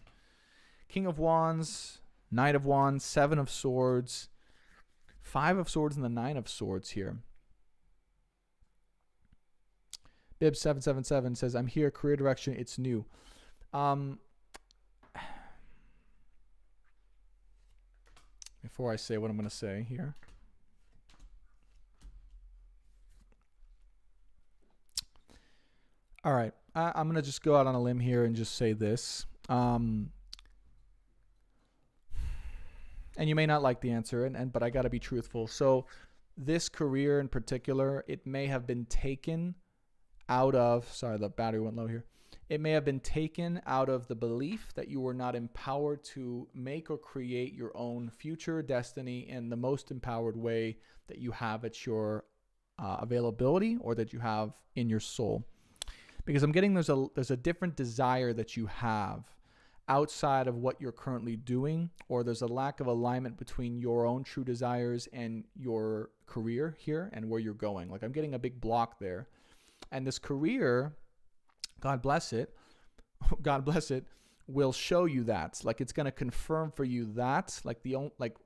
S1: King of Wands, Knight of Wands, 7 of Swords, 5 of Swords, and the 9 of Swords here. Bib 777 says, "I'm here. Career direction. It's new." Before I say what I'm going to say here. All right. I'm going to just go out on a limb here and just say this. And you may not like the answer, but I got to be truthful. So this career in particular, it may have been taken out of, sorry, the battery went low here. It may have been taken out of the belief that you were not empowered to make or create your own future destiny in the most empowered way that you have at your availability or that you have in your soul. Because I'm getting there's a different desire that you have outside of what you're currently doing, or there's a lack of alignment between your own true desires and your career here and where you're going. Like I'm getting a big block there. And this career, God bless it, God bless it, will show you that. Like it's going to confirm for you that. Like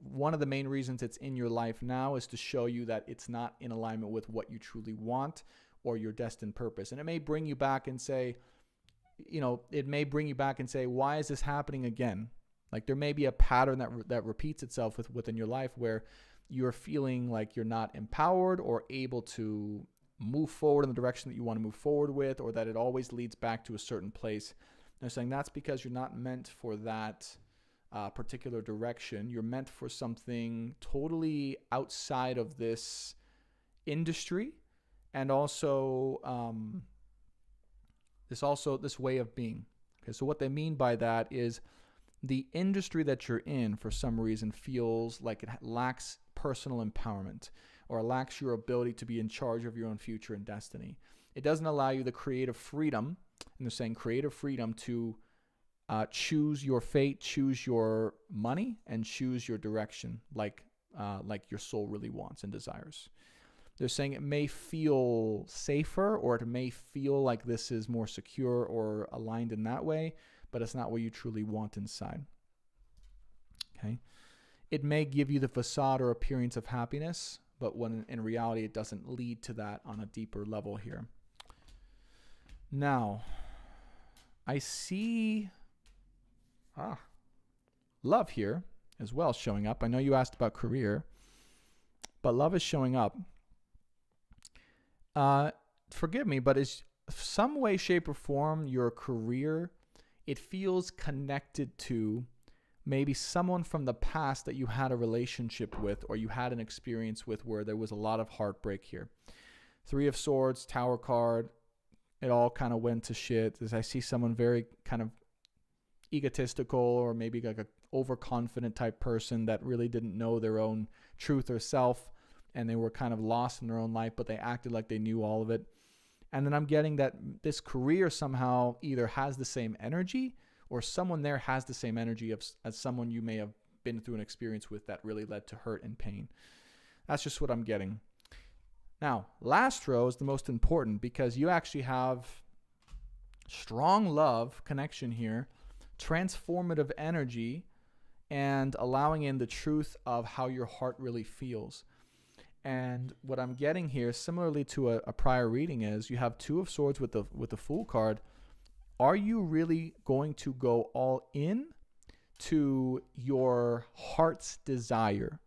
S1: one of the main reasons it's in your life now is to show you that it's not in alignment with what you truly want or your destined purpose. And it may bring you back and say, why is this happening again? Like there may be a pattern that repeats itself within your life where you're feeling like you're not empowered or able to move forward in the direction that you want to move forward with, or that it always leads back to a certain place. They're saying that's because you're not meant for that particular direction. You're meant for something totally outside of this industry, and also this way of being. Okay, so what they mean by that is the industry that you're in for some reason feels like it lacks personal empowerment or lacks your ability to be in charge of your own future and destiny. It doesn't allow you the creative freedom, and they're saying creative freedom to choose your fate, choose your money, and choose your direction like your soul really wants and desires. They're saying it may feel safer, or it may feel like this is more secure or aligned in that way, but it's not what you truly want inside. Okay? It may give you the facade or appearance of happiness, but when in reality it doesn't lead to that on a deeper level here. Now, I see love here as well showing up. I know you asked about career, but love is showing up. Forgive me, but is some way, shape, or form your career, it feels connected to maybe someone from the past that you had a relationship with or you had an experience with where there was a lot of heartbreak here. 3 of Swords, Tower card, it all kind of went to shit. As I see someone very kind of egotistical or maybe like a overconfident type person that really didn't know their own truth or self, and they were kind of lost in their own life, but they acted like they knew all of it. And then I'm getting that this career somehow either has the same energy or someone there has the same energy as someone you may have been through an experience with that really led to hurt and pain. That's just what I'm getting. Now, last row is the most important because you actually have strong love connection here, transformative energy, and allowing in the truth of how your heart really feels. And what I'm getting here, similarly to a prior reading, is you have 2 of Swords with the Fool card. Are you really going to go all in to your heart's desire?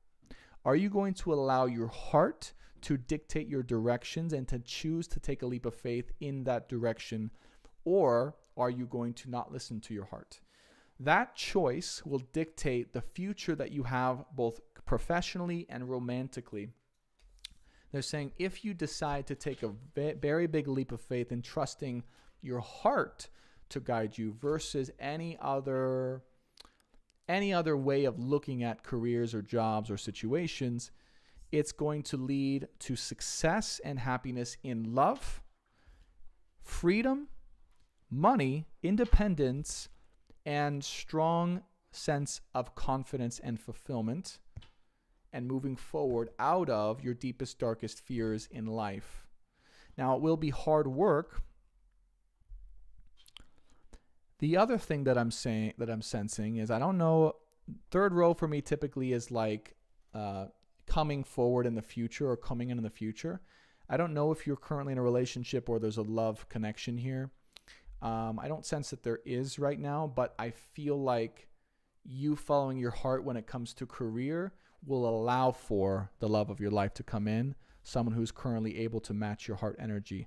S1: Are you going to allow your heart to dictate your directions and to choose to take a leap of faith in that direction? Or are you going to not listen to your heart? That choice will dictate the future that you have both professionally and romantically. They're saying if you decide to take a very big leap of faith in trusting your heart to guide you versus any other way of looking at careers or jobs or situations, it's going to lead to success and happiness in love, freedom, money, independence, and strong sense of confidence and fulfillment, and moving forward out of your deepest, darkest fears in life. Now, it will be hard work. The other thing that I'm sensing is, I don't know, 3rd row for me typically is like coming forward in the future or coming in the future. I don't know if you're currently in a relationship or there's a love connection here. I don't sense that there is right now, but I feel like you following your heart when it comes to career will allow for the love of your life to come in, someone who's currently able to match your heart energy.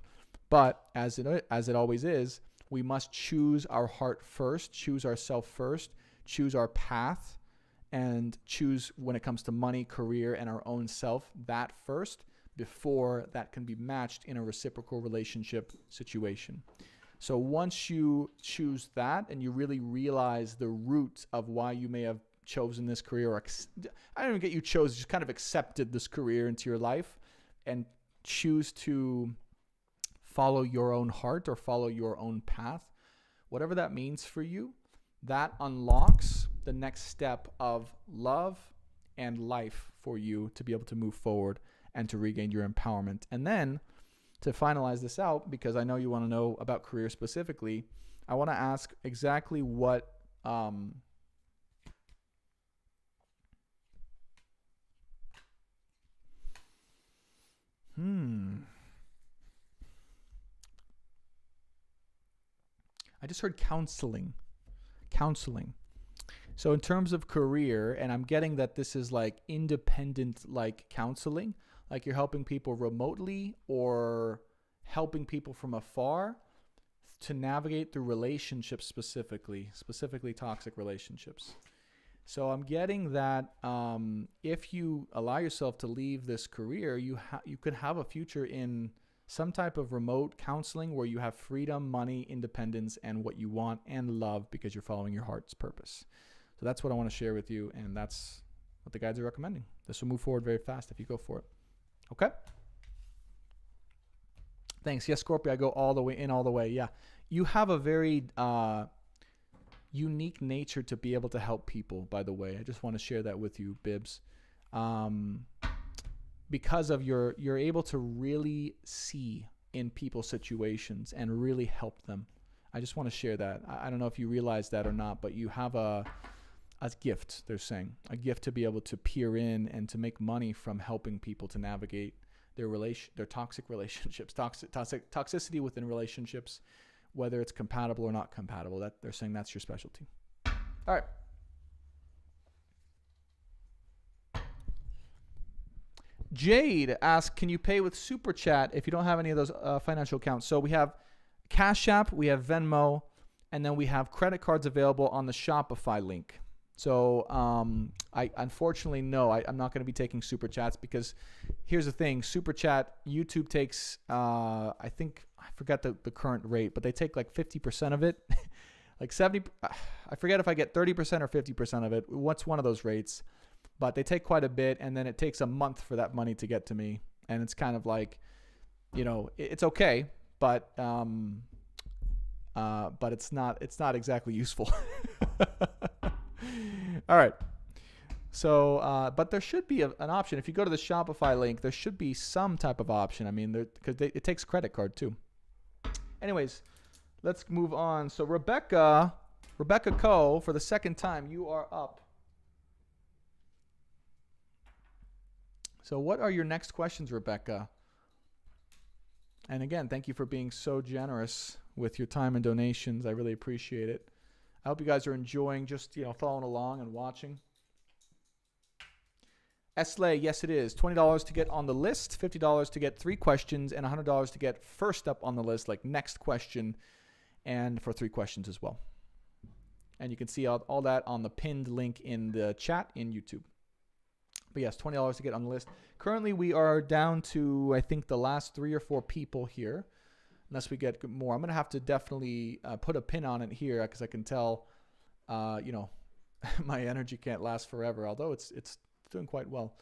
S1: But as it always is, we must choose our heart first, choose ourselves first, choose our path, and choose when it comes to money, career, and our own self, that first, before that can be matched in a reciprocal relationship situation. So once you choose that and you really realize the root of why you may have chosen this career, or I don't even get you chose, just kind of accepted this career into your life and choose to follow your own heart or follow your own path, whatever that means for you, that unlocks the next step of love and life for you to be able to move forward and to regain your empowerment. And then to finalize this out, because I know you want to know about career specifically, I want to ask exactly what I just heard counseling. Counseling. So in terms of career, and I'm getting that this is like independent, like counseling, like you're helping people remotely or helping people from afar to navigate through relationships, specifically toxic relationships. So I'm getting that if you allow yourself to leave this career, you could have a future in some type of remote counseling where you have freedom, money, independence, and what you want and love because you're following your heart's purpose. So that's what I want to share with you, and that's what the guides are recommending. This will move forward very fast if you go for it. Okay? Thanks. Yes, Scorpio, I go all the way in, all the way. Yeah. You have a very unique nature to be able to help people, by the way. I just want to share that with you, Bibbs. Because of you're able to really see in people's situations and really help them. I just want to share that. I don't know if you realize that or not, but you have a gift, they're saying, a gift to be able to peer in and to make money from helping people to navigate their toxic relationships, toxicity within relationships, whether it's compatible or not compatible. That they're saying that's your specialty. All right. Jade asks, can you pay with Super Chat if you don't have any of those financial accounts? So we have Cash App, we have Venmo, and then we have credit cards available on the Shopify link. So I unfortunately, no, I'm not going to be taking Super Chats because here's the thing. Super Chat, YouTube takes, I forgot the current rate, but they take like 50% of it. Like 70, I forget if I get 30% or 50% of it. What's one of those rates? But they take quite a bit, and then it takes a month for that money to get to me. And it's kind of like, it's okay, but it's not exactly useful. All right. So, but there should be an option. If you go to the Shopify link, there should be some type of option. I mean, because it takes credit card too. Anyways, let's move on. So Rebecca Coe, for the second time, you are up. So what are your next questions, Rebecca? And again, thank you for being so generous with your time and donations. I really appreciate it. I hope you guys are enjoying just, following along and watching. Esley, yes it is. $20 to get on the list, $50 to get 3 questions, and $100 to get first up on the list, like next question, and for 3 questions as well. And you can see all that on the pinned link in the chat in YouTube. But yes, $20 to get on the list. Currently, we are down to, I think, the last 3 or 4 people here. Unless we get more. I'm going to have to definitely put a pin on it here because I can tell, my energy can't last forever, although it's doing quite well.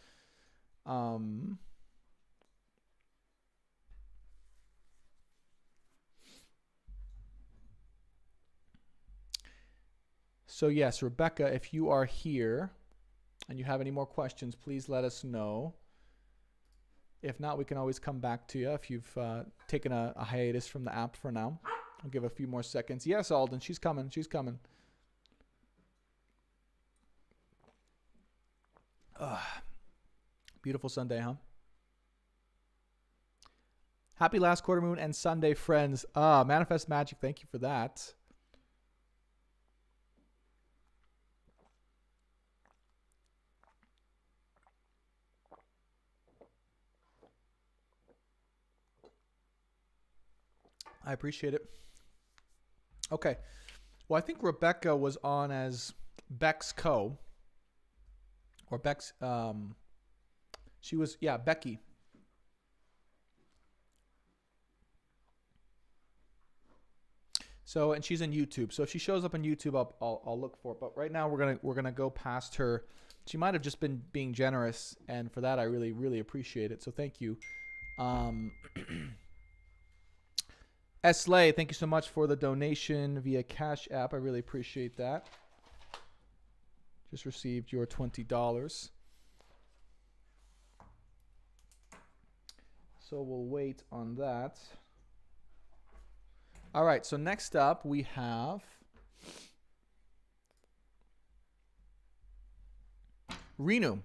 S1: So yes, Rebecca, if you are here and you have any more questions, please let us know. If not, we can always come back to you if you've taken a hiatus from the app for now. I'll give a few more seconds. Yes, Alden, she's coming. She's coming. Beautiful Sunday, huh? Happy last quarter moon and Sunday, friends. Manifest Magic, thank you for that. I appreciate it. Okay. Well, I think Rebecca was on as Bex Co. Or Bex, she was, Becky. So, and she's in YouTube. So if she shows up on YouTube, I'll look for it. But right now we're gonna go past her. She might have just been being generous, and for that I really, really appreciate it. So thank you. Esley, thank you so much for the donation via Cash App. I really appreciate that. Just received your $20. So we'll wait on that. All right, so next up we have Renu.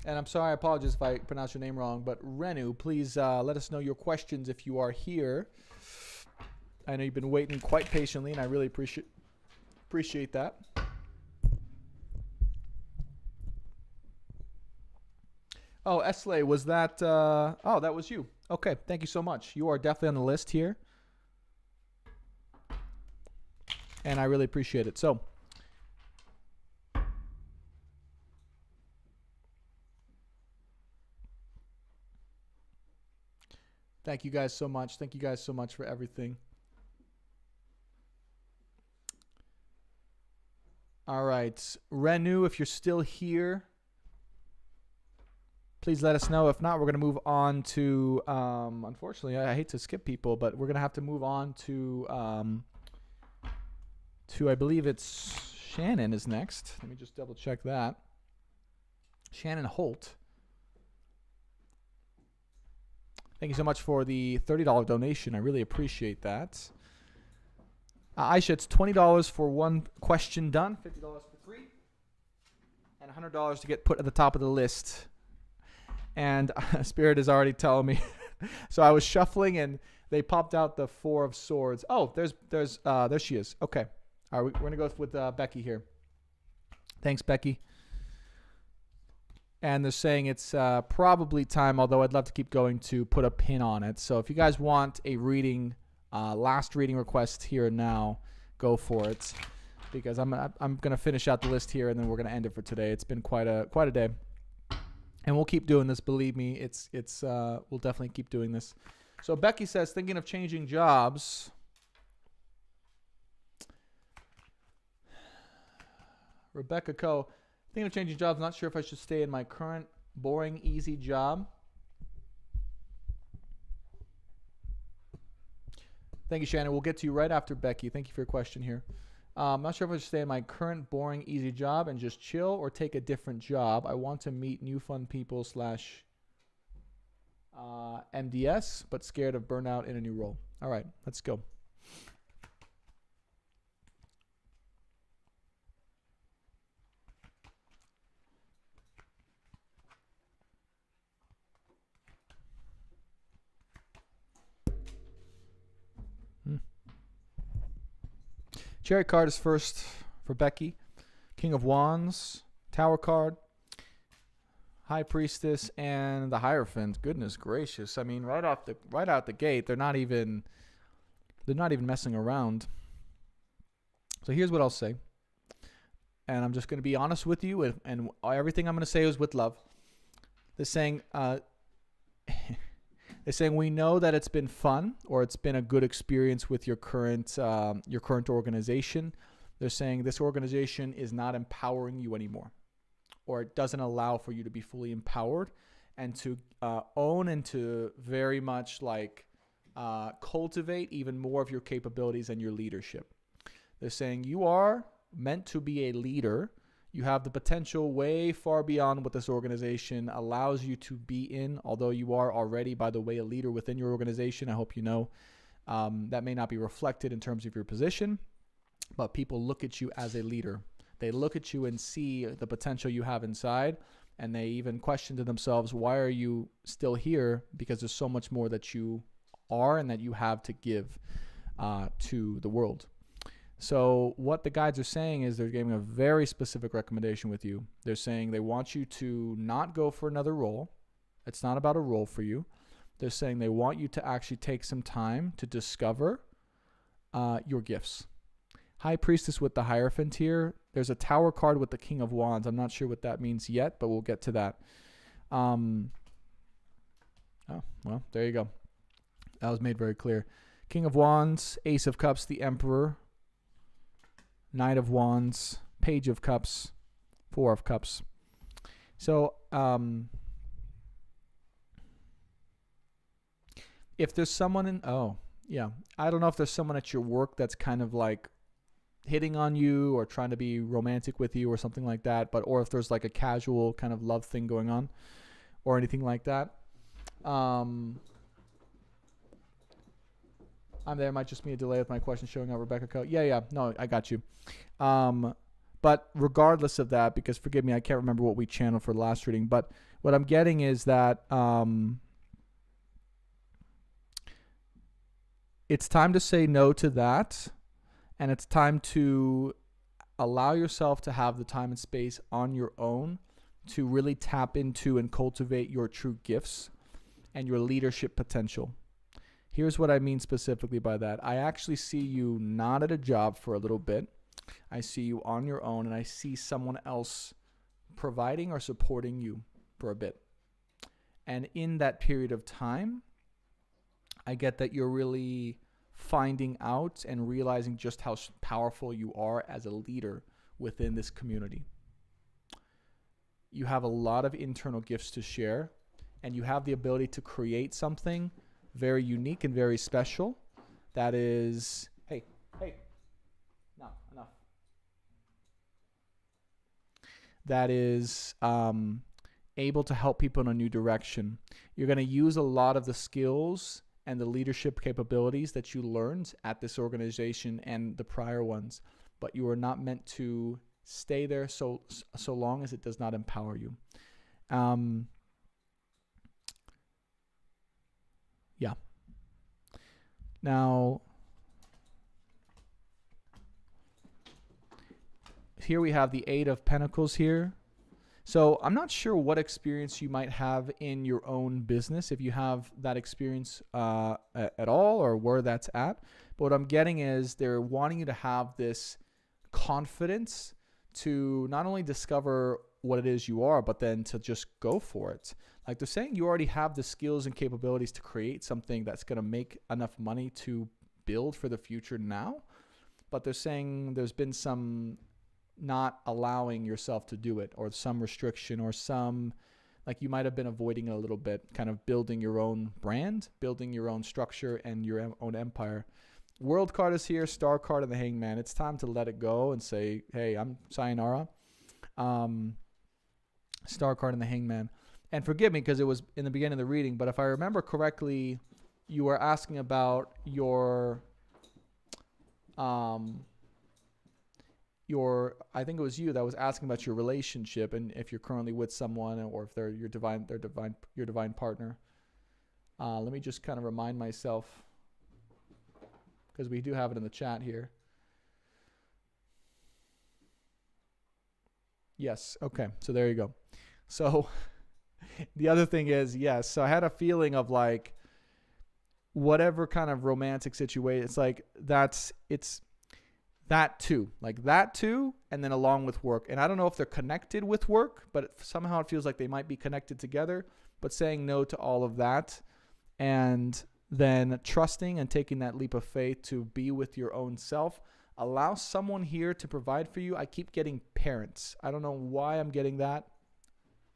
S1: And I'm sorry, I apologize if I pronounce your name wrong, but Renu, please let us know your questions if you are here. I know you've been waiting quite patiently, and I really appreciate that. Oh, Esley, was that... oh, that was you. Okay, thank you so much. You are definitely on the list here. And I really appreciate it. So... thank you guys so much. Thank you guys so much for everything. All right. Renu, if you're still here, please let us know. If not, we're going to move on to, unfortunately, I hate to skip people, but we're going to have to move on to I believe it's Shannon is next. Let me just double check that. Shannon Holt. Thank you so much for the $30 donation. I really appreciate that. Aisha, it's $20 for one question done, $50 for 3, and $100 to get put at the top of the list. And Spirit is already telling me. So I was shuffling, and they popped out the 4 of swords. Oh, there she is. Okay. All right, we're going to go with Becky here. Thanks, Becky. And they're saying it's probably time, although I'd love to keep going, to put a pin on it. So if you guys want a reading, last reading request here and now, go for it. Because I'm going to finish out the list here, and then we're going to end it for today. It's been quite a day. And we'll keep doing this. Believe me, we'll definitely keep doing this. So Becky says, thinking of changing jobs. Rebecca Coe. Thinking of changing jobs, not sure if I should stay in my current boring, easy job. Thank you, Shannon. We'll get to you right after Becky. Thank you for your question here. I'm not sure if I should stay in my current boring, easy job and just chill or take a different job. I want to meet new fun people / MDS, but scared of burnout in a new role. All right, let's go. Cherry card is first for Becky. King of Wands, Tower card, High Priestess, and the Hierophant. Goodness gracious! I mean, right out the gate, they're not even messing around. So here's what I'll say, and I'm just going to be honest with you, and everything I'm going to say is with love. They're saying, we know that it's been fun or it's been a good experience with your current organization. They're saying this organization is not empowering you anymore, or it doesn't allow for you to be fully empowered and to own and to very much cultivate even more of your capabilities and your leadership. They're saying you are meant to be a leader. You have the potential way far beyond what this organization allows you to be in, although you are already, by the way, a leader within your organization. I hope you know that may not be reflected in terms of your position, but people look at you as a leader. They look at you and see the potential you have inside, and they even question to themselves, why are you still here? Because there's so much more that you are and that you have to give to the world. So what the guides are saying is they're giving a very specific recommendation with you. They're saying they want you to not go for another role. It's not about a role for you. They're saying they want you to actually take some time to discover your gifts. High Priestess with the Hierophant here. There's a Tower card with the King of Wands. I'm not sure what that means yet, but we'll get to that. Oh, well, there you go. That was made very clear. King of Wands, Ace of Cups, the Emperor, Knight of Wands, Page of Cups, Four of Cups. So if there's someone I don't know if there's someone at your work that's kind of like hitting on you or trying to be romantic with you or something like that, or if there's like a casual kind of love thing going on or anything like that. I'm there. Might just be a delay with my question showing up. Rebecca Co. Yeah. No, I got you. But regardless of that, because forgive me, I can't remember what we channeled for the last reading, but what I'm getting is that it's time to say no to that, and it's time to allow yourself to have the time and space on your own to really tap into and cultivate your true gifts and your leadership potential. Here's what I mean specifically by that. I actually see you not at a job for a little bit. I see you on your own, and I see someone else providing or supporting you for a bit. And in that period of time, I get that you're really finding out and realizing just how powerful you are as a leader within this community. You have a lot of internal gifts to share, and you have the ability to create something very unique and very special that is, hey, no, enough. That is able to help people in a new direction. You're going to use a lot of the skills and the leadership capabilities that you learned at this organization and the prior ones, but you are not meant to stay there so long as it does not empower you. Yeah. Now, here we have the Eight of Pentacles here. So I'm not sure what experience you might have in your own business, if you have that experience at all or where that's at. But what I'm getting is they're wanting you to have this confidence to not only discover what it is you are, but then to just go for it. Like they're saying you already have the skills and capabilities to create something that's going to make enough money to build for the future now. But they're saying there's been some not allowing yourself to do it, or some restriction, or some, like you might have been avoiding it a little bit, kind of building your own brand, building your own structure and your own empire. World card is here, Star card, and the Hangman. It's time to let it go and say, hey, I'm sayonara. Star card and the Hangman. And forgive me because it was in the beginning of the reading, but if I remember correctly, you were asking about your I think it was you that was asking about your relationship and if you're currently with someone, or if they're your divine partner. Let me just kind of remind myself, because we do have it in the chat here. Yes. Okay. So there you go. So the other thing is, yes. So I had a feeling of like whatever kind of romantic situation. It's like it's that too, and then along with work. And I don't know if they're connected with work, but somehow it feels like they might be connected together. But saying no to all of that, and then trusting and taking that leap of faith to be with your own self. Allow someone here to provide for you. I keep getting parents. I don't know why I'm getting that.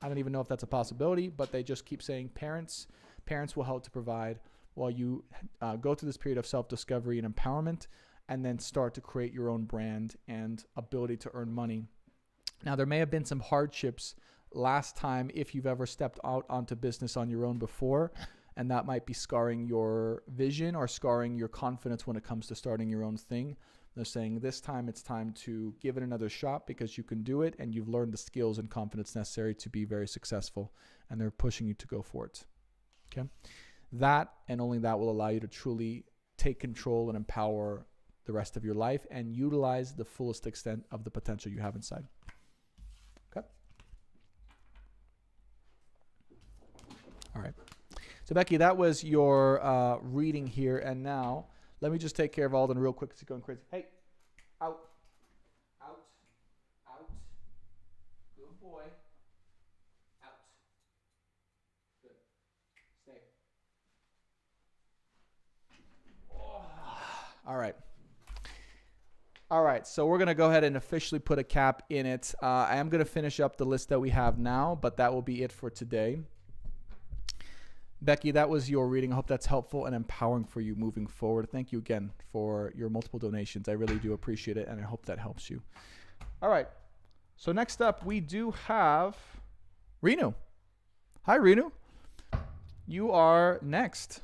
S1: I don't even know if that's a possibility, but they just keep saying parents. Parents will help to provide while you go through this period of self-discovery and empowerment, and then start to create your own brand and ability to earn money. Now, there may have been some hardships last time if you've ever stepped out onto business on your own before, and that might be scarring your vision or scarring your confidence when it comes to starting your own thing. They're saying this time it's time to give it another shot because you can do it and you've learned the skills and confidence necessary to be very successful, and they're pushing you to go for it. Okay? That and only that will allow you to truly take control and empower the rest of your life and utilize the fullest extent of the potential you have inside. Okay? All right. So Becky, that was your reading here. And now let me just take care of Alden real quick because he's going crazy. Hey, out. Good boy. Out. Good. Stay. Oh. All right. All right, so we're going to go ahead and officially put a cap in it. I am going to finish up the list that we have now, but that will be it for today. Becky, that was your reading. I hope that's helpful and empowering for you moving forward. Thank you again for your multiple donations. I really do appreciate it, and I hope that helps you. All right. So next up, we do have Renu. Hi, Renu. You are next.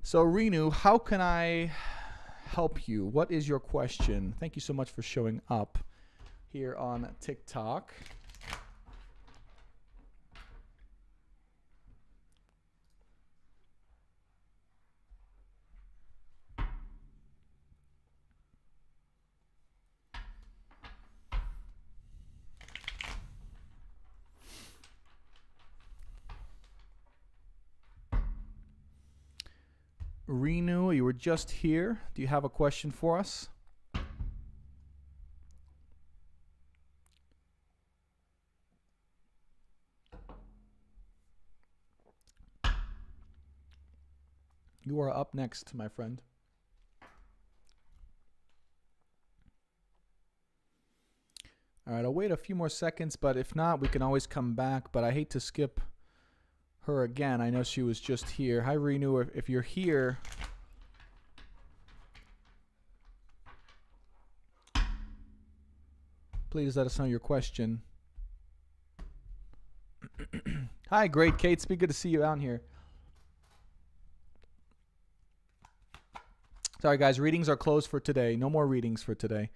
S1: So, Renu, how can I help you? What is your question? Thank you so much for showing up here on TikTok. Renu, you were just here. Do you have a question for us? You are up next, my friend. All right, I'll wait a few more seconds, but if not, we can always come back. But I hate to skip her again. I know she was just here. Hi, Renu. If you're here, please let us know your question. Hi, great Kate. It's been good to see you out here. Sorry, guys. Readings are closed for today. No more readings for today.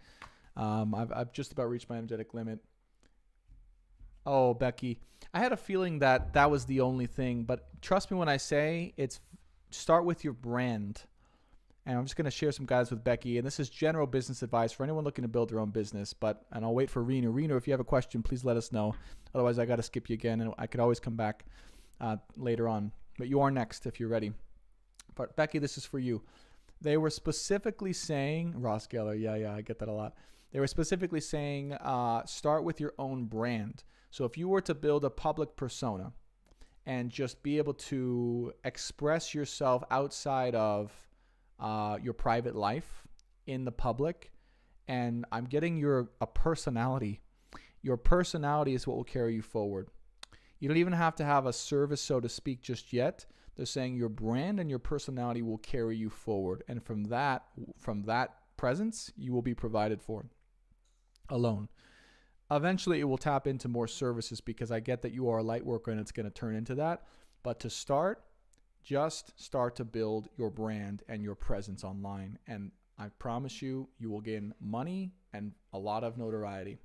S1: I've just about reached my energetic limit. Oh, Becky. I had a feeling that that was the only thing, but trust me when I say it's start with your brand. And I'm just going to share some guides with Becky, and this is general business advice for anyone looking to build their own business. And I'll wait for Renu. Renu, if you have a question, please let us know. Otherwise, I got to skip you again, and I could always come back later on. But you are next if you're ready. But Becky, this is for you. They were specifically saying, Ross Geller, yeah, I get that a lot. They were specifically saying start with your own brand. So if you were to build a public persona and just be able to express yourself outside of your private life in the public, and I'm getting a personality. Your personality is what will carry you forward. You don't even have to have a service, so to speak, just yet. They're saying your brand and your personality will carry you forward. And from that presence, you will be provided for alone. Eventually, it will tap into more services because I get that you are a light worker and it's going to turn into that. But to start, just start to build your brand and your presence online. And I promise you, you will gain money and a lot of notoriety.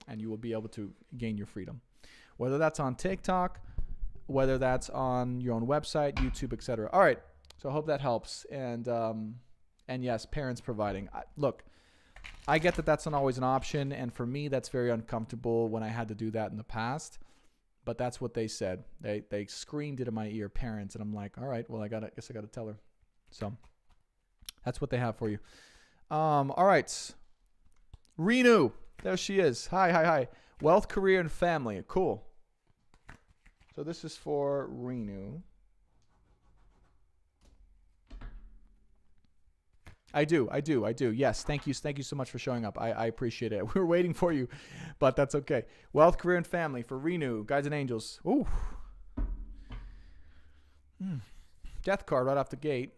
S1: And you will be able to gain your freedom. Whether that's on TikTok, whether that's on your own website, YouTube, etc. All right. So I hope that helps. And yes, parents providing. Look, I get that that's not always an option. And for me, that's very uncomfortable when I had to do that in the past. But that's what they said. They screamed it in my ear, parents. And I'm like, all right, well, I guess I got to tell her. So that's what they have for you. All right. Renu. There she is. Hi. Wealth, career, and family. Cool. So this is for Renu. I do. Yes, thank you so much for showing up. I appreciate it. We were waiting for you, but that's okay. Wealth, career, and family for Renu. Guides and angels. Ooh. Death card right off the gate.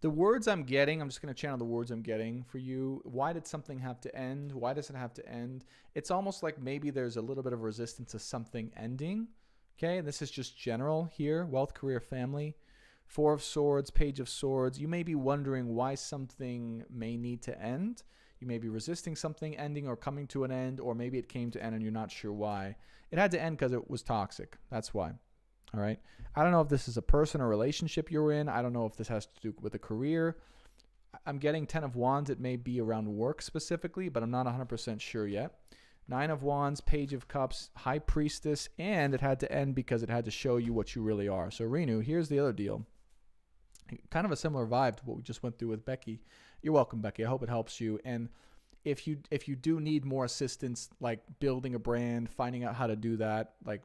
S1: The words I'm getting, I'm just going to channel the words I'm getting for you. Why did something have to end? Why does it have to end? It's almost like maybe there's a little bit of resistance to something ending. Okay, this is just general here. Wealth, career, family. Four of Swords, Page of Swords. You may be wondering why something may need to end. You may be resisting something ending or coming to an end, or maybe it came to end and you're not sure why. It had to end because it was toxic. That's why. All right. I don't know if this is a person or relationship you're in. I don't know if this has to do with a career. I'm getting 10 of Wands. It may be around work specifically, but I'm not 100% sure yet. 9 of Wands, Page of Cups, High Priestess, and it had to end because it had to show you what you really are. So Renu, here's the other deal. Kind of a similar vibe to what we just went through with Becky. You're welcome, Becky. I hope it helps you. And if you do need more assistance, like building a brand, finding out how to do that, like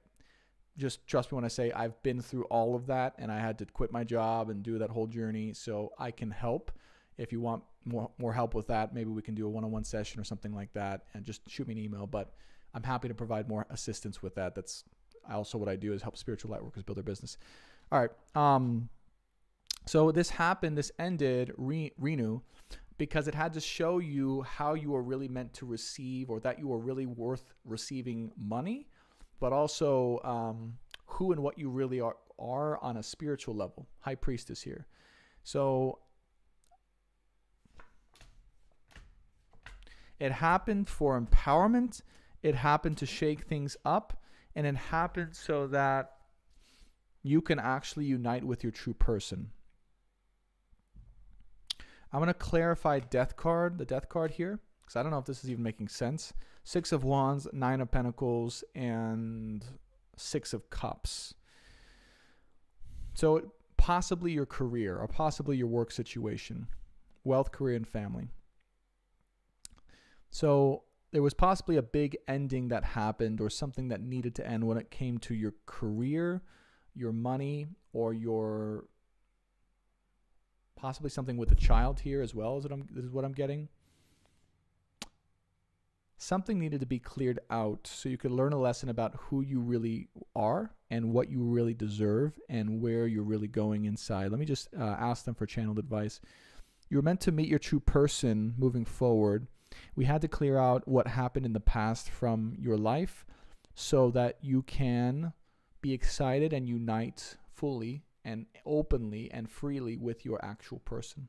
S1: just trust me when I say I've been through all of that, and I had to quit my job and do that whole journey. So I can help. If you want more help with that, maybe we can do a one-on-one session or something like that, and just shoot me an email. But I'm happy to provide more assistance with that. That's also what I do, is help spiritual light workers build their business. All right. So this happened. This ended, Renu, because it had to show you how you are really meant to receive, or that you are really worth receiving money, but also who and what you really are on a spiritual level. High Priestess here. So it happened for empowerment. It happened to shake things up. And it happened so that you can actually unite with your true person. I'm going to clarify the death card here, because I don't know if this is even making sense. 6 of Wands, 9 of Pentacles, and 6 of Cups. So possibly your career, or possibly your work situation, wealth, career, and family. So there was possibly a big ending that happened, or something that needed to end when it came to your career, your money, or your possibly something with a child here as well. This is what I'm getting. Something needed to be cleared out so you could learn a lesson about who you really are and what you really deserve and where you're really going inside. Let me just ask them for channeled advice. You're meant to meet your true person moving forward. We had to clear out what happened in the past from your life so that you can be excited and unite fully and openly and freely with your actual person.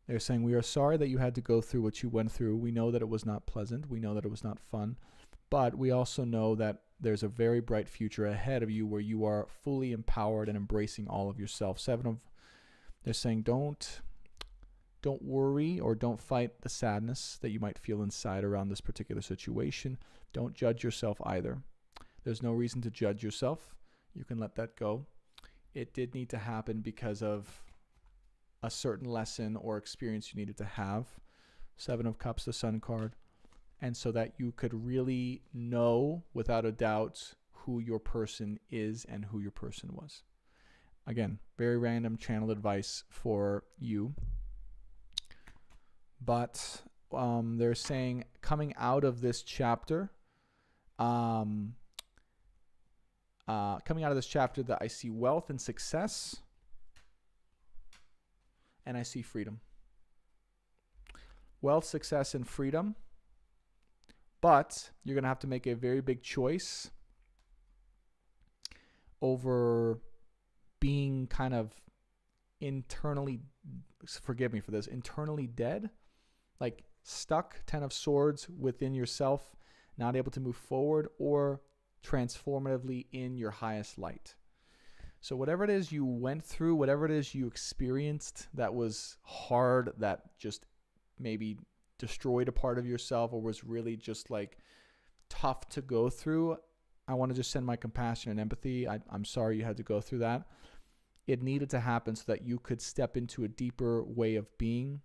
S1: They're saying, we are sorry that you had to go through what you went through. We know that it was not pleasant. We know that it was not fun. But we also know that there's a very bright future ahead of you where you are fully empowered and embracing all of yourself. They're saying, don't worry or don't fight the sadness that you might feel inside around this particular situation. Don't judge yourself either. There's no reason to judge yourself. You can let that go. It did need to happen because of a certain lesson or experience you needed to have. 7 of Cups, the Sun card. And so that you could really know without a doubt who your person is and who your person was. Again, very random channel advice for you. But they're saying coming out of this chapter, that I see wealth and success, and I see freedom. Wealth, success, and freedom. But you're going to have to make a very big choice over being kind of internally, forgive me for this, internally dead, like stuck, 10 of Swords within yourself, not able to move forward, or transformatively in your highest light. So whatever it is you went through, whatever it is you experienced that was hard, that just maybe destroyed a part of yourself or was really just like tough to go through, I want to just send my compassion and empathy. I'm sorry you had to go through that. It needed to happen so that you could step into a deeper way of being,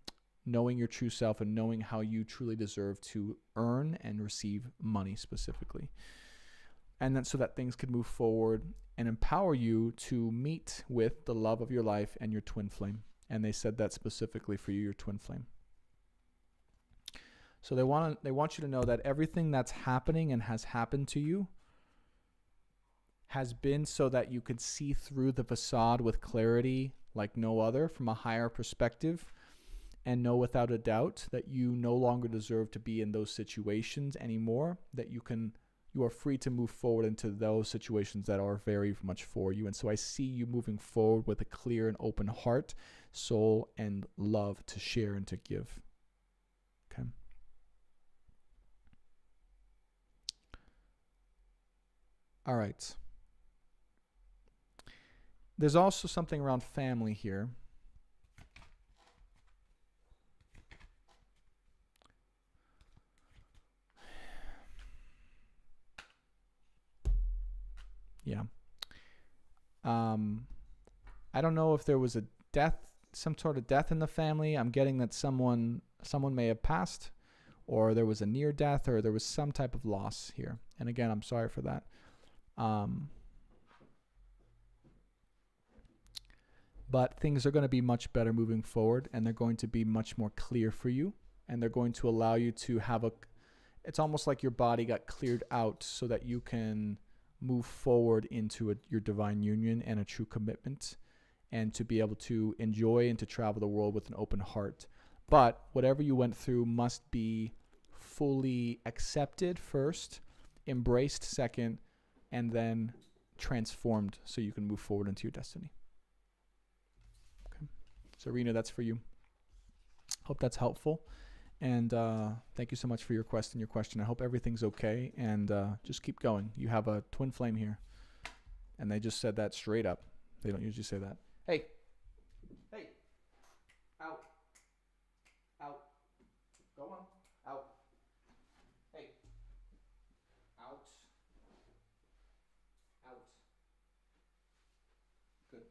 S1: knowing your true self and knowing how you truly deserve to earn and receive money specifically. And then so that things could move forward and empower you to meet with the love of your life and your twin flame. And they said that specifically for you, your twin flame. So they want you to know that everything that's happening and has happened to you has been so that you could see through the facade with clarity like no other, from a higher perspective, and know without a doubt that you no longer deserve to be in those situations anymore, that you are free to move forward into those situations that are very much for you. And so I see you moving forward with a clear and open heart, soul, and love to share and to give. Okay. All right. There's also something around family here. Yeah. I don't know if there was a death, some sort of death in the family. I'm getting that someone may have passed, or there was a near death, or there was some type of loss here. And again, I'm sorry for that. But things are going to be much better moving forward, and they're going to be much more clear for you, and they're going to allow you to have it's almost like your body got cleared out so that you can move forward into your divine union and a true commitment, and to be able to enjoy and to travel the world with an open heart. But whatever you went through must be fully accepted first, embraced second, and then transformed so you can move forward into your destiny. Okay. So Rena, that's for you. Hope that's helpful. And thank you so much for your question. I hope everything's okay, and just keep going. You have a twin flame here, and they just said that straight up. They don't usually say that. Hey, out, go on, out, hey, out, good.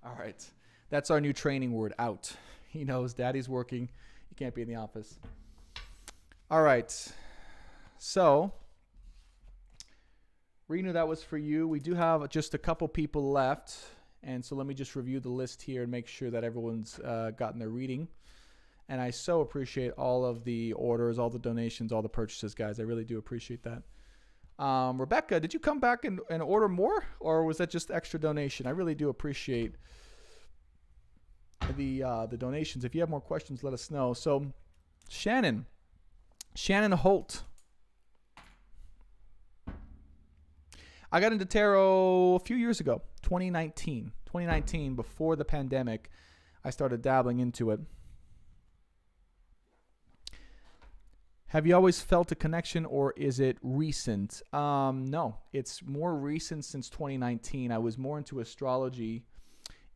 S1: All right, that's our new training word, out. He knows Daddy's working. You can't be in the office. All right. So, Renu, that was for you. We do have just a couple people left. And so let me just review the list here and make sure that everyone's gotten their reading. And I so appreciate all of the orders, all the donations, all the purchases, guys. I really do appreciate that. Rebecca, did you come back and order more? Or was that just extra donation? I really do appreciate the donations. If you have more questions, let us know. So Shannon Holt. I got into tarot a few years ago, 2019, before the pandemic. I started dabbling into it. Have you always felt a connection, or is it recent? No, it's more recent since 2019. I was more into astrology,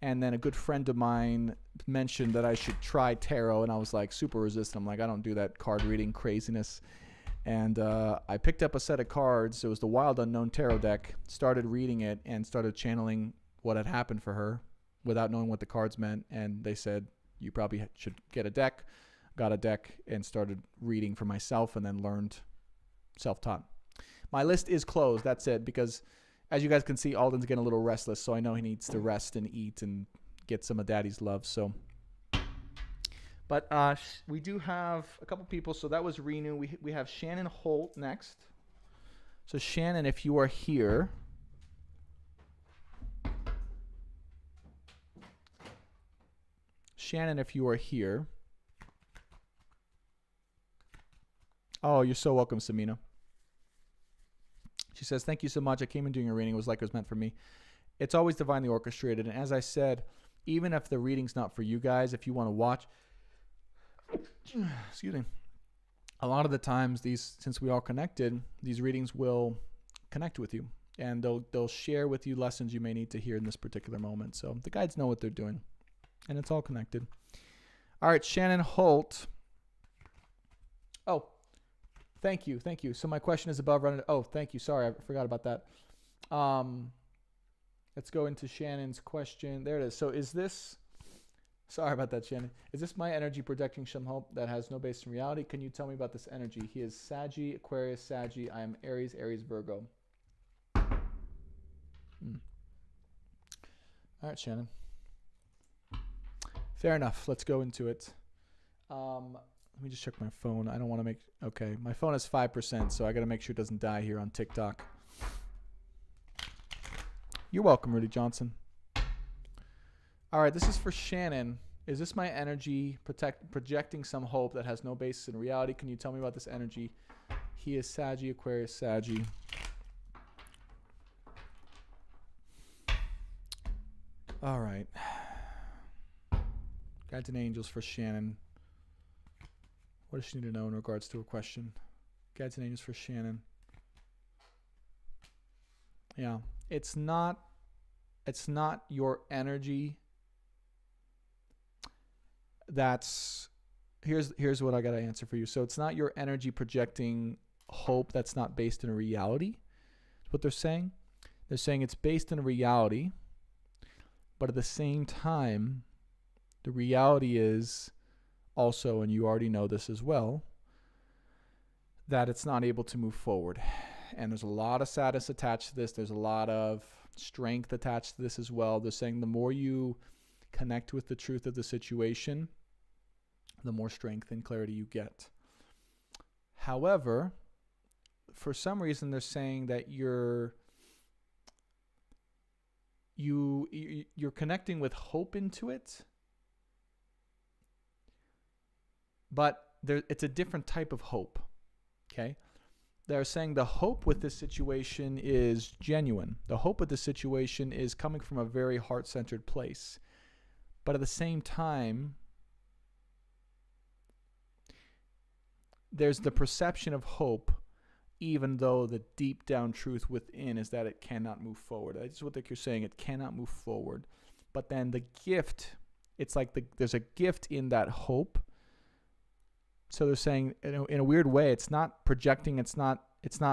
S1: and then a good friend of mine mentioned that I should try tarot, and I was like super resistant. I'm like, I don't do that card reading craziness. And I picked up a set of cards. It was the Wild Unknown Tarot deck, started reading it, and started channeling what had happened for her without knowing what the cards meant. And they said, you probably should get a deck. Got a deck and started reading for myself, and then learned self-taught. My list is closed. That's it, because as you guys can see, Alden's getting a little restless, so I know he needs to rest and eat and get some of Daddy's love. So, but we do have a couple people. So that was Renu. We have Shannon Holt next. So Shannon, if you are here, Oh, you're so welcome, Samina. She says, thank you so much. I came in doing a reading. It was like it was meant for me. It's always divinely orchestrated. And as I said, even if the reading's not for you guys, if you want to watch, excuse me, a lot of the times, since we all connected, these readings will connect with you. And they'll share with you lessons you may need to hear in this particular moment. So the guides know what they're doing. And it's all connected. All right, Shannon Holt. Oh, thank you. So my question is above running. Oh, thank you. Sorry, I forgot about that. Let's go into Shannon's question. There it is. So is this, sorry about that, Shannon. Is this my energy projecting some hope that has no base in reality? Can you tell me about this energy? He is Saggy, Aquarius, Saggy. I am Aries, Virgo. All right, Shannon. Fair enough. Let's go into it. Let me just check my phone. I don't want to make... Okay, my phone is 5%, so I got to make sure it doesn't die here on TikTok. You're welcome, Rudy Johnson. All right, this is for Shannon. Is this my energy projecting some hope that has no basis in reality? Can you tell me about this energy? He is Saggy, Aquarius, Saggy. All right. Guides and angels for Shannon. What does she need to know in regards to a question? Guides and angels for Shannon. Yeah, it's not your energy. Here's what I got to answer for you. So it's not your energy projecting hope that's not based in a reality. That's what they're saying. They're saying it's based in a reality, but at the same time, the reality is also, and you already know this as well, that it's not able to move forward. and there's a lot of sadness attached to this. There's a lot of strength attached to this as well. They're saying the more you connect with the truth of the situation, the more strength and clarity you get. However, for some reason, they're saying that you're connecting with hope into it, but it's a different type of hope. Okay? They're saying the hope with this situation is genuine. The hope with this situation is coming from a very heart-centered place. But at the same time, there's the perception of hope, even though the deep down truth within is that it cannot move forward. That's what you're saying. It cannot move forward. But then the gift, it's like there's a gift in that hope. So they're saying, in a weird way, it's not projecting. It's not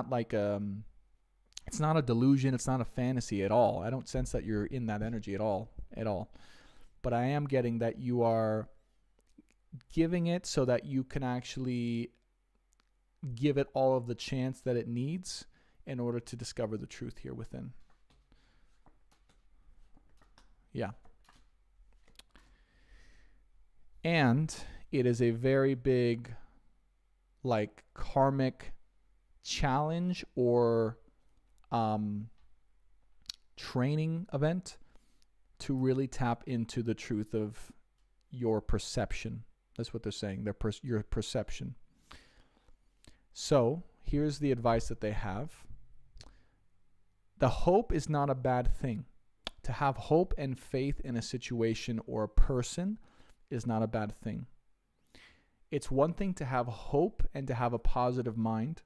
S1: like it's not a delusion. It's not a fantasy at all. I don't sense that you're in that energy at all. But I am getting that you are giving it so that you can actually give it all of the chance that it needs in order to discover the truth here within. Yeah. And it is a very big, like, karmic challenge or training event to really tap into the truth of your perception. That's what they're saying, your perception. So here's the advice that they have. The hope is not a bad thing. To have hope and faith in a situation or a person is not a bad thing. It's one thing to have hope and to have a positive mind.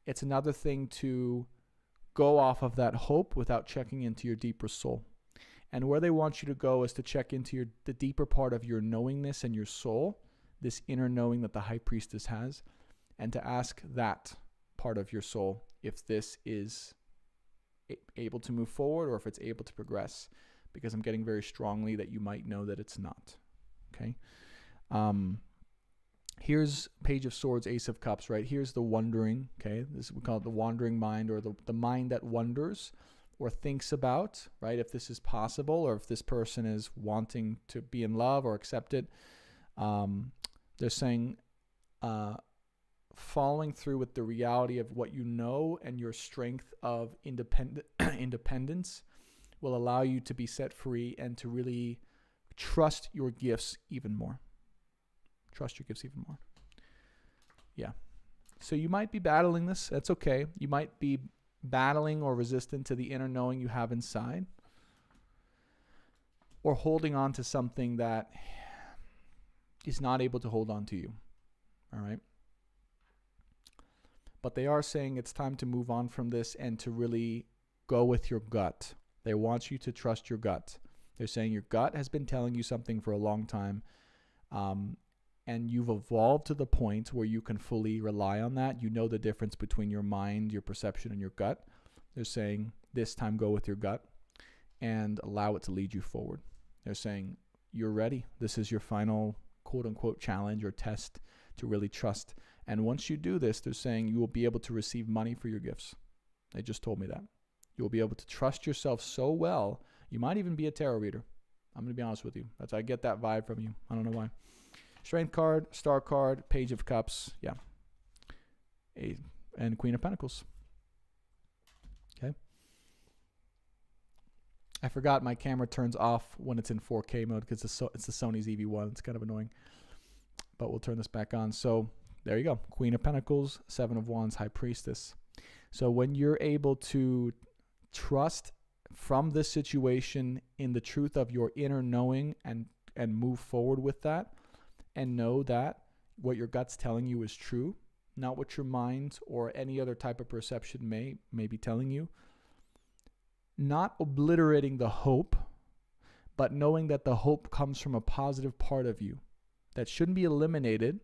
S1: It's another thing to go off of that hope without checking into your deeper soul. And where they want you to go is to check into the deeper part of your knowingness and your soul, this inner knowing that the high priestess has, and to ask that part of your soul if this is able to move forward or if it's able to progress, because I'm getting very strongly that you might know that it's not. Okay. Here's Page of Swords, Ace of Cups, right? Here's the wondering, okay? We call it the wandering mind, or the mind that wonders or thinks about, right? If this is possible, or if this person is wanting to be in love or accepted. They're saying following through with the reality of what you know and your strength of independence will allow you to be set free and to really trust your gifts even more. Trust your gifts even more. Yeah. So you might be battling this. That's okay. You might be battling or resistant to the inner knowing you have inside, or holding on to something that is not able to hold on to you. All right. But they are saying it's time to move on from this and to really go with your gut. They want you to trust your gut. They're saying your gut has been telling you something for a long time. And you've evolved to the point where you can fully rely on that. You know the difference between your mind, your perception, and your gut. They're saying this time go with your gut and allow it to lead you forward. They're saying you're ready. This is your final quote-unquote challenge or test to really trust. And once you do this, they're saying you will be able to receive money for your gifts. They just told me that. You will be able to trust yourself so well, you might even be a tarot reader. I'm going to be honest with you. I get that vibe from you. I don't know why. Strength card, Star card, Page of Cups, yeah. And Queen of Pentacles. Okay. I forgot my camera turns off when it's in 4K mode because it's the Sony's EV1. It's kind of annoying. But we'll turn this back on. So there you go. Queen of Pentacles, Seven of Wands, High Priestess. So when you're able to trust from this situation in the truth of your inner knowing and move forward with that, and know that what your gut's telling you is true, not what your mind or any other type of perception may be telling you. Not obliterating the hope, but knowing that the hope comes from a positive part of you that shouldn't be eliminated,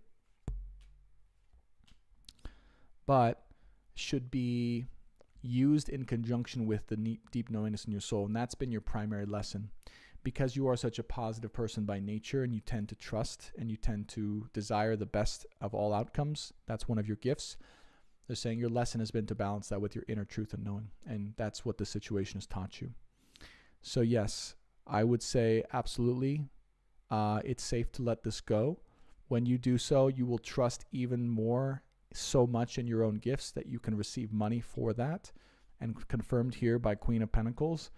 S1: but should be used in conjunction with the deep knowingness in your soul. And that's been your primary lesson. Because you are such a positive person by nature and you tend to trust and you tend to desire the best of all outcomes, that's one of your gifts. They're saying your lesson has been to balance that with your inner truth and knowing. And that's what the situation has taught you. So yes, I would say absolutely, it's safe to let this go. When you do so, you will trust even more, so much in your own gifts that you can receive money for that. And confirmed here by Queen of Pentacles,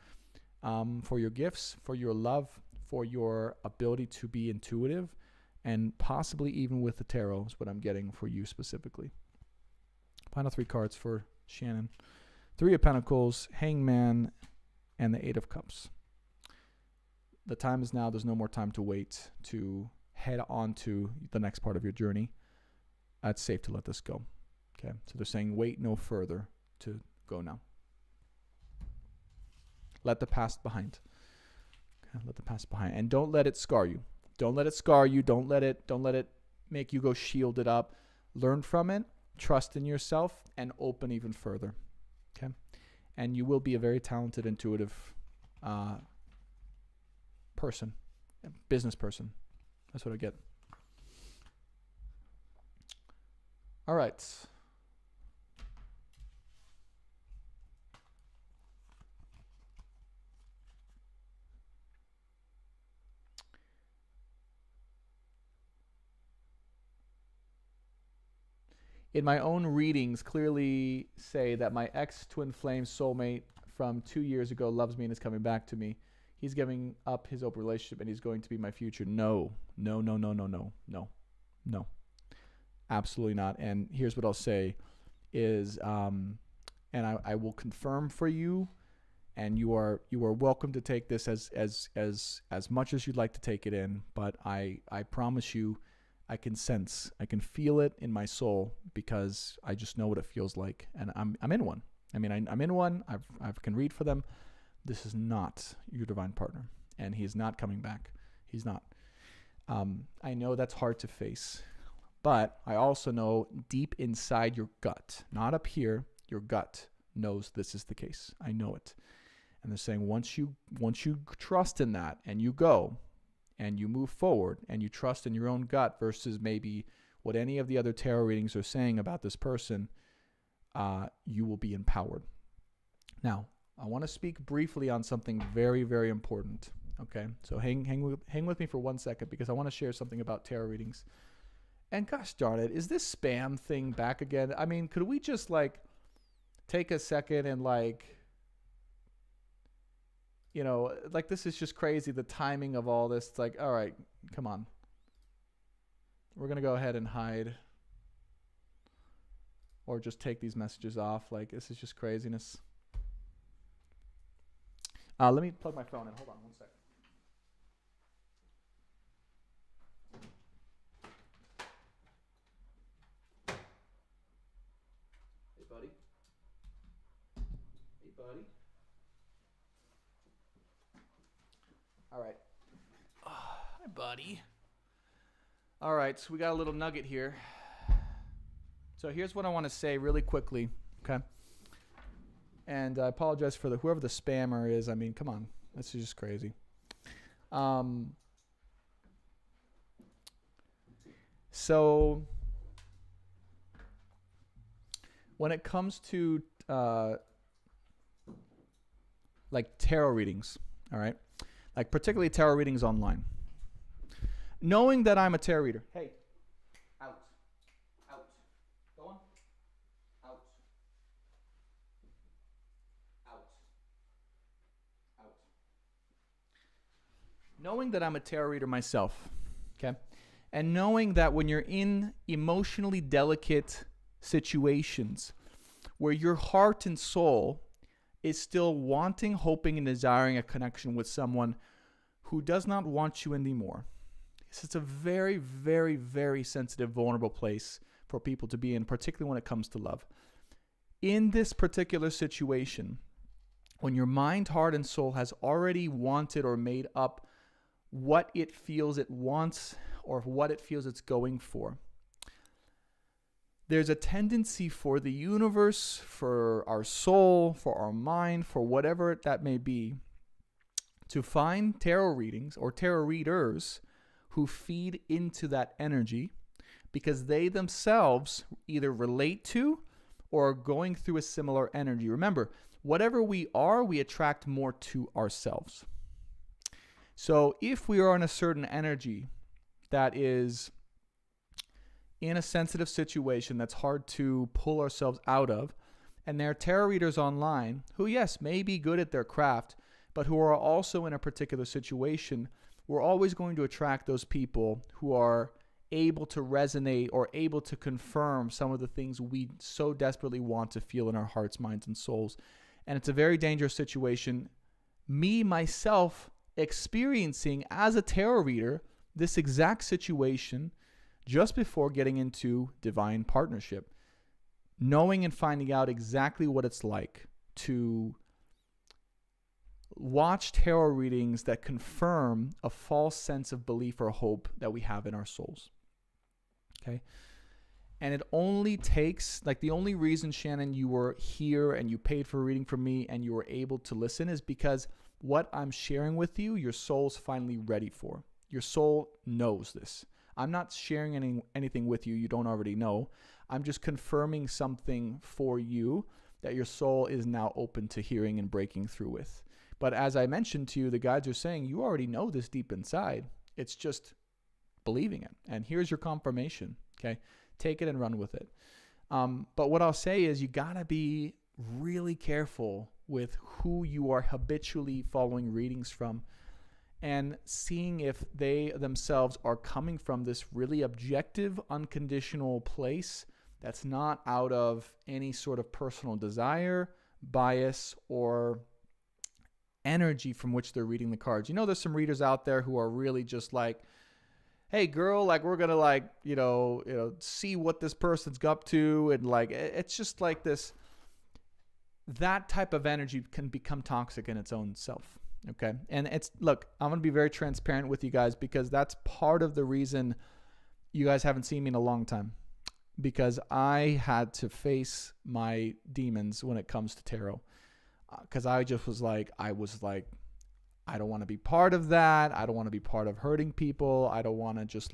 S1: for your gifts, for your love, for your ability to be intuitive, and possibly even with the tarot is what I'm getting for you specifically. Final 3 cards for Shannon. 3 of Pentacles, Hangman, and the 8 of Cups. The time is now. There's no more time to wait to head on to the next part of your journey. It's safe to let this go. Okay, so they're saying wait no further to go now. Let the past behind. Okay, let the past behind, and don't let it scar you. Don't let it scar you. Don't let it make you go shielded up. Learn from it. Trust in yourself and open even further. Okay, and you will be a very talented, intuitive person, business person. That's what I get. All right. In my own readings, clearly say that my ex-twin flame soulmate from 2 years ago loves me and is coming back to me. He's giving up his open relationship and he's going to be my future. No. Absolutely not. And here's what I'll say is, and I will confirm for you, and you are welcome to take this as much as you'd like to take it in. But I promise you, I can sense, I can feel it in my soul because I just know what it feels like, and I'm in one. I mean, I'm in one. I can read for them. This is not your divine partner, and he is not coming back. He's not. I know that's hard to face, but I also know deep inside your gut, not up here, your gut knows this is the case. I know it, and they're saying once you trust in that, and you go, and you move forward, and you trust in your own gut versus maybe what any of the other tarot readings are saying about this person, you will be empowered. Now, I want to speak briefly on something very, very important. Okay, so hang with me for 1 second because I want to share something about tarot readings. And gosh darn it, is this spam thing back again? I mean, could we just take a second and this is just crazy. The timing of all this, it's all right, come on. We're going to go ahead and hide or just take these messages off. This is just craziness. Let me plug my phone in. Hold on 1 second. Hey, buddy. Hey, buddy. All right. Hi, buddy. All right, so we got a little nugget here. So here's what I want to say really quickly, okay? And I apologize for whoever the spammer is. I mean, come on. This is just crazy. So when it comes to tarot readings, all right? Particularly tarot readings online. Knowing that I'm a tarot reader. Hey, out. Go on. Out. Knowing that I'm a tarot reader myself, okay? And knowing that when you're in emotionally delicate situations where your heart and soul is still wanting, hoping, and desiring a connection with someone who does not want you anymore. It's a very, very, very sensitive, vulnerable place for people to be in, particularly when it comes to love. In this particular situation, when your mind, heart, and soul has already wanted or made up what it feels it wants or what it feels it's going for, there's a tendency for the universe, for our soul, for our mind, for whatever that may be, to find tarot readings or tarot readers who feed into that energy because they themselves either relate to or going through a similar energy. Remember, whatever we are, we attract more to ourselves. So if we are in a certain energy that is in a sensitive situation that's hard to pull ourselves out of, and there are tarot readers online who, yes, may be good at their craft, but who are also in a particular situation, we're always going to attract those people who are able to resonate or able to confirm some of the things we so desperately want to feel in our hearts, minds, and souls. And it's a very dangerous situation. Me, myself, experiencing as a tarot reader this exact situation just before getting into divine partnership, knowing and finding out exactly what it's like to watch tarot readings that confirm a false sense of belief or hope that we have in our souls. Okay? And it only takes, like, the only reason, Shannon, you were here and you paid for a reading from me and you were able to listen is because what I'm sharing with you, your soul's finally ready for. Your soul knows this. I'm not sharing anything with you you don't already know. I'm just confirming something for you that your soul is now open to hearing and breaking through with. But as I mentioned to you, the guides are saying you already know this deep inside. It's just believing it. And here's your confirmation. Okay? Take it and run with it. But what I'll say is you got to be really careful with who you are habitually following readings from and seeing if they themselves are coming from this really objective, unconditional place that's not out of any sort of personal desire, bias, or energy from which they're reading the cards. You know, there's some readers out there who are really just like, hey girl, like we're going to like, see what this person's up to. And like, it's just like this, that type of energy can become toxic in its own self. Okay. And look, I'm going to be very transparent with you guys because that's part of the reason you guys haven't seen me in a long time, because I had to face my demons when it comes to tarot. Because I was like, I don't want to be part of that. I don't want to be part of hurting people. I don't want to just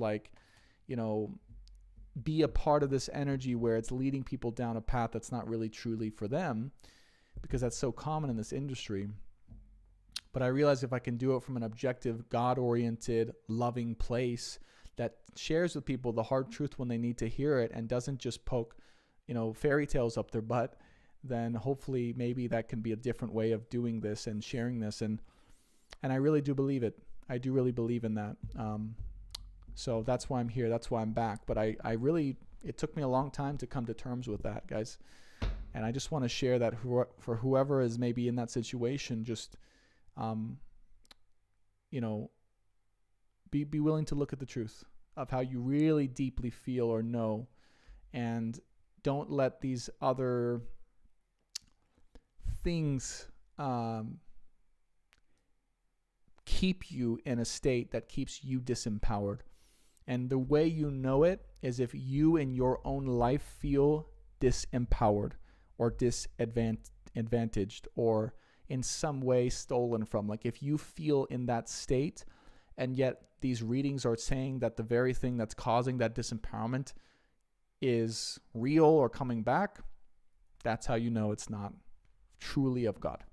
S1: be a part of this energy where it's leading people down a path that's not really truly for them, because that's so common in this industry. But I realized if I can do it from an objective, God-oriented, loving place that shares with people the hard truth when they need to hear it and doesn't just poke, fairy tales up their butt, then hopefully maybe that can be a different way of doing this and sharing this. And I really do believe it. I do really believe in that. So that's why I'm here. That's why I'm back. But it took me a long time to come to terms with that, guys. And I just want to share that for whoever is maybe in that situation, just, be willing to look at the truth of how you really deeply feel or know, and don't let these other things keep you in a state that keeps you disempowered. And the way you know it is if you in your own life feel disempowered or disadvantaged or in some way stolen from. Like if you feel in that state and yet these readings are saying that the very thing that's causing that disempowerment is real or coming back, that's how you know it's not truly of God.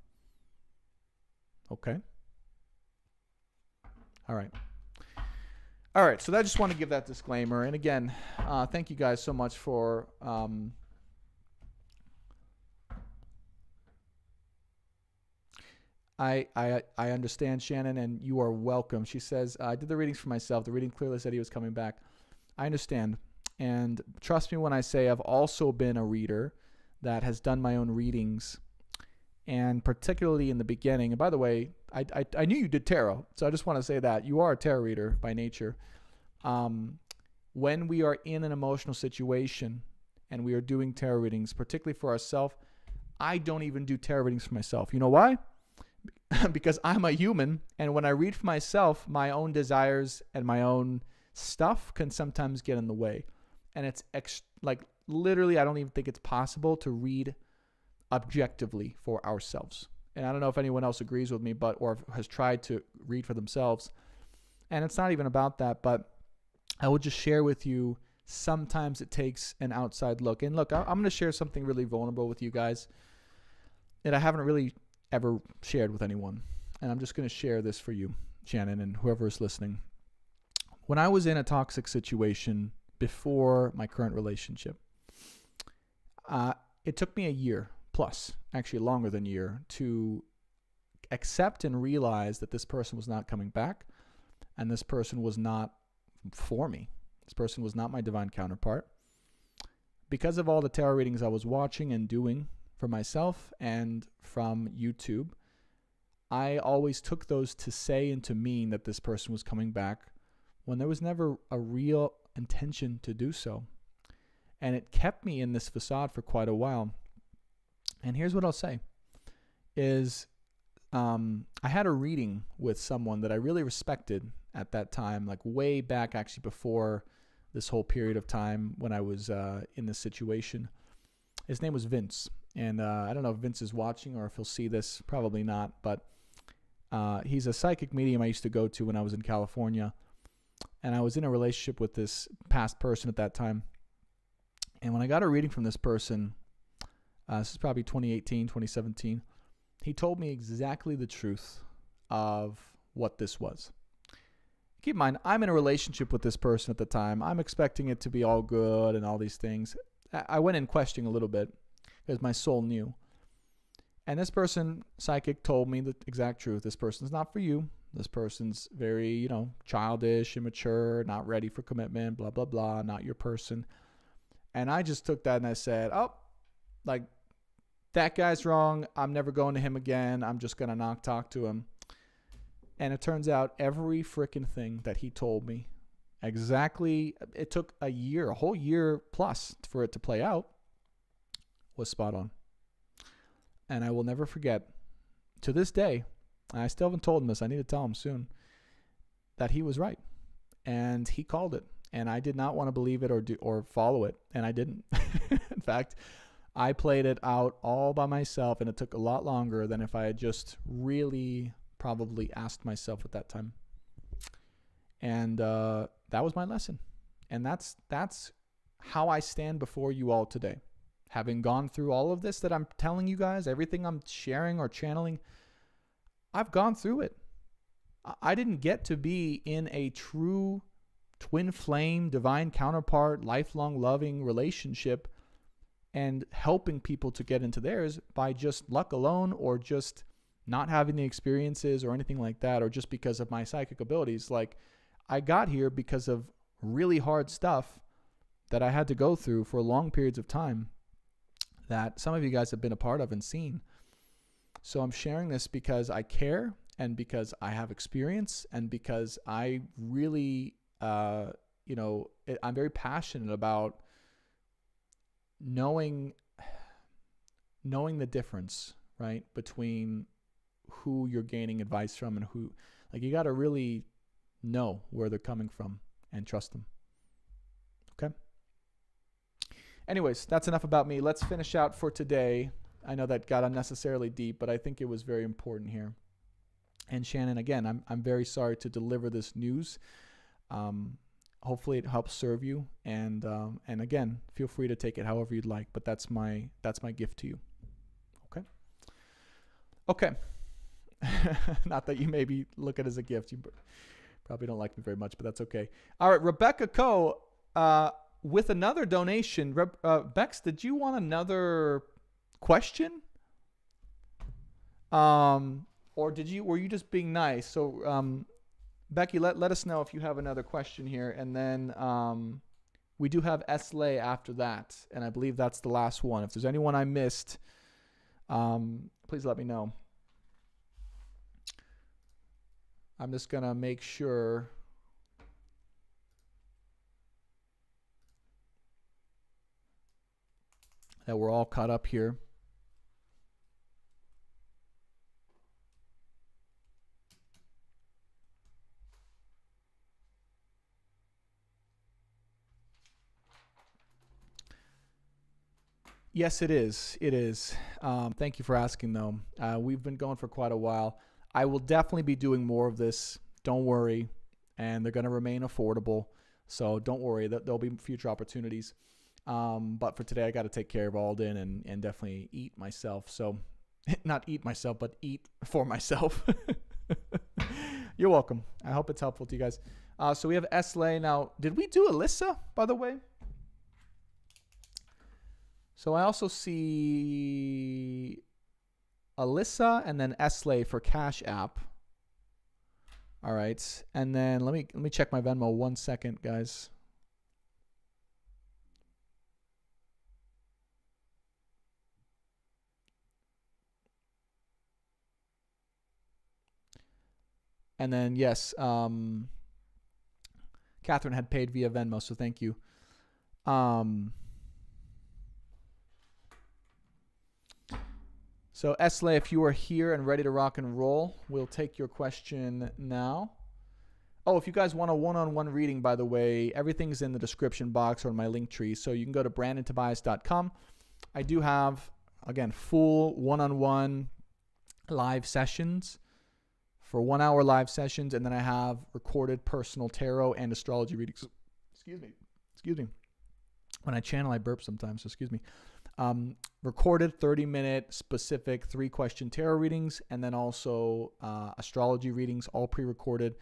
S1: Okay? All right, so I just want to give that disclaimer. And again, thank you guys so much for I understand, Shannon, and you are welcome. She says, I did the readings for myself. The reading clearly said he was coming back. I understand. And trust me when I say I've also been a reader that has done my own readings. And particularly in the beginning, and by the way, I knew you did tarot, so I just want to say that you are a tarot reader by nature. When we are in an emotional situation and we are doing tarot readings, particularly for ourselves, I don't even do tarot readings for myself. You know why? Because I'm a human, and when I read for myself, my own desires and my own stuff can sometimes get in the way. And it's literally, I don't even think it's possible to read objectively for ourselves. And I don't know if anyone else agrees with me, or has tried to read for themselves. And it's not even about that, but I will just share with you sometimes it takes an outside look. And look, I'm going to share something really vulnerable with you guys that I haven't really ever shared with anyone. And I'm just going to share this for you, Shannon, and whoever is listening. When I was in a toxic situation before my current relationship, it took me a year plus, actually longer than a year, to accept and realize that this person was not coming back, and this person was not for me. This person was not my divine counterpart. Because of all the tarot readings I was watching and doing for myself and from YouTube, I always took those to say and to mean that this person was coming back when there was never a real intention to do so. And it kept me in this facade for quite a while. And here's what I'll say is I had a reading with someone that I really respected at that time, like way back actually before this whole period of time when I was in this situation. His name was Vince. And I don't know if Vince is watching or if he'll see this, probably not, but he's a psychic medium I used to go to when I was in California. And I was in a relationship with this past person at that time. And when I got a reading from this person, this is probably 2018, 2017, he told me exactly the truth of what this was. Keep in mind, I'm in a relationship with this person at the time. I'm expecting it to be all good and all these things. I went in questioning a little bit because my soul knew. And this person, psychic, told me the exact truth. This person's not for you. This person's very, childish, immature, not ready for commitment, blah, blah, blah, not your person. And I just took that and I said, that guy's wrong. I'm never going to him again. I'm just going to talk to him. And it turns out every freaking thing that he told me, exactly, it took a whole year plus for it to play out, was spot on. And I will never forget, to this day, and I still haven't told him this, I need to tell him soon, that he was right. And he called it. And I did not want to believe it or follow it. And I didn't. In fact, I played it out all by myself, and it took a lot longer than if I had just really probably asked myself at that time. And that was my lesson. And that's how I stand before you all today. Having gone through all of this that I'm telling you guys, everything I'm sharing or channeling, I've gone through it. I didn't get to be in a true twin flame, divine counterpart, lifelong loving relationship and helping people to get into theirs by just luck alone or just not having the experiences or anything like that, or just because of my psychic abilities. Like, I got here because of really hard stuff that I had to go through for long periods of time that some of you guys have been a part of and seen. So I'm sharing this because I care and because I have experience and because I really, I'm very passionate about knowing the difference, right, between who you're gaining advice from and who, you got to really know where they're coming from and trust them. Okay? Anyways, that's enough about me. Let's finish out for today. I know that got unnecessarily deep, but I think it was very important here. And Shannon, again, I'm very sorry to deliver this news. Hopefully it helps serve you. And again, feel free to take it however you'd like, but that's my gift to you. Okay? Okay. Not that you maybe look at it as a gift. You probably don't like me very much, but that's okay. All right, Rebecca Coe, with another donation. Bex, did you want another question? Or were you just being nice? So, Becky, let us know if you have another question here. And then we do have Esley after that. And I believe that's the last one. If there's anyone I missed, please let me know. I'm just going to make sure that we're all caught up here. Yes, it is. It is. Thank you for asking, though. We've been going for quite a while. I will definitely be doing more of this. Don't worry. And they're going to remain affordable. So don't worry, there'll be future opportunities. But for today, I got to take care of Alden and definitely eat myself. So not eat myself, but eat for myself. You're welcome. I hope it's helpful to you guys. So we have Esley. Now, did we do Alyssa, by the way? So I also see Alyssa and then Esley for Cash App. All right. And then let me check my Venmo 1 second, guys. And then, yes, Catherine had paid via Venmo, so thank you. So, Esley, if you are here and ready to rock and roll, we'll take your question now. Oh, if you guys want a one-on-one reading, by the way, everything's in the description box or in my link tree. So you can go to brandontobias.com. I do have, again, full one-on-one live sessions for 1 hour live sessions. And then I have recorded personal tarot and astrology readings. Excuse me. When I channel, I burp sometimes, so excuse me. Recorded 30-minute specific 3-question tarot readings, and then also astrology readings, all pre-recorded,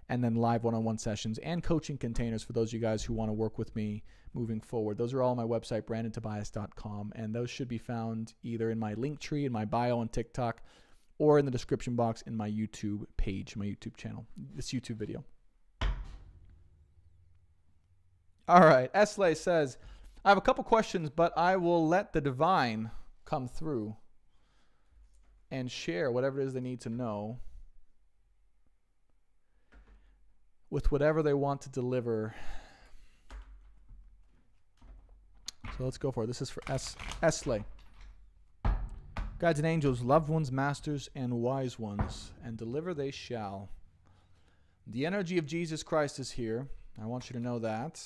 S1: and then live one-on-one sessions and coaching containers for those of you guys who want to work with me moving forward. Those are all on my website, brandontobias.com, and those should be found either in my link tree, in my bio on TikTok, or in the description box in my YouTube page, my YouTube channel, this YouTube video. All right, Esley says, I have a couple questions, but I will let the divine come through and share whatever it is they need to know with whatever they want to deliver. So let's go for it. This is for Esley. Guides and angels, loved ones, masters, and wise ones, and deliver they shall. The energy of Jesus Christ is here. I want you to know that.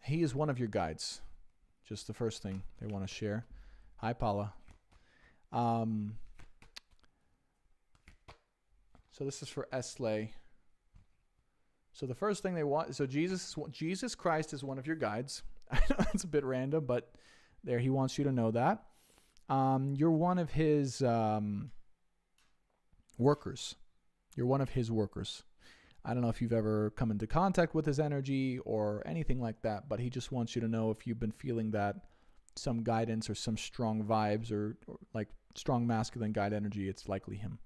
S1: He is one of your guides. Just the first thing they want to share. Hi, Paula. So this is for Esley. So the first thing they want, so Jesus Christ is one of your guides. I know it's a bit random, but there, he wants you to know that. You're one of his workers. You're one of his workers. I don't know if you've ever come into contact with his energy or anything like that, but he just wants you to know if you've been feeling that some guidance or some strong vibes or like strong masculine guide energy, it's likely him.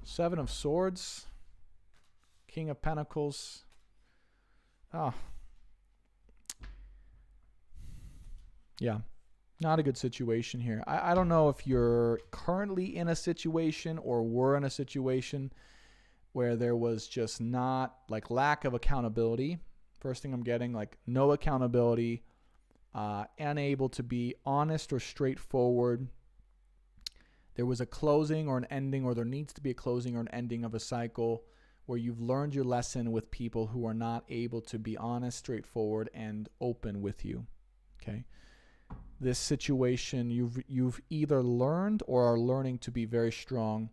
S1: 7 of Swords, King of Pentacles. Yeah, not a good situation here. I don't know if you're currently in a situation or were in a situation where there was just not, like, lack of accountability. First thing I'm getting, like, no accountability, unable to be honest or straightforward. There was a closing or an ending, or there needs to be a closing or an ending of a cycle where you've learned your lesson with people who are not able to be honest, straightforward, and open with you. Okay? This situation, you've either learned or are learning to be very strong.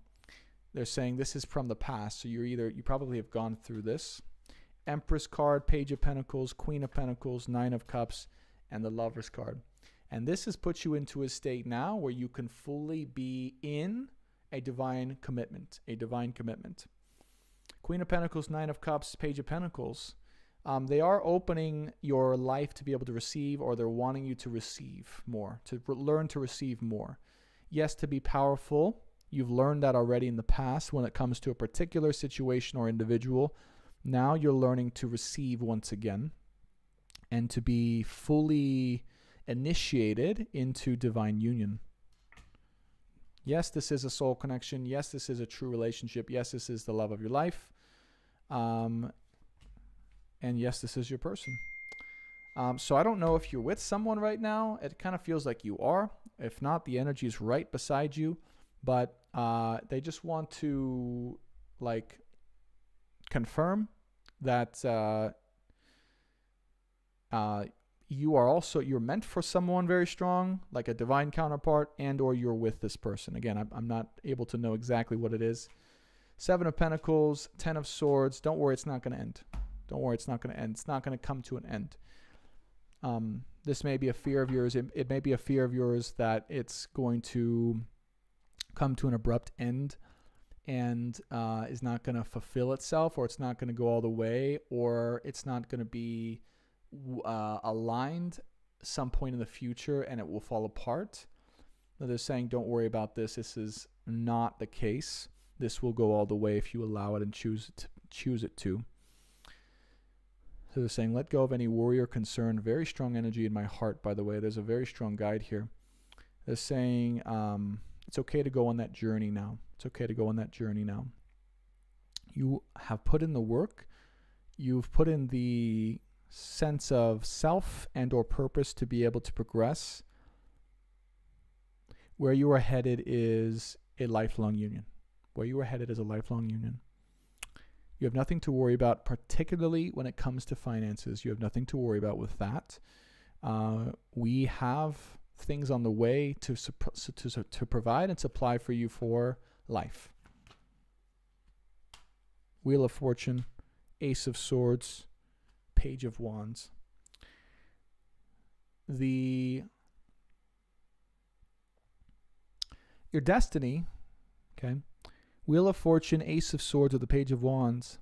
S1: They're saying this is from the past, so you probably have gone through this. Empress card, Page of Pentacles, Queen of Pentacles, 9 of Cups, and the Lover's card. And this has put you into a state now where you can fully be in a divine commitment, Queen of Pentacles, 9 of Cups, Page of Pentacles. They are opening your life to be able to receive, or they're wanting you to receive more, to learn to receive more. Yes, to be powerful. You've learned that already in the past when it comes to a particular situation or individual. Now you're learning to receive once again and to be fully initiated into divine union. Yes, this is a soul connection. Yes, this is a true relationship. Yes, this is the love of your life. And yes, this is your person. So I don't know if you're with someone right now. It kind of feels like you are. If not, the energy is right beside you. But they just want to, like, confirm that you're meant for someone very strong, like a divine counterpart, and or you're with this person. Again, I'm not able to know exactly what it is. Seven of Pentacles, 10 of Swords. Don't worry, it's not going to end. Don't worry, it's not going to end. It's not going to come to an end. This may be a fear of yours. It may be a fear of yours that it's going to come to an abrupt end and is not going to fulfill itself, or it's not going to go all the way, or it's not going to be aligned some point in the future and it will fall apart. Now they're saying, don't worry about this. This is not the case. This will go all the way if you allow it and choose it to. So they're saying, let go of any worry or concern. Very strong energy in my heart, by the way. There's a very strong guide here. They're saying it's okay to go on that journey now. It's okay to go on that journey now. You have put in the work. You've put in the sense of self and or purpose to be able to progress. Where you are headed is a lifelong union. Where you are headed is a lifelong union. You have nothing to worry about, particularly when it comes to finances. You have nothing to worry about with that. We have things on the way to provide and supply for you for life. Wheel of Fortune, Ace of Swords, Page of Wands. Your destiny, okay? Wheel of Fortune, Ace of Swords, or the Page of Wands.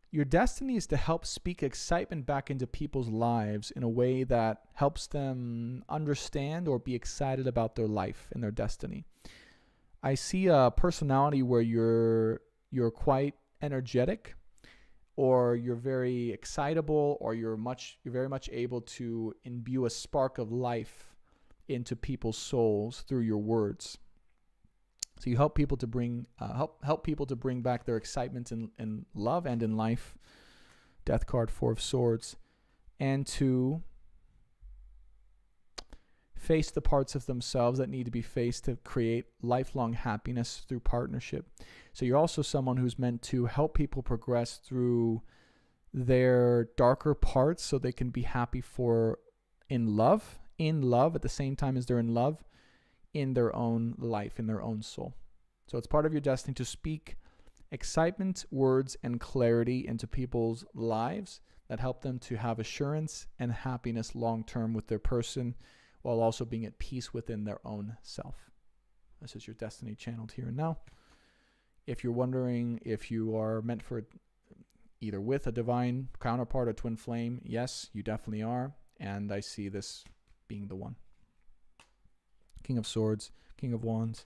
S1: Your destiny is to help speak excitement back into people's lives in a way that helps them understand or be excited about their life and their destiny. I see a personality where you're quite energetic, or you're very excitable, or you're very much able to imbue a spark of life into people's souls through your words. So you help people to bring help people to bring back their excitement in love and in life. Death card, Four of Swords, and to face the parts of themselves that need to be faced to create lifelong happiness through partnership. So you're also someone who's meant to help people progress through their darker parts so they can be happy in love at the same time as they're in love in their own life, in their own soul. So it's part of your destiny to speak excitement, words, and clarity into people's lives that help them to have assurance and happiness long-term with their person, while also being at peace within their own self. This is your destiny channeled here and now. If you're wondering if you are meant for either with a divine counterpart or twin flame, yes, you definitely are. And I see this being the one. King of Swords, King of Wands,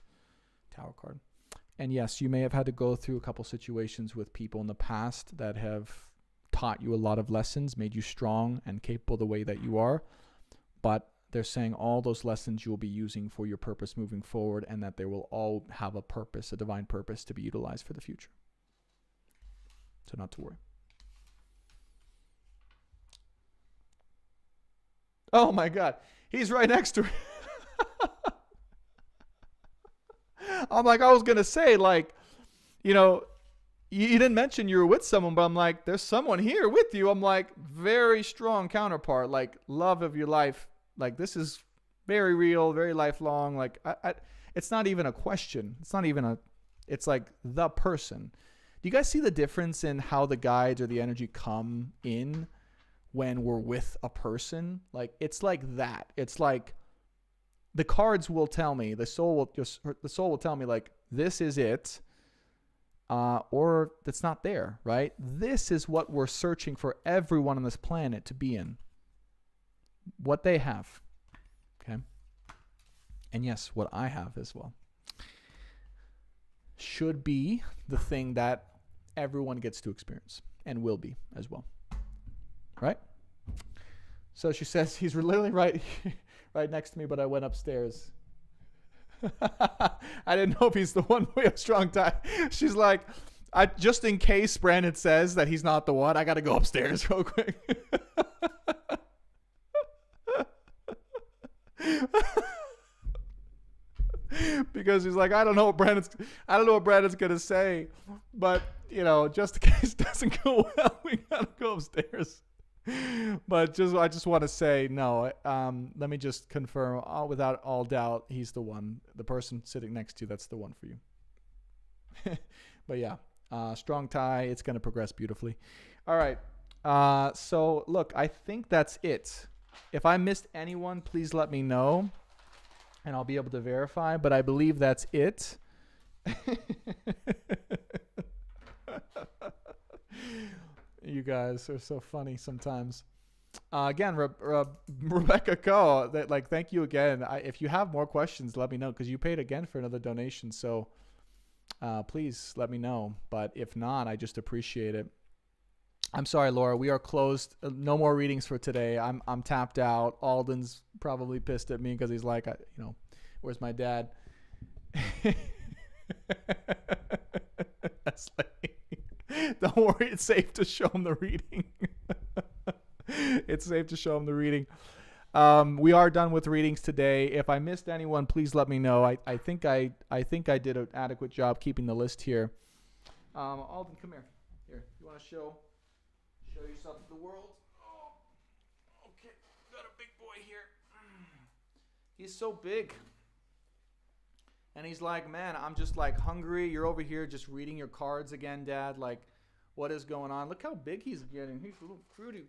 S1: Tower card. And yes, you may have had to go through a couple situations with people in the past that have taught you a lot of lessons, made you strong and capable the way that you are. But they're saying all those lessons you will be using for your purpose moving forward, and that they will all have a purpose, a divine purpose to be utilized for the future. So not to worry. Oh my God. He's right next to her. I'm like, I was going to say, like, you know, you didn't mention you were with someone, but I'm like, there's someone here with you. I'm like, very strong counterpart, like love of your life. Like, this is very real, very lifelong. Like, it's not even a question. It's like the person. Do you guys see the difference in how the guides or the energy come in when we're with a person? Like, it's like that. It's like the cards will tell me, the soul will tell me, like, this is it, or that's not there, right? This is what we're searching for everyone on this planet to be in. What they have, okay? And yes, what I have as well should be the thing that everyone gets to experience and will be as well, right? So she says, he's literally right next to me, but I went upstairs. I didn't know if he's the one. We have strong tie. She's like, just in case Brandon says that he's not the one, I got to go upstairs real quick. Because he's like, I don't know what Brandon's gonna say, but you know, just in case it doesn't go well, we gotta go upstairs. But I just want to say, no, let me just confirm without all doubt, he's the one. The person sitting next to you, that's the one for you. But yeah, strong tie. It's going to progress beautifully. All right. So look, I think that's it. If I missed anyone, please let me know and I'll be able to verify, but I believe that's it. You guys are so funny sometimes. Again, Rebecca Coe, thank you again. If you have more questions, let me know, because you paid again for another donation. So please let me know. But if not, I just appreciate it. I'm sorry, Laura. We are closed. No more readings for today. I'm tapped out. Alden's probably pissed at me because he's like, where's my dad? That's don't worry. It's safe to show him the reading. It's safe to show him the reading. We are done with readings today. If I missed anyone, please let me know. I think I did an adequate job keeping the list here. Alden, come here. Here, you want to show yourself to the world? Oh, okay. Got a big boy here. He's so big. And he's like, man, I'm just like hungry. You're over here just reading your cards again, Dad. Like, what is going on? Look how big he's getting. He's a little cutie.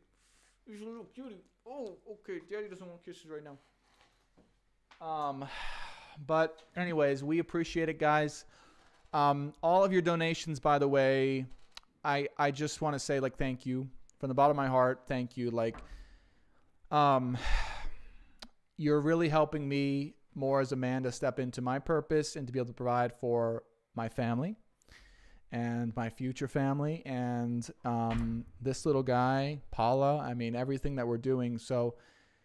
S1: He's a little cutie. Oh, okay. Daddy doesn't want kisses right now. But anyways, we appreciate it, guys. All of your donations, by the way, I just want to say, like, thank you from the bottom of my heart. Thank you. Like, you're really helping me more as a man to step into my purpose and to be able to provide for my family and my future family and this little guy, Paula. I mean, everything that we're doing. So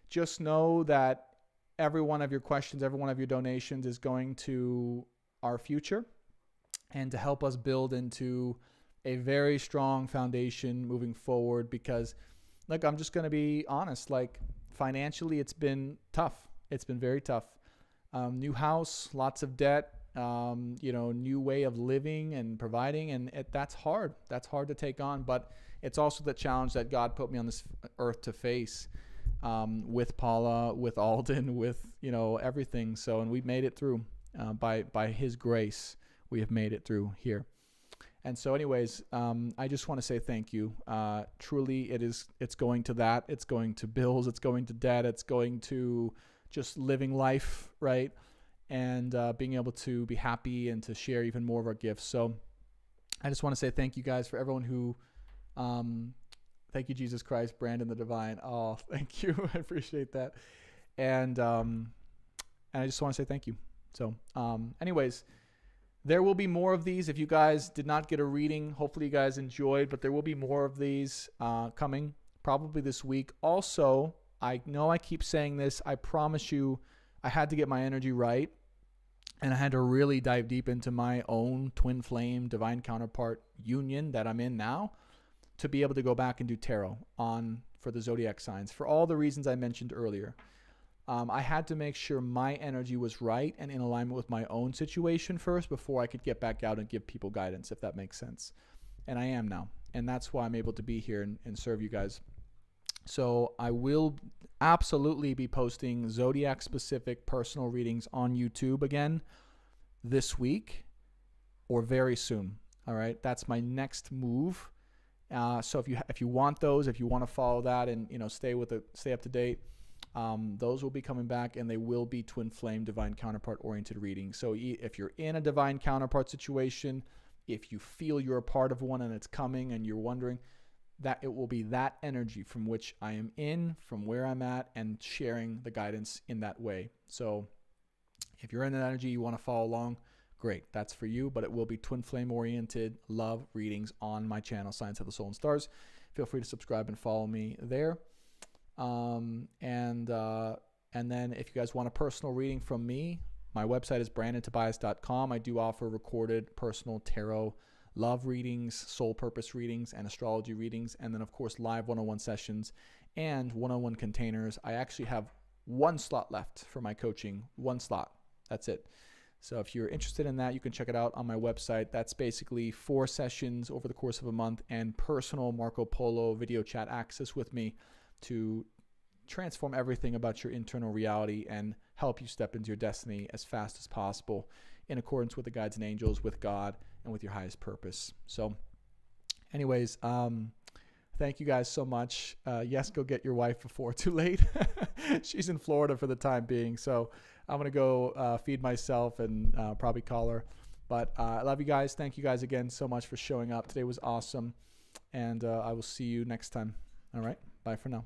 S1: just know that every one of your questions, every one of your donations is going to our future and to help us build into a very strong foundation moving forward. Because, look, I'm just going to be honest, like, financially, it's been tough. It's been very tough. New house, lots of debt, new way of living and providing. And that's hard. That's hard to take on. But it's also the challenge that God put me on this earth to face, with Paula, with Alden, with, everything. So, and we've made it through, by his grace, we have made it through here. And so anyways, I just want to say thank you. Truly, it's going to that. It's going to bills. It's going to debt. It's going to just living life, right? And being able to be happy and to share even more of our gifts. So I just want to say thank you guys for everyone who, thank you, Jesus Christ, Brandon the Divine. Oh, thank you. I appreciate that. And I just want to say thank you. So anyways, there will be more of these. If you guys did not get a reading, hopefully you guys enjoyed, but there will be more of these coming probably this week. Also, I know I keep saying this. I promise you, I had to get my energy right, and I had to really dive deep into my own twin flame divine counterpart union that I'm in now to be able to go back and do tarot for the zodiac signs for all the reasons I mentioned earlier. I had to make sure my energy was right and in alignment with my own situation first before I could get back out and give people guidance, if that makes sense. And I am now. And that's why I'm able to be here and serve you guys. So I will absolutely be posting zodiac-specific personal readings on YouTube again this week or very soon. All right, that's my next move. So if you want those, if you want to follow that and stay up to date, those will be coming back, and they will be twin flame divine counterpart oriented readings. So if you're in a divine counterpart situation, if you feel you're a part of one and it's coming and you're wondering, that it will be that energy from which I am in, from where I'm at, and sharing the guidance in that way. So if you're in that energy, you want to follow along, great, that's for you. But it will be twin flame oriented love readings on my channel, Science of the Soul and Stars. Feel free to subscribe and follow me there. And then if you guys want a personal reading from me, my website is brandontobias.com. I do offer recorded personal tarot love readings, soul purpose readings, and astrology readings. And then, of course, live one-on-one sessions and one-on-one containers. I actually have one slot left for my coaching, one slot. That's it. So if you're interested in that, you can check it out on my website. That's basically 4 sessions over the course of a month and personal Marco Polo video chat access with me to transform everything about your internal reality and help you step into your destiny as fast as possible in accordance with the guides and angels, with God, and with your highest purpose. So anyways, thank you guys so much. Yes, go get your wife before too late. She's in Florida for the time being. So I'm going to go feed myself and probably call her. But I love you guys. Thank you guys again so much for showing up. Today was awesome. And I will see you next time. All right. Bye for now.